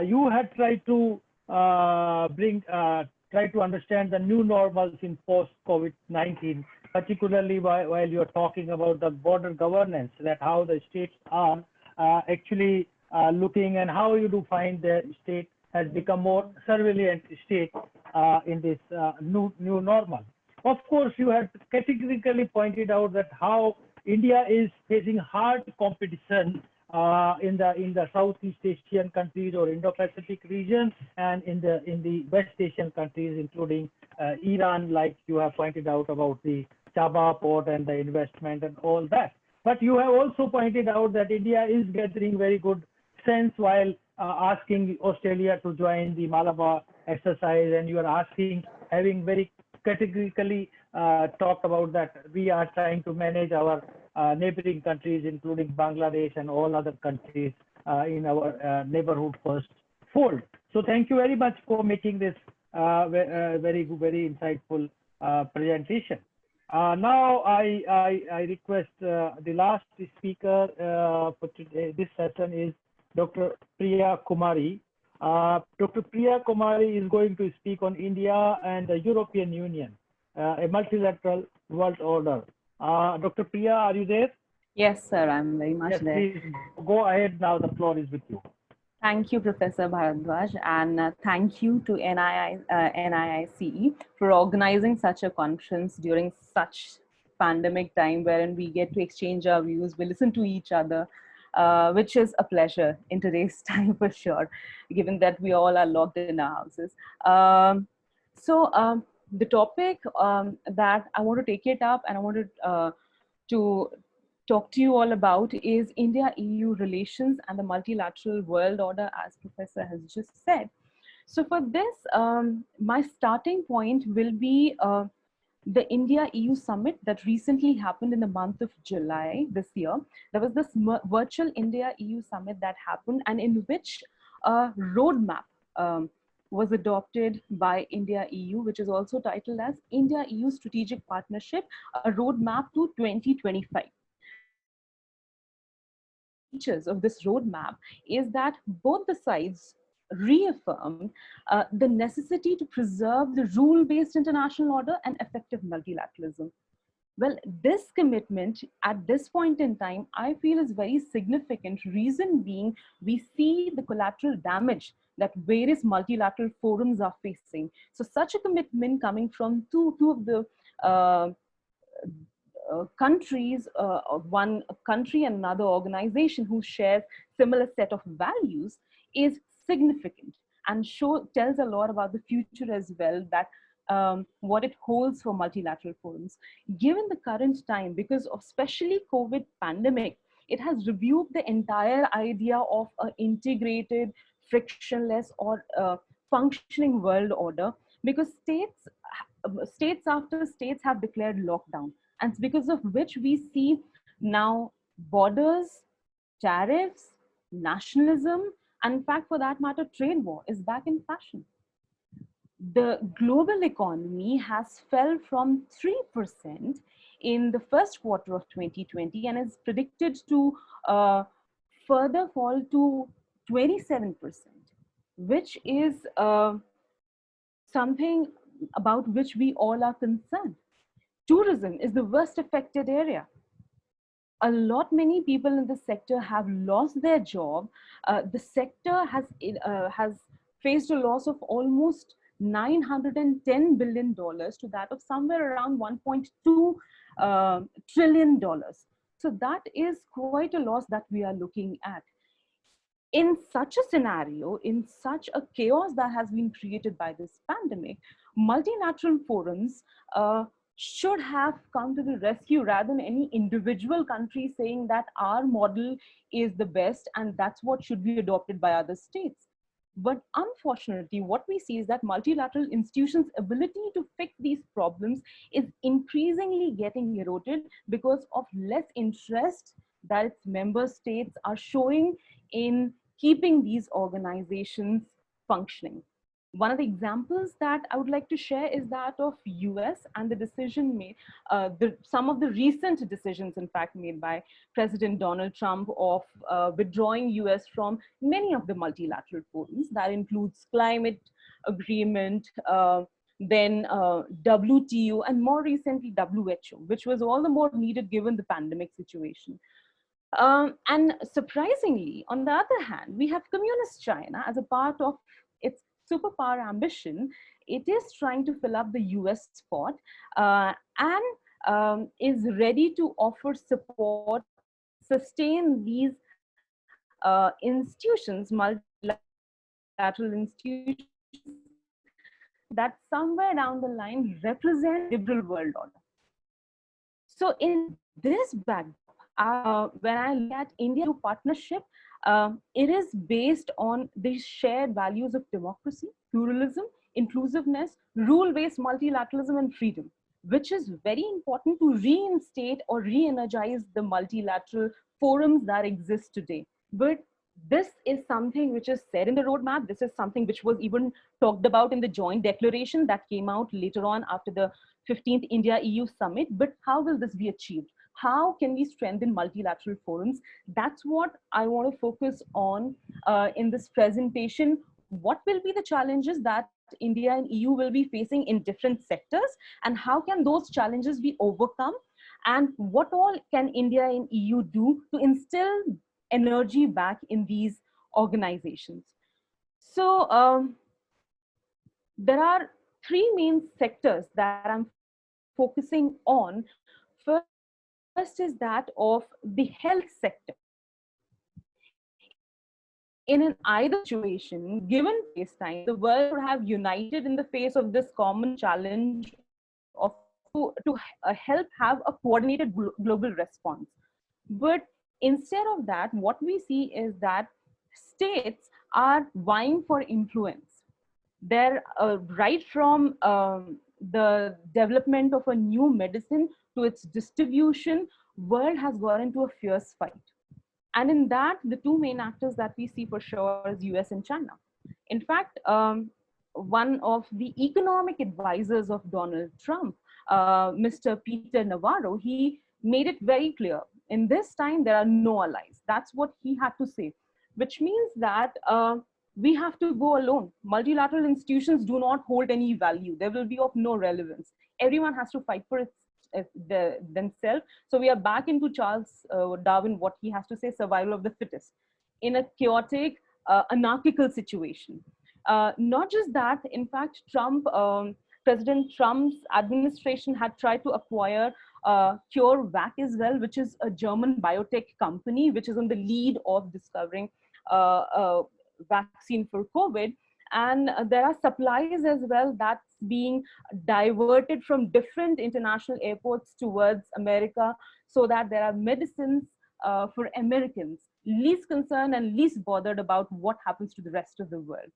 Speaker 2: You had tried to try to understand the new normals in post-COVID-19, particularly while you're talking about the border governance, that how the states are actually looking and how you do find the state has become more surveillant state in this new normal. Of course, you have categorically pointed out that how India is facing hard competition in the Southeast Asian countries or Indo-Pacific region and in the West Asian countries, including Iran, like you have pointed out about the Chadha port and the investment and all that. But you have also pointed out that India is gathering very good sense while asking Australia to join the Malabar exercise, and you are having very categorically talked about that we are trying to manage our neighboring countries, including Bangladesh and all other countries in our neighborhood first fold. So thank you very much for making this very insightful presentation. Now I request the last speaker for today, this session is Dr. Priya Kumari. Dr. Priya Kumari is going to speak on India and the European Union, a multilateral world order. Dr. Priya, are you there?
Speaker 6: Yes, sir, I'm very much
Speaker 2: Yes,
Speaker 6: there.
Speaker 2: please go ahead now. The floor is with you.
Speaker 6: Thank you, Professor Bhardwaj, and thank you to NIICE for organizing such a conference during such pandemic time wherein we get to exchange our views, we listen to each other, which is a pleasure in today's time for sure, given that we all are locked in our houses. The topic that I want to take it up and I wanted to talk to you all about is India-EU relations and the multilateral world order, as Professor has just said. So for this, my starting point will be the India-EU summit that recently happened in the month of July this year. There was this virtual India-EU summit that happened, and in which a roadmap was adopted by India-EU, which is also titled as India-EU Strategic Partnership, a roadmap to 2025. Features of this roadmap is that both the sides reaffirmed the necessity to preserve the rule-based international order and effective multilateralism. Well, this commitment at this point in time, I feel is very significant. Reason being, we see the collateral damage that various multilateral forums are facing. So such a commitment coming from two of the countries, one country and another organization who shares similar set of values is significant and tells a lot about the future as well, that what it holds for multilateral forums. Given the current time, because of especially COVID pandemic, it has reviewed the entire idea of an integrated, frictionless or functioning world order, because states after states have declared lockdown, and because of which we see now borders, tariffs, nationalism, and in fact, for that matter, trade war is back in fashion. The global economy has fell from 3% in the first quarter of 2020 and is predicted to further fall to 27%, which is something about which we all are concerned. Tourism is the worst affected area. Many people in the sector have lost their job. The sector has faced a loss of almost $910 billion to that of somewhere around $1.2 trillion. So that is quite a loss that we are looking at. In such a scenario, in such a chaos that has been created by this pandemic, multilateral forums should have come to the rescue rather than any individual country saying that our model is the best and that's what should be adopted by other states. But unfortunately, what we see is that multilateral institutions' ability to fix these problems is increasingly getting eroded because of less interest that its member states are showing in keeping these organizations functioning. One of the examples that I would like to share is that of US and the decision made, some of the recent decisions in fact made by President Donald Trump of withdrawing US from many of the multilateral forums. That includes climate agreement, then WTO, and more recently WHO, which was all the more needed given the pandemic situation. And surprisingly, on the other hand, we have communist China as a part of its superpower ambition. It is trying to fill up the US spot and is ready to offer support, sustain these institutions, multilateral institutions that somewhere down the line represent liberal world order. So in this backdrop, when I look at India partnership, it is based on the shared values of democracy, pluralism, inclusiveness, rule-based multilateralism, and freedom, which is very important to reinstate or re-energize the multilateral forums that exist today. But this is something which is said in the roadmap. This is something which was even talked about in the joint declaration that came out later on after the 15th India-EU summit. But how will this be achieved? How can we strengthen multilateral forums? That's what I want to focus on in this presentation. what will be the challenges that India and EU will be facing in different sectors, and how can those challenges be overcome, and what all can India and EU do to instill energy back in these organizations. So there are three main sectors that I'm focusing on. First is that of the health sector. In an either situation, given today's time, the world would have united in the face of this common challenge of to help have a coordinated global response. But instead of that, what we see is that states are vying for influence. They're right from the development of a new medicine to its distribution, world has gone into a fierce fight. And in that, the two main actors that we see for sure is US and China. In fact, one of the economic advisors of Donald Trump, Mr. Peter Navarro, he made it very clear. In this time, there are no allies. That's what he had to say, which means that we have to go alone. Multilateral institutions do not hold any value. They will be of no relevance. Everyone has to fight for themselves. So we are back into Charles Darwin, what he has to say, survival of the fittest, in a chaotic, anarchical situation. Not just that, in fact, President Trump's administration had tried to acquire CureVac as well, which is a German biotech company, which is on the lead of discovering vaccine for COVID. And there are supplies as well that's being diverted from different international airports towards America, so that there are medicines for Americans, least concerned and least bothered about what happens to the rest of the world.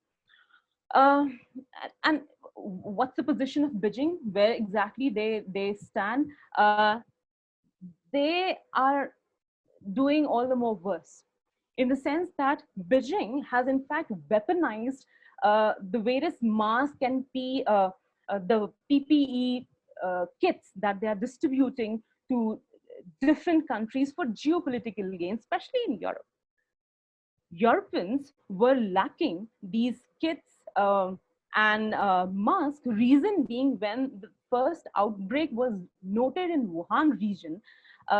Speaker 6: And what's the position of Beijing? Where exactly they stand? They are doing all the more worse, in the sense that Beijing has in fact weaponized the various masks and the PPE kits that they are distributing to different countries for geopolitical gain, especially in Europe. Europeans were lacking these kits and masks, reason being when the first outbreak was noted in Wuhan region,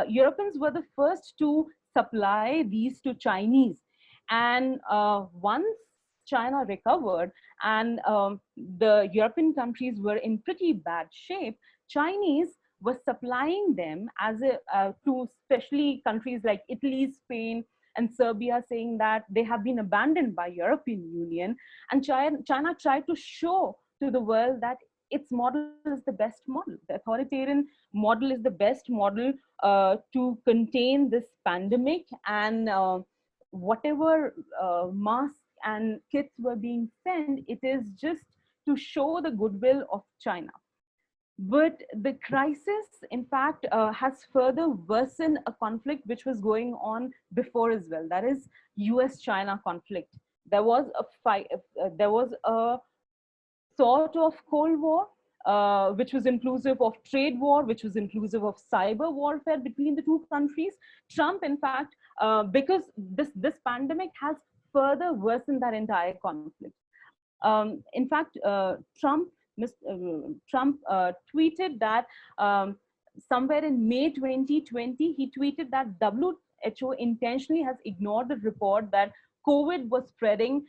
Speaker 6: Europeans were the first to supply these to Chinese. And once China recovered and the European countries were in pretty bad shape, Chinese were supplying them as to especially countries like Italy, Spain, and Serbia, saying that they have been abandoned by European Union. And China tried to show to the world that its model is the best model. The authoritarian model is the best model to contain this pandemic, and whatever masks and kits were being sent, it is just to show the goodwill of China. But the crisis, in fact, has further worsened a conflict which was going on before as well. That is US-China conflict. There was a fight. There was a sort of Cold War, which was inclusive of trade war, which was inclusive of cyber warfare between the two countries. Trump, in fact, because this pandemic has further worsened that entire conflict. In fact, Trump tweeted that somewhere in May 2020, he tweeted that WHO intentionally has ignored the report that COVID was spreading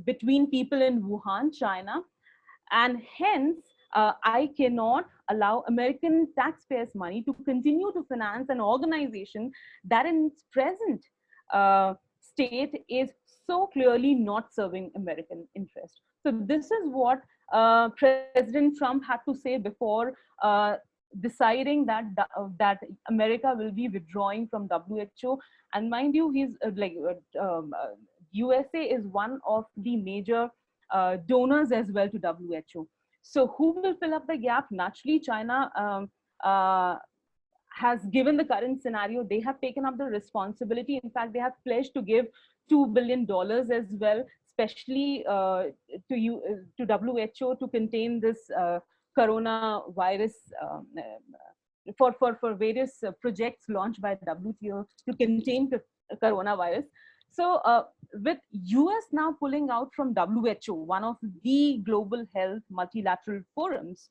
Speaker 6: between people in Wuhan, China, and hence I cannot allow American taxpayers' money to continue to finance an organization that in its present state is so clearly not serving American interest. So this is what President Trump had to say before deciding that America will be withdrawing from WHO. And mind you, he's USA is one of the major donors as well to WHO. So who will fill up the gap? Naturally, China has, given the current scenario, they have taken up the responsibility. In fact, they have pledged to give $2 billion as well, especially to WHO to contain this coronavirus, for various projects launched by WTO to contain the coronavirus. So with US now pulling out from WHO, one of the global health multilateral forums,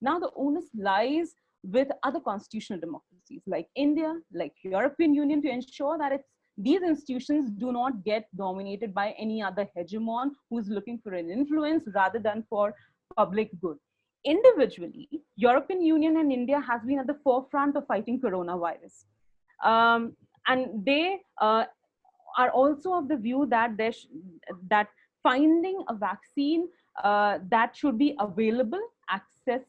Speaker 6: now the onus lies with other constitutional democracies like India, like European Union, to ensure that these institutions do not get dominated by any other hegemon who's looking for an influence rather than for public good. Individually, European Union and India has been at the forefront of fighting coronavirus. And they are also of the view that that finding a vaccine that should be available, access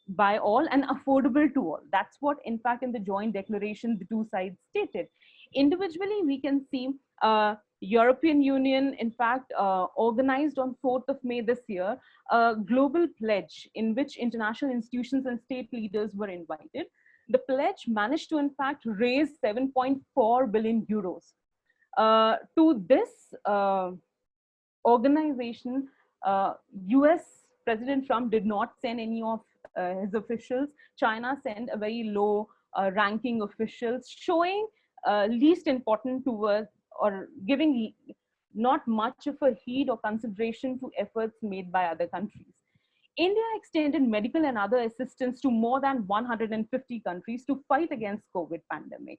Speaker 6: by all and affordable to all. That's what, in fact, in the joint declaration, the two sides stated. Individually, we can see European Union, in fact, organized on 4th of May this year, a global pledge in which international institutions and state leaders were invited. The pledge managed to, in fact, raise 7.4 billion euros. To this organization, US President Trump did not send any of his officials. China sent a very low ranking officials, showing least important towards or giving not much of a heed or consideration to efforts made by other countries. India extended medical and other assistance to more than 150 countries to fight against COVID pandemic.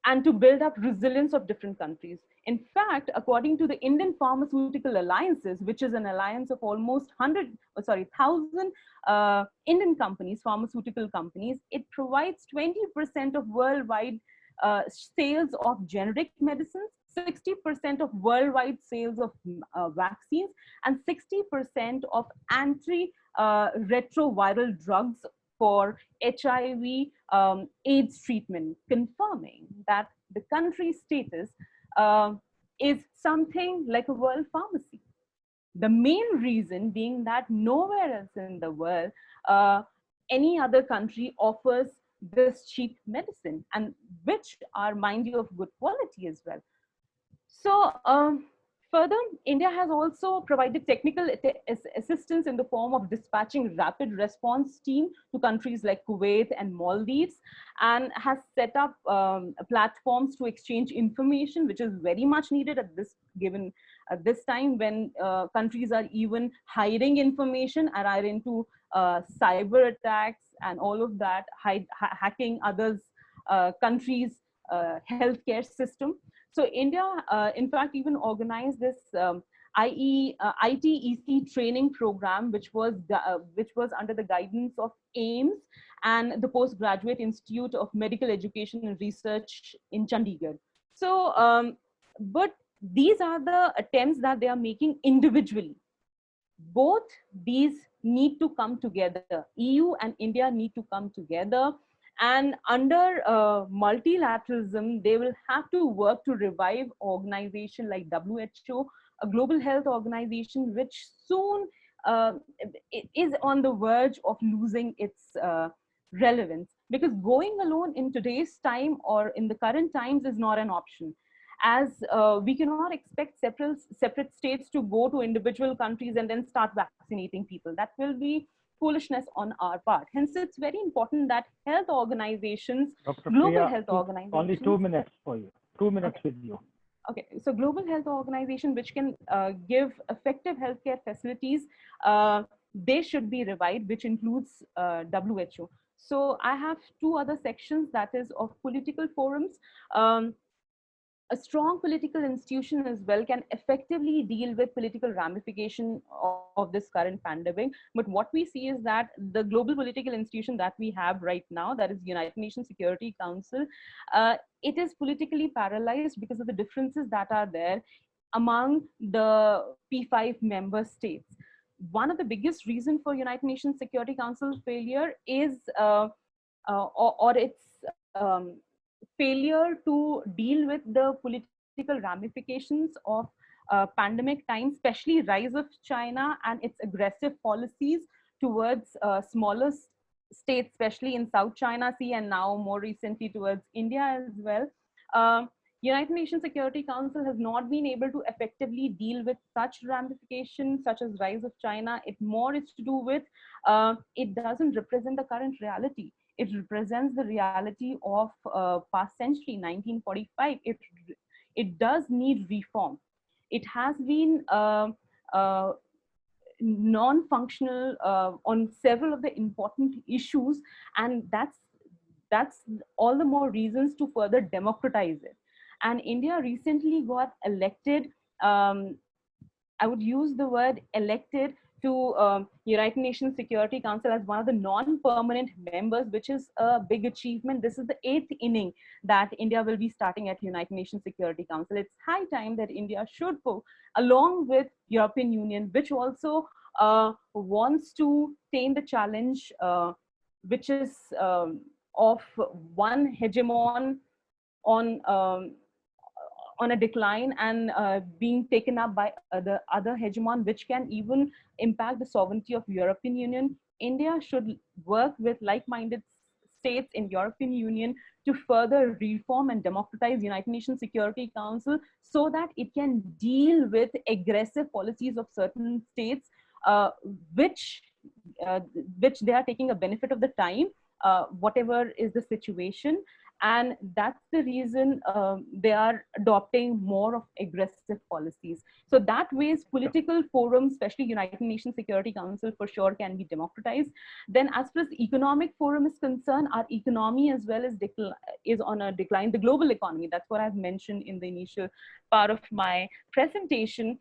Speaker 6: And to build up resilience of different countries. In fact, according to the Indian Pharmaceutical Alliances, which is an alliance of almost 1,000 Indian companies, pharmaceutical companies, it provides 20% of worldwide sales of generic medicines, 60% of worldwide sales of vaccines, and 60% of anti-retroviral drugs for HIV AIDS treatment, confirming that the country's status is something like a world pharmacy. The main reason being that nowhere else in the world, any other country offers this cheap medicine, and which are, mind you, of good quality as well. So further, India has also provided technical assistance in the form of dispatching rapid response team to countries like Kuwait and Maldives, and has set up platforms to exchange information, which is very much needed at this time when countries are even hiding information and are into cyber attacks and all of that, hacking others' countries' healthcare system. So India, in fact, even organized this ITEC training program, which was under the guidance of AIMS and the Postgraduate Institute of Medical Education and Research in Chandigarh. So, but these are the attempts that they are making individually. Both these need to come together. EU and India need to come together. And under multilateralism, they will have to work to revive organization like WHO, a global health organization, which soon is on the verge of losing its relevance. Because going alone in today's time or in the current times is not an option. As we cannot expect separate states to go to individual countries and then start vaccinating people. That will be foolishness on our part. Hence, it's very important that health organizations, global
Speaker 2: Priya,
Speaker 6: health organizations.
Speaker 2: Only 2 minutes for you. 2 minutes
Speaker 6: Okay.
Speaker 2: with you.
Speaker 6: Okay, so global health organization which can give effective healthcare facilities, they should be revived, which includes WHO. So I have two other sections, that is of political forums. A strong political institution as well can effectively deal with political ramification of this current pandemic. But what we see is that the global political institution that we have right now, that is United Nations Security Council, it is politically paralyzed because of the differences that are there among the P5 member states. One of the biggest reasons for United Nations Security Council failure is, or its failure to deal with the political ramifications of pandemic times, especially rise of China and its aggressive policies towards smaller states, especially in South China Sea, and now more recently towards India as well. United Nations Security Council has not been able to effectively deal with such ramifications, such as rise of China. It more is to do with, it doesn't represent the current reality. It represents the reality of past century, 1945. It does need reform. It has been non-functional on several of the important issues, and that's all the more reasons to further democratize it. And India recently got elected, I would use the word elected, to United Nations Security Council as one of the non-permanent members, which is a big achievement. This is the 8th inning that India will be starting at United Nations Security Council. It's high time that India should go along with European Union, which also wants to tame the challenge, which is of one hegemon on a decline and being taken up by the other hegemon, which can even impact the sovereignty of European Union. India should work with like-minded states in European Union to further reform and democratize United Nations Security Council so that it can deal with aggressive policies of certain states, which they are taking a benefit of the time, whatever is the situation. And that's the reason they are adopting more of aggressive policies. So that ways political forums, especially United Nations Security Council, for sure can be democratized. Then as far as the economic forum is concerned, our economy as well is on a decline, the global economy. That's what I've mentioned in the initial part of my presentation.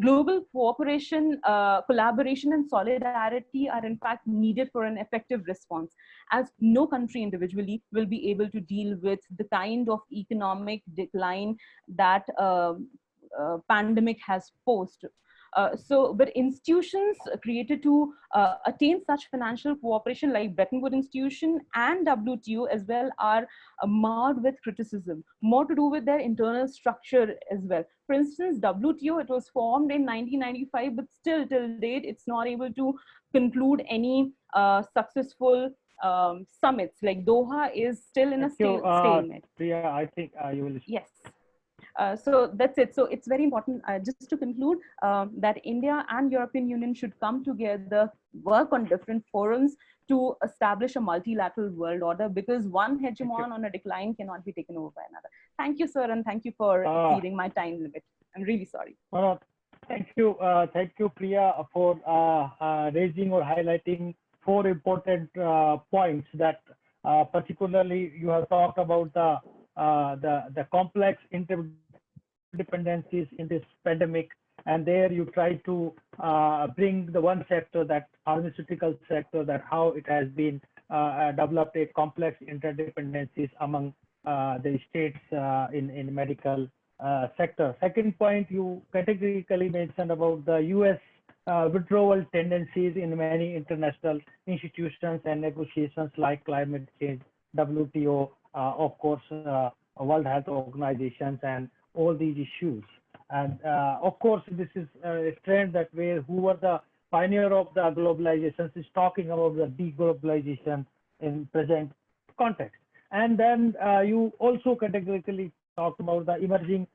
Speaker 6: Global cooperation, collaboration and solidarity are in fact needed for an effective response, as no country individually will be able to deal with the kind of economic decline that pandemic has posed. But institutions created to attain such financial cooperation like Bretton Woods Institution and WTO as well are marred with criticism, more to do with their internal structure as well. For instance, WTO, it was formed in 1995, but still till date, it's not able to conclude any successful summits. Like Doha is still in a stalemate.
Speaker 2: Priya, I think you will.
Speaker 6: Yes. So that's it. So it's very important, just to conclude, that India and European Union should come together, work on different forums to establish a multilateral world order, because one hegemon on a decline cannot be taken over by another. Thank you, sir, and thank you for exceeding my time limit. I'm really sorry.
Speaker 2: Thank you, Priya, for raising or highlighting 4 important points that particularly you have talked about the complex interdependencies in this pandemic, and there you try to bring the one sector, that pharmaceutical sector, that how it has been developed a complex interdependencies among the states in medical sector. Second point, you categorically mentioned about the US withdrawal tendencies in many international institutions and negotiations like climate change, WTO, of course, World Health Organizations, and all these issues. And of course, this is a trend that where who was the pioneer of the globalization is talking about the deglobalization in present context. And then you also categorically talked about the emerging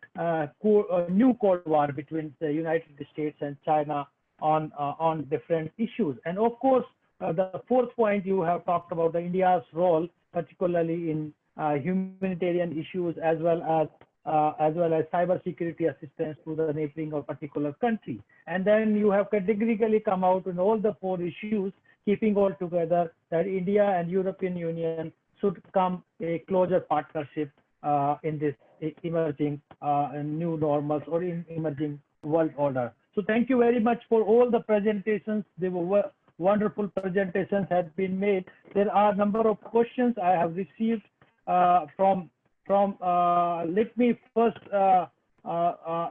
Speaker 2: new Cold War between the United States and China on different issues. And of course, the 4th point, you have talked about the India's role, particularly in humanitarian issues as well as cybersecurity assistance to the neighboring or particular country. And then you have categorically come out in all the 4 issues, keeping all together, that India and European Union should come a closer partnership in this emerging new normals or in emerging world order. So thank you very much for all the presentations. They were wonderful presentations have been made. There are a number of questions I have received from let me first,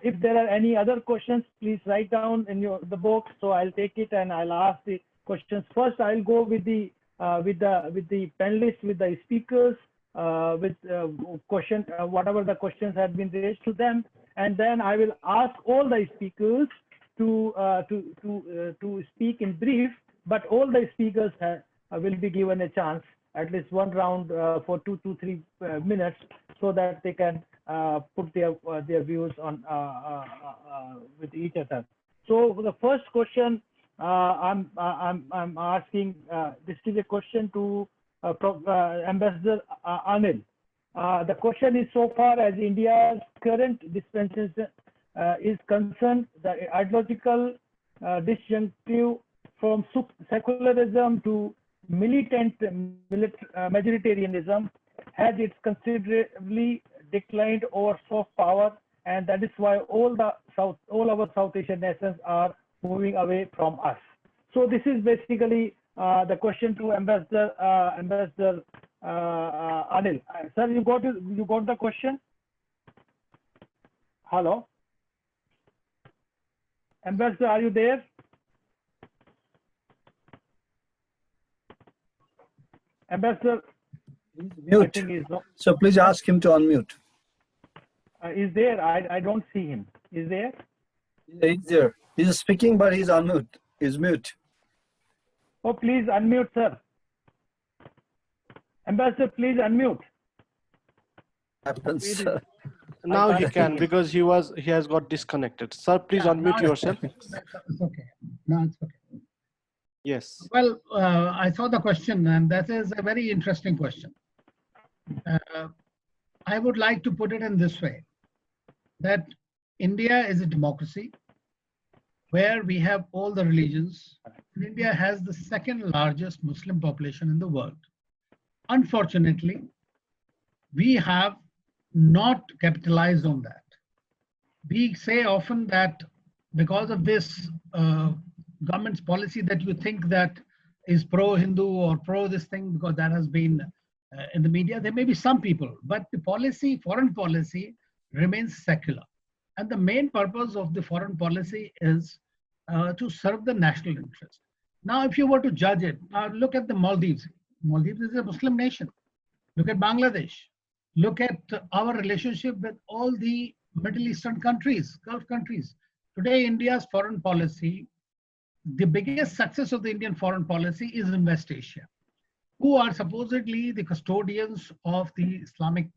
Speaker 2: if there are any other questions, please write down in the box, so I'll take it and I'll ask the questions. First, I'll go with the panelists, with the speakers, with question, whatever the questions have been raised to them, and then I will ask all the speakers to speak in brief, but all the speakers will be given a chance, at least one round for 2 to 3 minutes, so that they can put their views on with each other. So the first question I'm asking, this is a question to Ambassador Anil. The question is, so far as India's current dispensation is concerned, the ideological disjunctive from secularism to militant majoritarianism has it's considerably declined over soft power, and that is why all our South Asian nations are moving away from us. So this is basically the question to Ambassador Anil. Sir, you got the question? Hello, Ambassador, are you there? Ambassador,
Speaker 4: Mute.
Speaker 2: I think he's not.
Speaker 4: So please ask him to unmute.
Speaker 2: Is there? I don't see him. Is there?
Speaker 4: He's there. He's speaking, but he's on mute. He's mute.
Speaker 2: Oh, please unmute, sir. Ambassador, please unmute.
Speaker 4: Happens.
Speaker 7: Now he can, because he has got disconnected. Sir, please unmute yourself.
Speaker 3: It's okay. No, it's okay.
Speaker 7: Yes.
Speaker 3: Well, I saw the question, and that is a very interesting question. I would like to put it in this way, that India is a democracy where we have all the religions. India has the second largest Muslim population in the world. Unfortunately, we have not capitalized on that. We say often that because of this government's policy that you think that is pro-Hindu or pro this thing, because that has been in the media, there may be some people, but the policy, foreign policy, remains secular. And the main purpose of the foreign policy is to serve the national interest. Now, if you were to judge it, look at the Maldives. Maldives is a Muslim nation. Look at Bangladesh. Look at our relationship with all the Middle Eastern countries, Gulf countries. Today, India's foreign policy, the biggest success of the Indian foreign policy is in West Asia, who are supposedly the custodians of the Islamic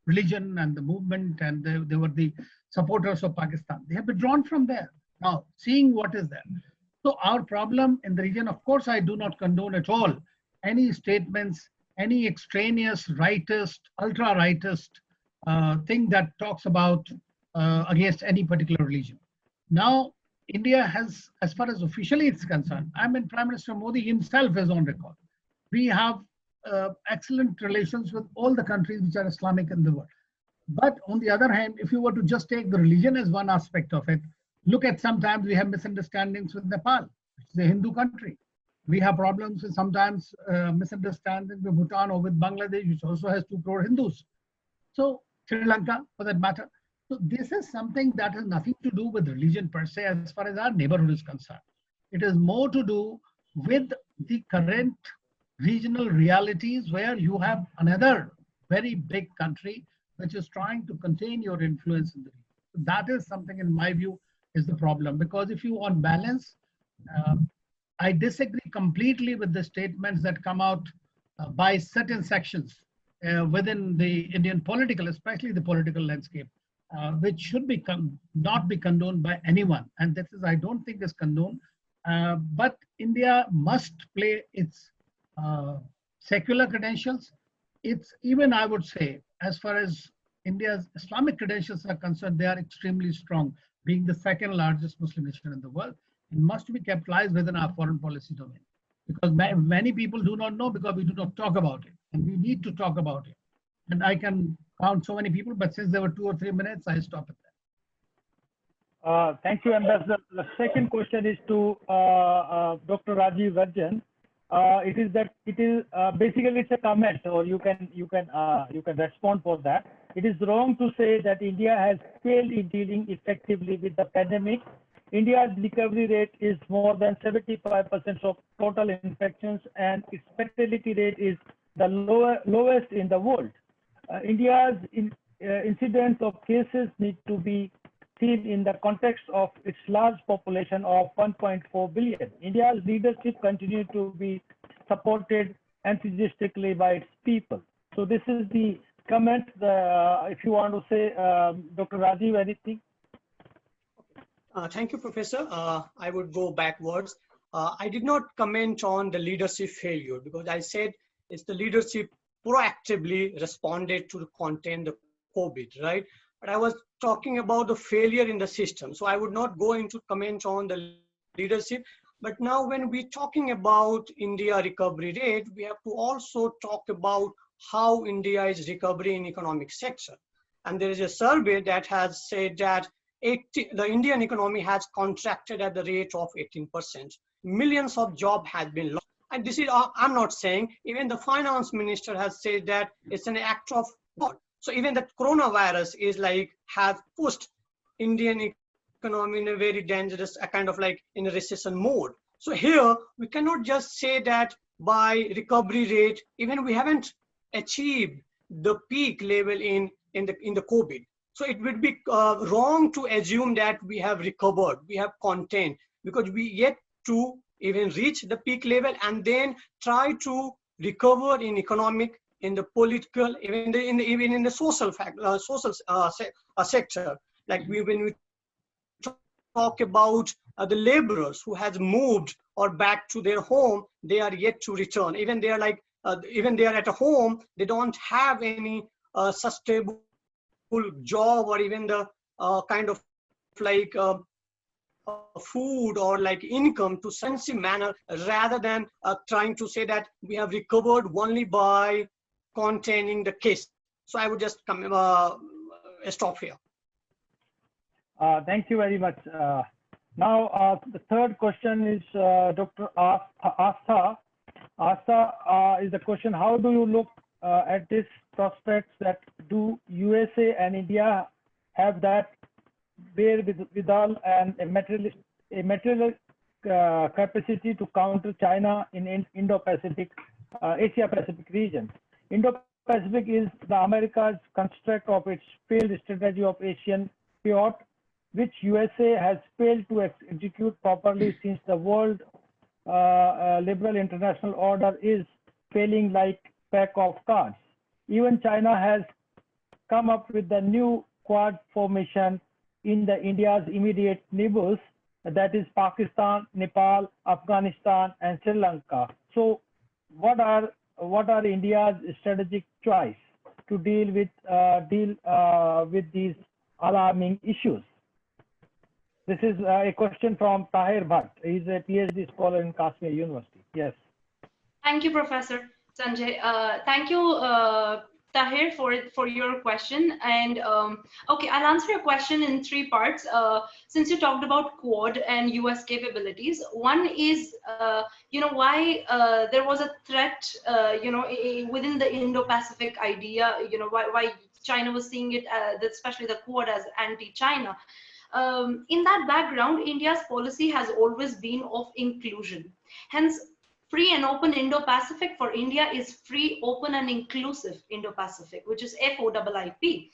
Speaker 3: religion and the movement, and they were the supporters of Pakistan. They have withdrawn from there. Now, seeing what is there. So our problem in the region, of course, I do not condone at all any statements, any extraneous rightist, ultra-rightist thing that talks about against any particular religion. Now, India has, as far as officially it's concerned, I mean, Prime Minister Modi himself is on record. We have excellent relations with all the countries which are Islamic in the world. But on the other hand, if you were to just take the religion as one aspect of it, look at sometimes we have misunderstandings with Nepal, which is a Hindu country. We have problems with sometimes misunderstandings with Bhutan or with Bangladesh, which also has two pro-Hindus. So Sri Lanka, for that matter. So this is something that has nothing to do with religion per se, as far as our neighborhood is concerned. It is more to do with the current regional realities where you have another very big country which is trying to contain your influence in the region. That is something, in my view, is the problem. Because if you on balance, I disagree completely with the statements that come out by certain sections within the Indian political, especially the political landscape, which should be not be condoned by anyone. And this is, I don't think, is condoned. But India must play its secular credentials. It's even, I would say, as far as India's Islamic credentials are concerned, they are extremely strong, being the second largest Muslim nation in the world. It must be capitalized within our foreign policy domain. Because many people do not know, because we do not talk about it. And we need to talk about it. And I can count so many people, but since there were 2 or 3 minutes, I stop at that.
Speaker 2: Thank you, Ambassador. The second question is to Dr. Rajiv Ranjan. It is basically it's a comment, or you can respond for that. It is wrong to say that India has failed in dealing effectively with the pandemic. India's recovery rate is more than 75% of total infections, and its fatality rate is the lowest in the world. India's incidence of cases need to be seen in the context of its large population of 1.4 billion. India's leadership continues to be supported enthusiastically by its people. So this is the comment. If you want to say, Dr. Rajiv, anything?
Speaker 5: Thank you, Professor. I would go backwards. I did not comment on the leadership failure, because I said is the leadership proactively responded to contain the COVID, right? But I was talking about the failure in the system. So I would not go into comment on the leadership. But now when we're talking about India recovery rate, we have to also talk about how India is recovering in economic sector. And there is a survey that has said that the Indian economy has contracted at the rate of 18%. Millions of jobs have been lost. And this is, I'm not saying, even the finance minister has said that it's an act of God. So even the coronavirus is like, has pushed Indian economy in a very dangerous, kind of like in a recession mode. So here, we cannot just say that by recovery rate, even we haven't achieved the peak level in the COVID. So it would be wrong to assume that we have recovered, we have contained, because we yet to even reach the peak level and then try to recover in economic, in the political, even in the social sector. Like when we talk about the laborers who has moved or back to their home, they are yet to return. Even they are like, even they are at a home, they don't have any sustainable job or even the kind of like food or like income to sensitive manner, rather than trying to say that we have recovered only by containing the case. So I would just stop here.
Speaker 2: Thank you very much. Now, the third question is Dr. Astha. Astha is the question: how do you look at this prospects that do USA and India have that wherewithal and a material capacity to counter China in Indo-Pacific, Asia-Pacific region? Indo-Pacific is the America's construct of its failed strategy of Asian Fjord, which USA has failed to execute properly since the world liberal international order is failing like pack of cards. Even China has come up with the new Quad formation in the India's immediate neighbors, that is Pakistan, Nepal, Afghanistan, and Sri Lanka. So, what are India's strategic choice to deal with these alarming issues? This is a question from Tahir Bhatt. He's a PhD scholar in Kashmir University. Yes.
Speaker 8: Thank you, Professor Sanjay. Thank you, Tahir, for your question. And okay, I'll answer your question in three parts. Since you talked about Quad and US capabilities, one is, why there was a threat, within the Indo-Pacific idea, why China was seeing it, especially the Quad, as anti-China. In that background, India's policy has always been of inclusion. Hence, free and open Indo-Pacific for India is free, open, and inclusive Indo-Pacific, which is FOIIP.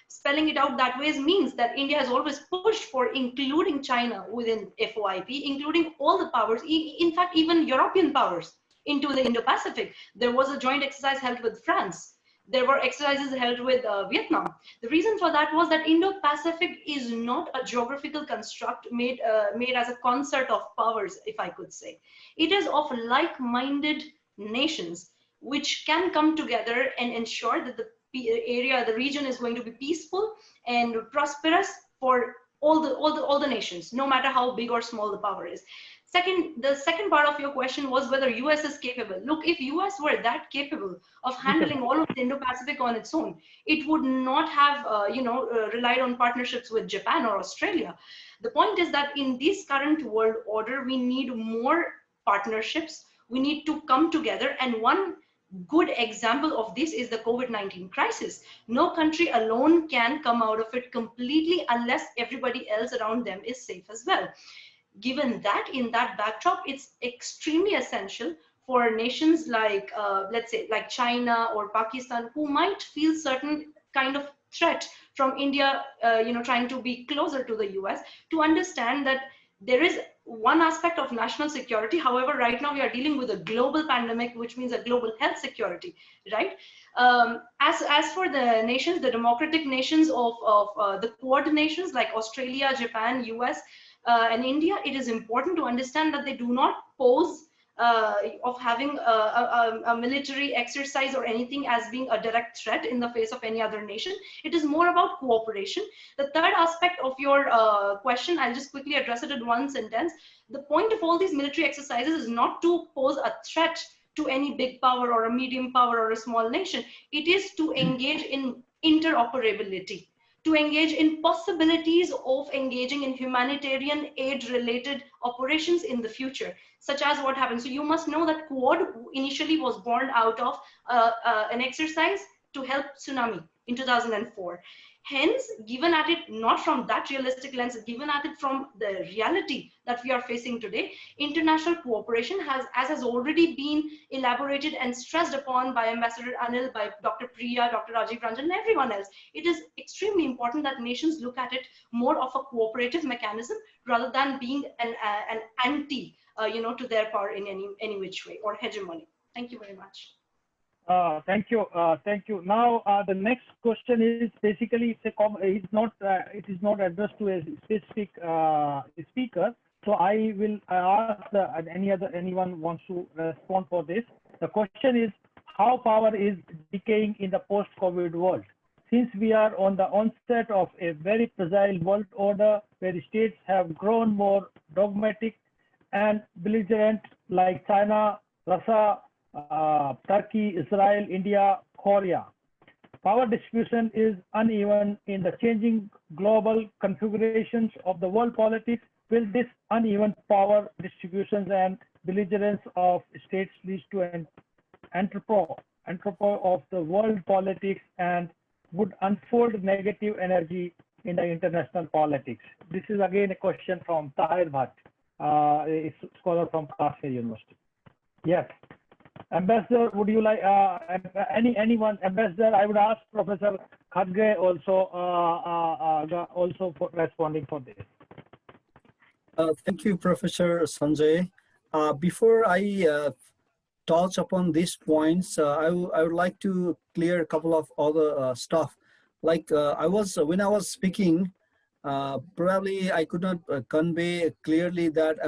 Speaker 8: Spelling it out that way means that India has always pushed for including China within FOIP, including all the powers, in fact, even European powers into the Indo-Pacific. There was a joint exercise held with France. There were exercises held with Vietnam. The reason for that was that Indo-Pacific is not a geographical construct made as a concert of powers, if I could say. It is of like-minded nations which can come together and ensure that the region is going to be peaceful and prosperous for all the nations, no matter how big or small the power is. The second part of your question was whether US is capable. Look, if US were that capable of handling all of the Indo-Pacific on its own, it would not have, relied on partnerships with Japan or Australia. The point is that in this current world order, we need more partnerships. We need to come together. And one good example of this is the COVID-19 crisis. No country alone can come out of it completely unless everybody else around them is safe as well. Given that, in that backdrop, it's extremely essential for nations like, let's say, like China or Pakistan, who might feel certain kind of threat from India, trying to be closer to the US, to understand that there is one aspect of national security. However, right now we are dealing with a global pandemic, which means a global health security, right? As for the nations, the democratic nations of the Quad nations like Australia, Japan, US, and India, it is important to understand that they do not pose of having a military exercise or anything as being a direct threat in the face of any other nation. It is more about cooperation. The third aspect of your question, I'll just quickly address it in one sentence. The point of all these military exercises is not to pose a threat to any big power or a medium power or a small nation. It is to engage in interoperability, to engage in possibilities of engaging in humanitarian aid related operations in the future, such as what happened. So you must know that Quad initially was born out of an exercise to help tsunami in 2004. Hence, given at it not from that realistic lens, given at it from the reality that we are facing today, international cooperation has, as has already been elaborated and stressed upon by Ambassador Anil, by Dr. Priya, Dr. Rajiv, Ranjan, and everyone else, it is extremely important that nations look at it more of a cooperative mechanism rather than being an anti, to their power in any which way or hegemony. Thank you very much.
Speaker 2: Thank you. Thank you. Now, the next question is basically it is not addressed to a specific speaker. So I will ask anyone wants to respond for this. The question is, how power is decaying in the post-COVID world? Since we are on the onset of a very fragile world order where states have grown more dogmatic and belligerent, like China, Russia, Turkey, Israel, India, Korea. Power distribution is uneven in the changing global configurations of the world politics. Will this uneven power distributions and belligerence of states lead to an entropy of the world politics and would unfold negative energy in the international politics? This is again a question from Tahir Bhatt, a scholar from Kashmir University. Yes. Ambassador, would you like anyone? Ambassador, I would ask Professor Khadga also for responding for this.
Speaker 4: Thank you, Professor Sanjay. Before I touch upon these points, I would like to clear a couple of other stuff. Like when I was speaking, probably I could not convey clearly that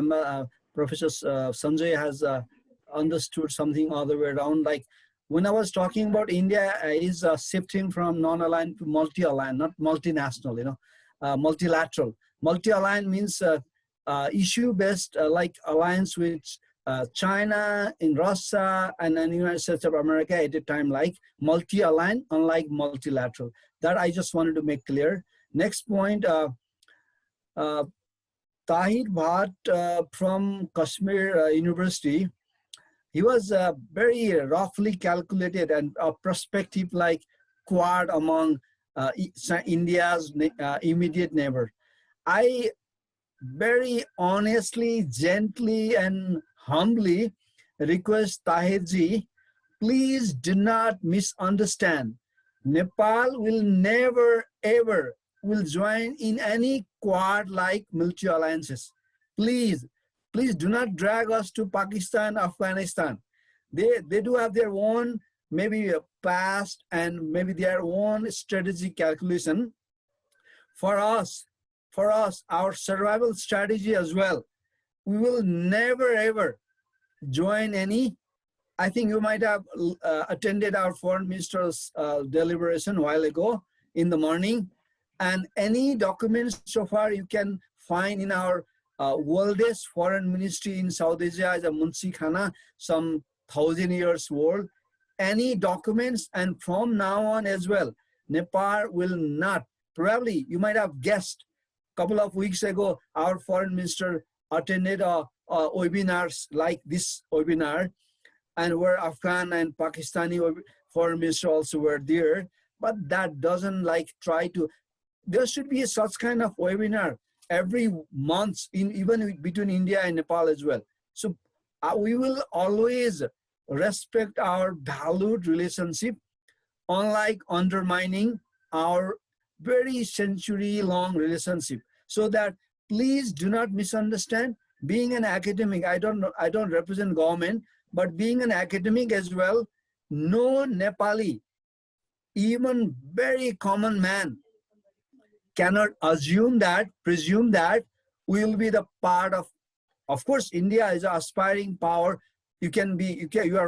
Speaker 4: Professor Sanjay has understood something other way around. Like when I was talking about India is shifting from non-aligned to multi-aligned, not multinational, multilateral. Multi-aligned means issue-based like alliance with China, in Russia, and then United States of America at a time, like multi-aligned, unlike multilateral. That I just wanted to make clear. Next point, Tahir Bhatt from Kashmir University, he was very roughly calculated and a perspective like Quad among India's immediate neighbor. I very honestly, gently, and humbly request Tahirji, please do not misunderstand. Nepal will never ever will join in any Quad-like military alliances. Please do not drag us to Pakistan, Afghanistan. They do have their own maybe past and maybe their own strategic calculation. For us, our survival strategy as well. We will never ever join any. I think you might have attended our foreign minister's deliberation a while ago in the morning, and any documents so far you can find in our worldest foreign ministry in South Asia as a Munshi Khana, some 1,000 years old. Any documents, and from now on as well, Nepal will not. Probably you might have guessed. Couple of weeks ago, our foreign minister attended webinars like this webinar, and where Afghan and Pakistani foreign minister also were there. But that doesn't like try to. There should be such kind of webinar every month, even between India and Nepal as well. So we will always respect our valued relationship, unlike undermining our very century-long relationship. So that please do not misunderstand. Being an academic, I don't represent government, but being an academic as well, no Nepali, even very common man, cannot presume that we will be the part of course, India is an aspiring power You can be, you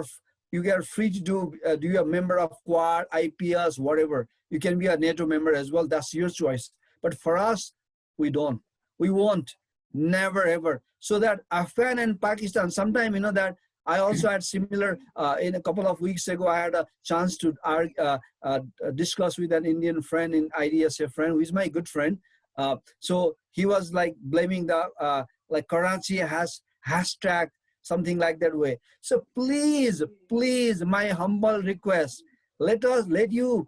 Speaker 4: are free to do a member of Quad, IPS, whatever. You can be a NATO member as well. That's your choice. But for us, we don't. We won't. Never ever. So that Afghan and Pakistan, sometime, you know, that I also had similar, in a couple of weeks ago, I had a chance to discuss with an Indian friend, in IDSA friend, who is my good friend. So he was like blaming the, like Karachi has hashtag, something like that way. So please, please, my humble request, let you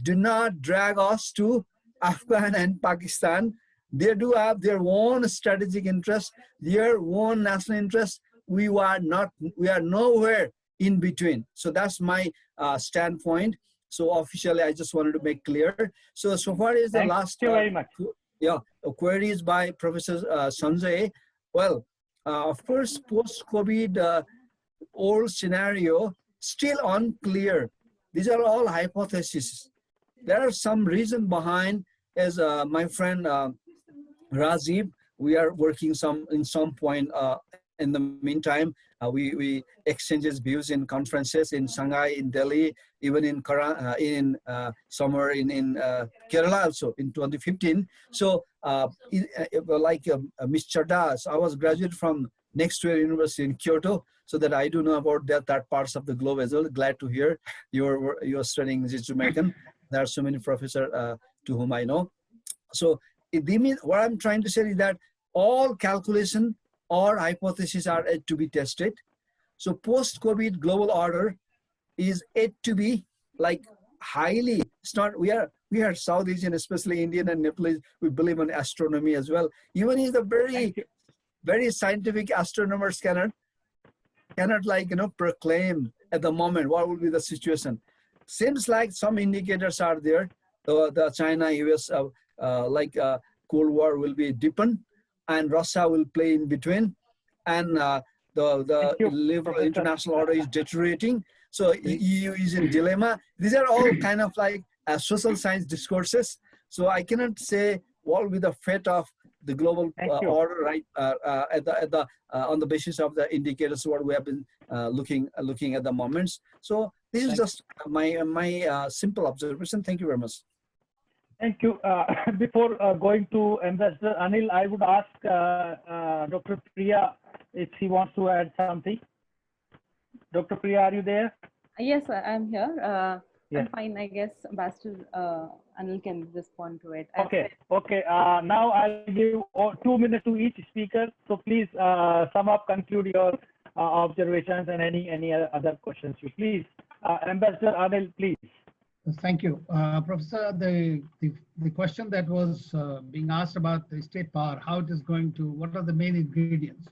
Speaker 4: do not drag us to Afghan and Pakistan. They do have their own strategic interests, their own national interests. We are nowhere in between. So that's my standpoint. So officially, I just wanted to make clear. So far as the last
Speaker 2: very much.
Speaker 4: Queries by Professor Sanjay. Well, of course, post-COVID old scenario still unclear. These are all hypotheses. There are some reason behind, as my friend Rajiv, we are working in some point. In the meantime, we exchanges views in conferences in Shanghai, in Delhi, even in somewhere in Kerala also in 2015. So like Miss Chadha, so I was graduate from next to a university in Kyoto, so that I do know about that parts of the globe as well. Glad to hear you're studying Ritsumeikan. There are so many professors to whom I know. So what I'm trying to say is that all calculation or hypotheses are yet to be tested. So post-COVID global order is yet to be like highly, it's not, we are South Asian, especially Indian and Nepalese, we believe in astronomy as well. Even if the very scientific astronomers cannot like, you know, proclaim at the moment what will be the situation. Seems like some indicators are there. The China-US Cold War will be deepened, and Russia will play in between, and the liberal international order is deteriorating. So EU is in dilemma. These are all kind of like social science discourses. So I cannot say what will be the fate of the global order, right? On the basis of the indicators what we have been looking at the moments. So this is just my simple observation. Thank you very much.
Speaker 2: Thank you. Before going to Ambassador Anil, I would ask Dr. Priya if she wants to add something. Dr. Priya, are you there?
Speaker 6: Yes, I'm here.
Speaker 2: Yes.
Speaker 6: I'm fine. I guess Ambassador Anil can respond to it.
Speaker 2: Okay. Now I'll give 2 minutes to each speaker. So please sum up, conclude your observations and any other questions. Please, Ambassador Anil, please.
Speaker 3: Thank you. Professor, the question that was being asked about the state power, how it is going to, what are the main ingredients?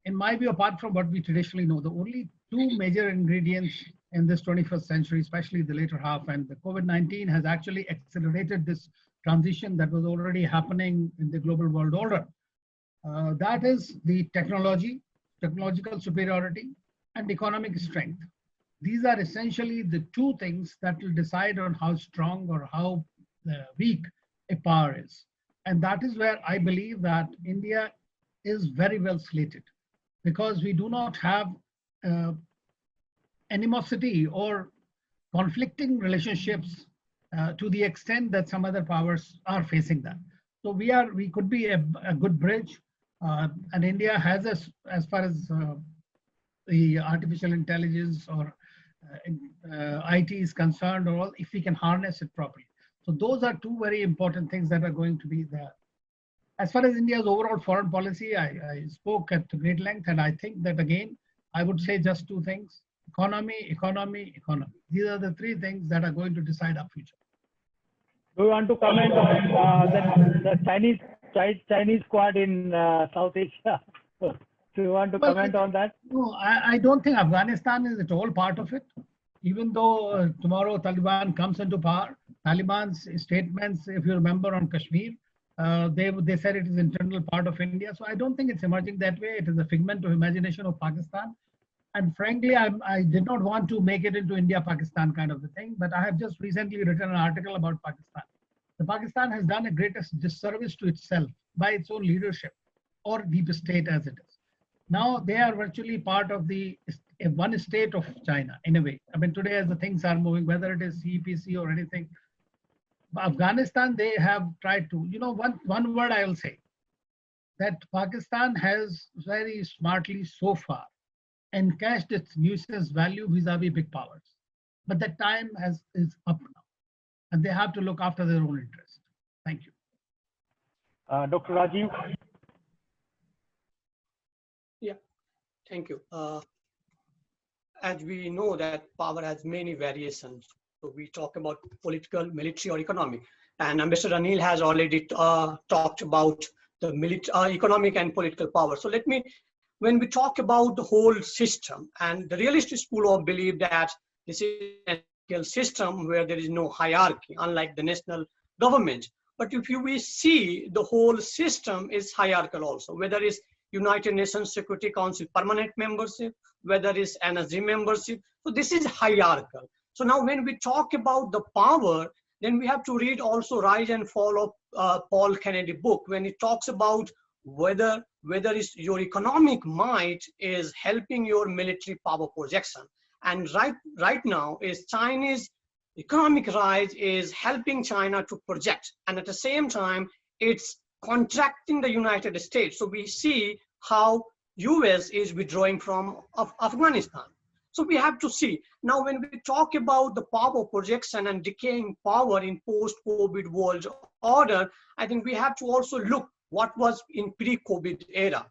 Speaker 3: In my view, apart from what we traditionally know, the only two major ingredients in this 21st century, especially the later half, and the COVID-19 has actually accelerated this transition that was already happening in the global world order. That is the technological superiority, and economic strength. These are essentially the two things that will decide on how strong or how weak a power is. And that is where I believe that India is very well slated, because we do not have animosity or conflicting relationships to the extent that some other powers are facing that. So we could be a good bridge, and India has, as far as the artificial intelligence or IT is concerned, or if we can harness it properly. So those are two very important things that are going to be there. As far as India's overall foreign policy, I spoke at great length, and I think that again, I would say just two things: economy, economy, economy. These are the three things that are going to decide our future.
Speaker 2: Do you want to comment on the Chinese squad in South Asia? Do you want to comment on that?
Speaker 3: No, I don't think Afghanistan is at all part of it. Even though tomorrow Taliban comes into power, Taliban's statements, if you remember on Kashmir, they said it is internal part of India. So I don't think it's emerging that way. It is a figment of imagination of Pakistan. And frankly, I did not want to make it into India-Pakistan kind of a thing, but I have just recently written an article about Pakistan. The Pakistan has done a greatest disservice to itself by its own leadership, or deep state as it is. Now they are virtually part of the one state of China in a way. I mean, today as the things are moving, whether it is CPC or anything, Afghanistan, they have tried to, one word I will say, that Pakistan has very smartly so far encashed its nuisance value vis-a-vis big powers. But that time is up now, and they have to look after their own interest. Thank you.
Speaker 2: Dr. Rajiv.
Speaker 5: Yeah, thank you. As we know that power has many variations. So we talk about political, military, or economic. And Mr. Anil has already talked about the economic and political power. So let me, when we talk about the whole system, and the realist school of belief that this is a system where there is no hierarchy, unlike the national government. But if we see the whole system is hierarchical also, whether it's United Nations Security Council permanent membership, whether it's NSG membership. So this is hierarchical. So now when we talk about the power, then we have to read also Rise and Fall of Paul Kennedy book, when it talks about whether it's your economic might is helping your military power projection. And right now is Chinese economic rise is helping China to project. And at the same time, it's contracting the United States. So we see how US is withdrawing from Afghanistan. So we have to see. Now, when we talk about the power projection and decaying power in post-COVID world order, I think we have to also look what was in pre-COVID era.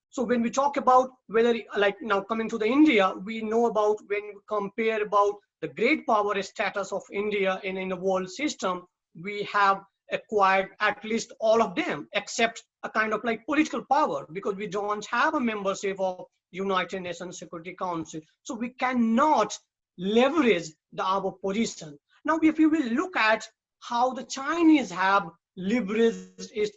Speaker 5: So when we talk about whether, like now coming to the India, we know about when we compare about the great power status of India in the world system, we have acquired at least all of them, except a kind of like political power, because we don't have a membership of United Nations Security Council. So we cannot leverage our position. Now, if you will look at how the Chinese have leveraged its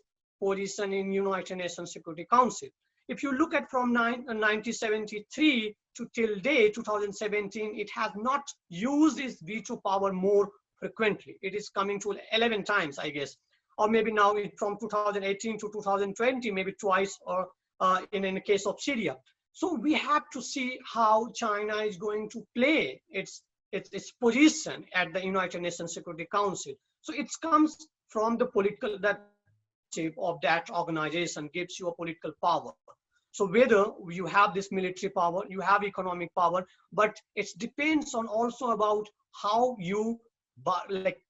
Speaker 5: position in United Nations Security Council. If you look at from 1973 to till date, 2017, it has not used its veto power more frequently. It is coming to 11 times, I guess. Or maybe now from 2018 to 2020, maybe twice, or in the case of Syria. So we have to see how China is going to play its position at the United Nations Security Council. So it comes from the political, that of that organization gives you a political power. So whether you have this military power, you have economic power, but it depends on also about how you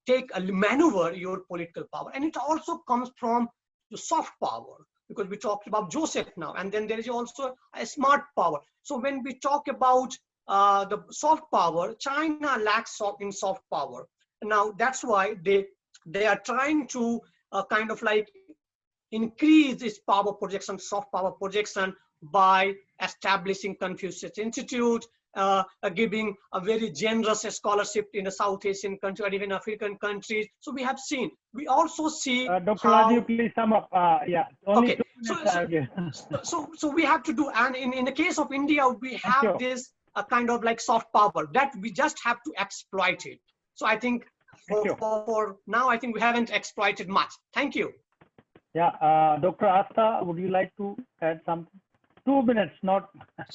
Speaker 5: take a maneuver your political power. And it also comes from the soft power, because we talked about Joseph now, and then there is also a smart power. So when we talk about the soft power, China lacks in soft power. Now that's why they are trying to kind of like increase its power projection, soft power projection, by establishing Confucius Institute, giving a very generous scholarship in the South Asian country or even African countries. So we have seen. We also see.
Speaker 2: Dr. Rajiv, please sum up. Yeah. Only
Speaker 5: okay.
Speaker 2: 2 minutes.
Speaker 5: So we have to do, and in the case of India, we have this kind of like soft power that we just have to exploit it. So I think for now, I think we haven't exploited much. Thank you.
Speaker 2: Yeah, Dr. Astha, would you like to add something? 2 minutes, not.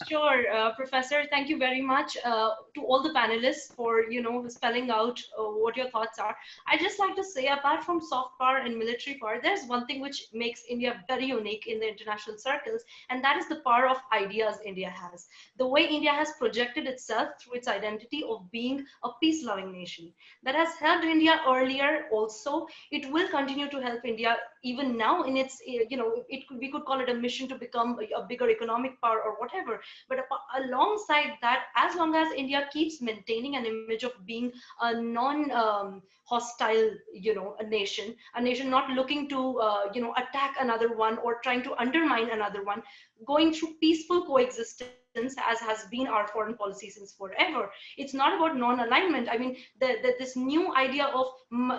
Speaker 8: Sure, Professor. Thank you very much to all the panelists for spelling out what your thoughts are. I just like to say, apart from soft power and military power, there's one thing which makes India very unique in the international circles, and that is the power of ideas India has. The way India has projected itself through its identity of being a peace-loving nation. That has helped India earlier also. It will continue to help India even now in its, we could call it a mission to become a bigger economic power or whatever. But alongside that, as long as India keeps maintaining an image of being a non-hostile, a nation not looking to, attack another one or trying to undermine another one, going through peaceful coexistence, as has been our foreign policy since forever. It's not about non-alignment. I mean, this new idea of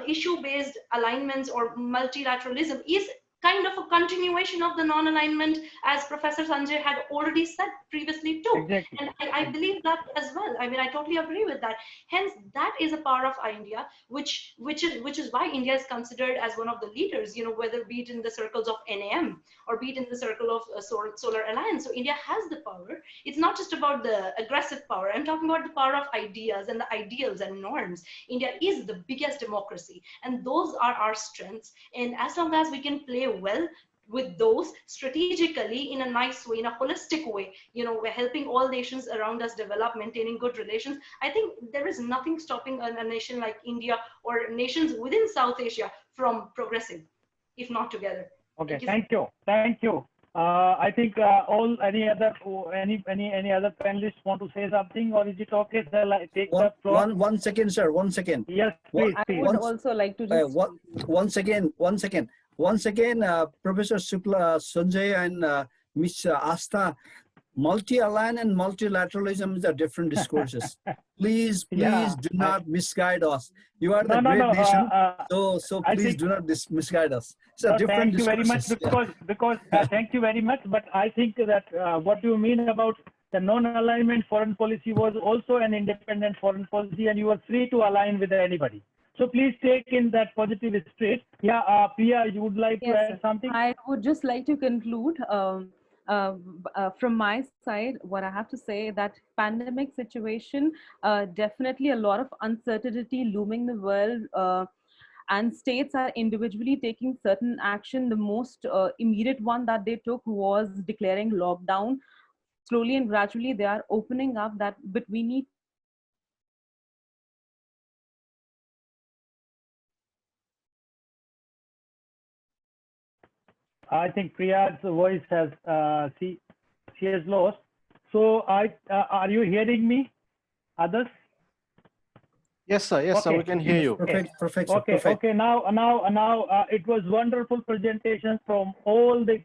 Speaker 8: issue-based alignments or multilateralism is kind of a continuation of the non-alignment, as Professor Sanjay had already said previously too.
Speaker 2: Exactly.
Speaker 8: And I believe that as well. I mean, I totally agree with that. Hence, that is a power of India, which is why India is considered as one of the leaders, you know, whether be it in the circles of NAM or be it in the circle of Solar Alliance. So India has the power. It's not just about the aggressive power. I'm talking about the power of ideas and the ideals and norms. India is the biggest democracy, and those are our strengths. And as long as we can play well with those strategically in a nice way, in a holistic way, you know, we're helping all nations around us develop, maintaining good relations. I think there is nothing stopping a nation like India or nations within South Asia from progressing, if not together.
Speaker 2: Okay, thank you. I think any other panelists want to say something, or is it okay? Shall I take the floor?
Speaker 4: One second, sir. 1 second.
Speaker 2: Yes, please.
Speaker 6: I would also like to just...
Speaker 4: One second. Professor Sanjay and Ms. Astha, multi-aligned and multilateralism are different discourses. Please do not misguide us. You are the great nation, so please do not misguide us. It's a different
Speaker 2: Thank you very much, because thank you very much. But I think that what you mean about the non-alignment foreign policy was also an independent foreign policy, and you were free to align with anybody. So please take in that positive spirit. Yeah, Priya, you would like to add something?
Speaker 6: I would just like to conclude from my side. What I have to say, that pandemic situation, definitely a lot of uncertainty looming the world, and states are individually taking certain action. The most immediate one that they took was declaring lockdown. Slowly and gradually they are opening up that, but we need
Speaker 2: I think Priya's voice has she has lost. So are you hearing me? Others?
Speaker 7: Yes, sir. Yes, sir. We can hear you.
Speaker 4: Perfect.
Speaker 2: Okay. Now it was wonderful presentations from all the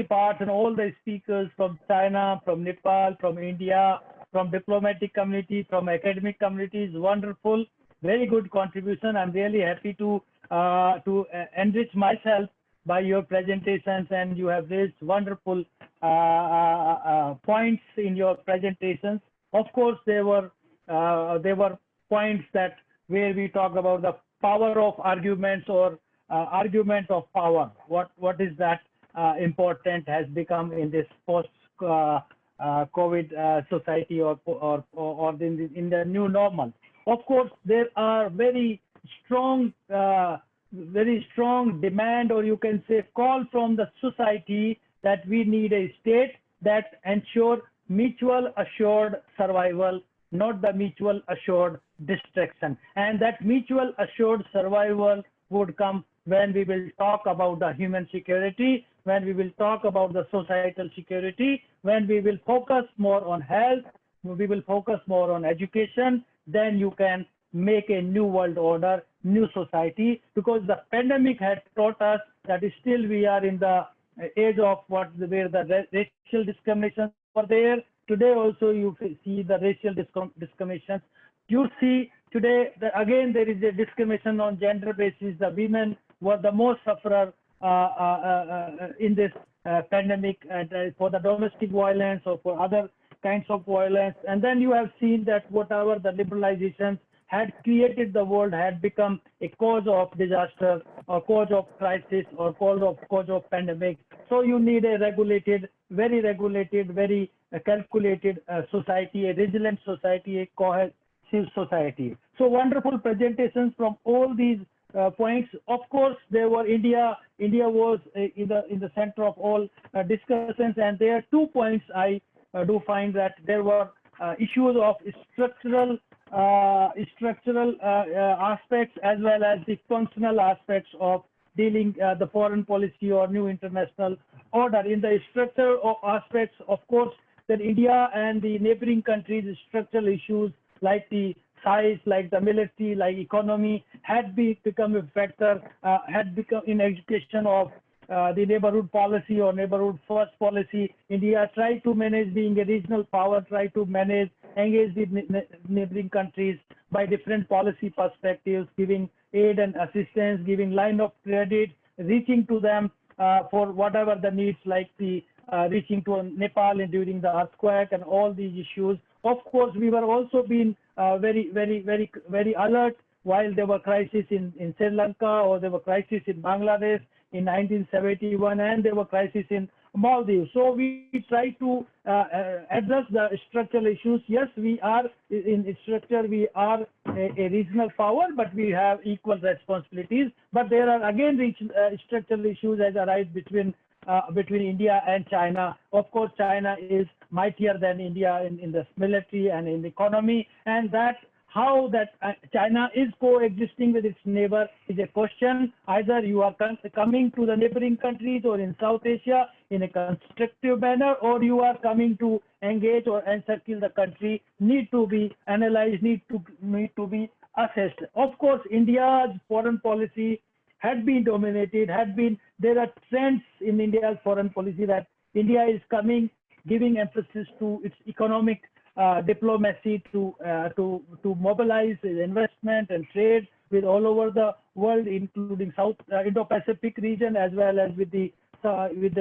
Speaker 2: parts and all the speakers from China, from Nepal, from India, from diplomatic community, from academic communities. Wonderful, very good contribution. I'm really happy to enrich myself by your presentations, and you have raised wonderful points in your presentations. Of course, there were points that where we talk about the power of arguments, or argument of power. What is that important has become in this post COVID society, or in the new normal. Of course, there are very strong demand, or you can say call from the society, that we need a state that ensure mutual assured survival, not the mutual assured destruction. And that mutual assured survival would come when we will talk about the human security, when we will talk about the societal security, when we will focus more on health, we will focus more on education. Then you can make a new world order, new society, because the pandemic had taught us that still we are in the age of where the racial discriminations were there. Today also you see the racial discriminations. You see today again there is a discrimination on gender basis. The women were the most sufferer in this pandemic, for the domestic violence or for other kinds of violence. And then you have seen that whatever the liberalizations had created, the world had become a cause of disaster, or cause of crisis, or cause of pandemic. So you need a very calculated society, a resilient society, a cohesive society. So wonderful presentations from all these points. Of course, there were India was in the center of all discussions, and there are 2 points I do find that there were issues of structural aspects, as well as the functional aspects of dealing the foreign policy or new international order. In the structural aspects, of course, that India and the neighboring countries' structural issues like the size, like the military, like economy, had become a factor, had become in education of the neighborhood policy or neighborhood first policy. India tried to manage, being a regional power, tried to engage the neighboring countries by different policy perspectives, giving aid and assistance, giving line of credit, reaching to them for whatever the needs, like the reaching to Nepal during the earthquake and all these issues. Of course, we were also being very alert while there were crises in Sri Lanka, or there were crises in Bangladesh in 1971, and there were crises in Maldives. So we try to address the structural issues. Yes, we are in structure, we are a regional power, but we have equal responsibilities. But there are again structural issues as arise between India and China. Of course, China is mightier than India in the military and in the economy, and that how that China is coexisting with its neighbor is a question. Either you are coming to the neighboring countries or in South Asia in a constructive manner, or you are coming to engage or encircle the country, need to be analyzed, need to be assessed. Of course, India's foreign policy had been dominated, there are trends in India's foreign policy that India is giving emphasis to its economic diplomacy to mobilize investment and trade with all over the world, including South Indo-Pacific region, as well as with the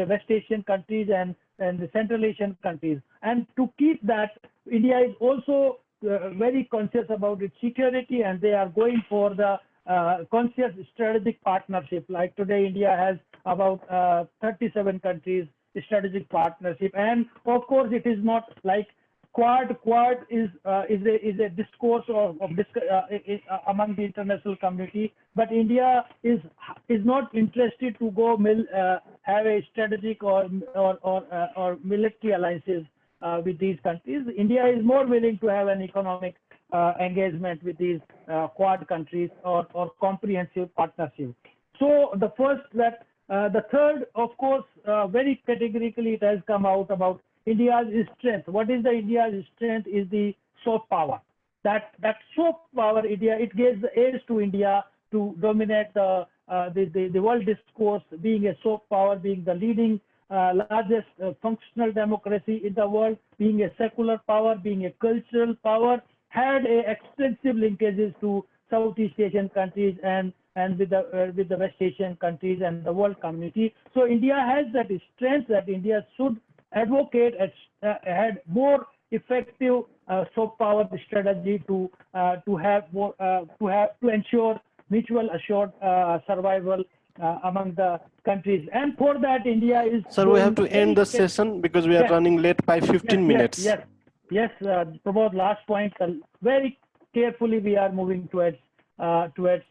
Speaker 2: West Asian countries and the Central Asian countries. And to keep that, India is also very conscious about its security, and they are going for the conscious strategic partnership. Like today, India has about 37 countries strategic partnership, and of course, it is not like Quad is a discourse among the international community, but India is not interested to go have a strategic or military alliances with these countries. India is more willing to have an economic engagement with these Quad countries or comprehensive partnership. So the third, of course, very categorically it has come out about India's strength. What is the India's strength is the soft power. That soft power, it gives the edge to India to dominate the world discourse, being a soft power, being the leading largest functional democracy in the world, being a secular power, being a cultural power, had extensive linkages to Southeast Asian countries and with the West Asian countries and the world community. So India has that strength that India should advocate had more effective soft power strategy to ensure mutual assured survival among the countries. And for that, India is.
Speaker 7: Sir, we have to end the session because we are running late by 15 minutes.
Speaker 2: Yes. Pramod, last point. Very carefully, we are moving towards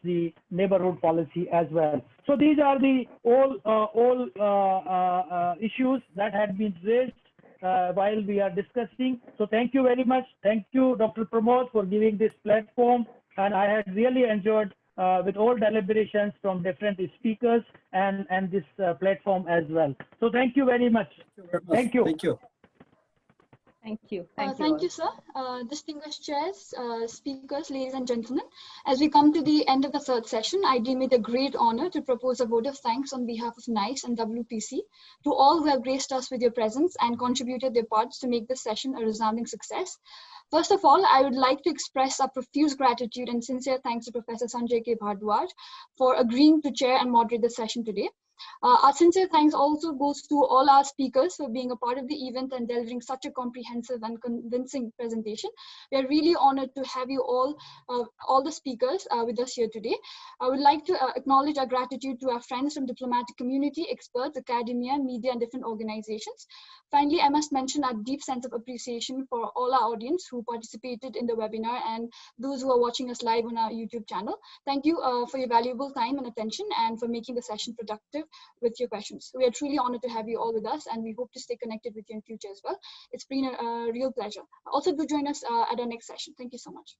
Speaker 2: the neighborhood policy as well. So these are the all issues that had been raised while we are discussing. So thank you very much. Thank you, Dr. Pramod, for giving this platform. And I had really enjoyed with all deliberations from different speakers and this platform as well. So thank you very much. Thank you.
Speaker 4: Thank you.
Speaker 6: Thank you.
Speaker 1: Thank you, sir. Distinguished chairs, speakers, ladies and gentlemen, as we come to the end of the third session, I deem it a great honor to propose a vote of thanks on behalf of NIICE and WPC to all who have graced us with your presence and contributed their parts to make this session a resounding success. First of all, I would like to express our profuse gratitude and sincere thanks to Professor Sanjay K. Bhardwaj for agreeing to chair and moderate the session today. Our sincere thanks also goes to all our speakers for being a part of the event and delivering such a comprehensive and convincing presentation. We are really honored to have you all the speakers with us here today. I would like to acknowledge our gratitude to our friends from diplomatic community, experts, academia, media, and different organizations. Finally, I must mention our deep sense of appreciation for all our audience who participated in the webinar and those who are watching us live on our YouTube channel. Thank you for your valuable time and attention and for making the session productive with your questions. We are truly honored to have you all with us, and we hope to stay connected with you in future as well. It's been a real pleasure. Also, do join us at our next session. Thank you so much.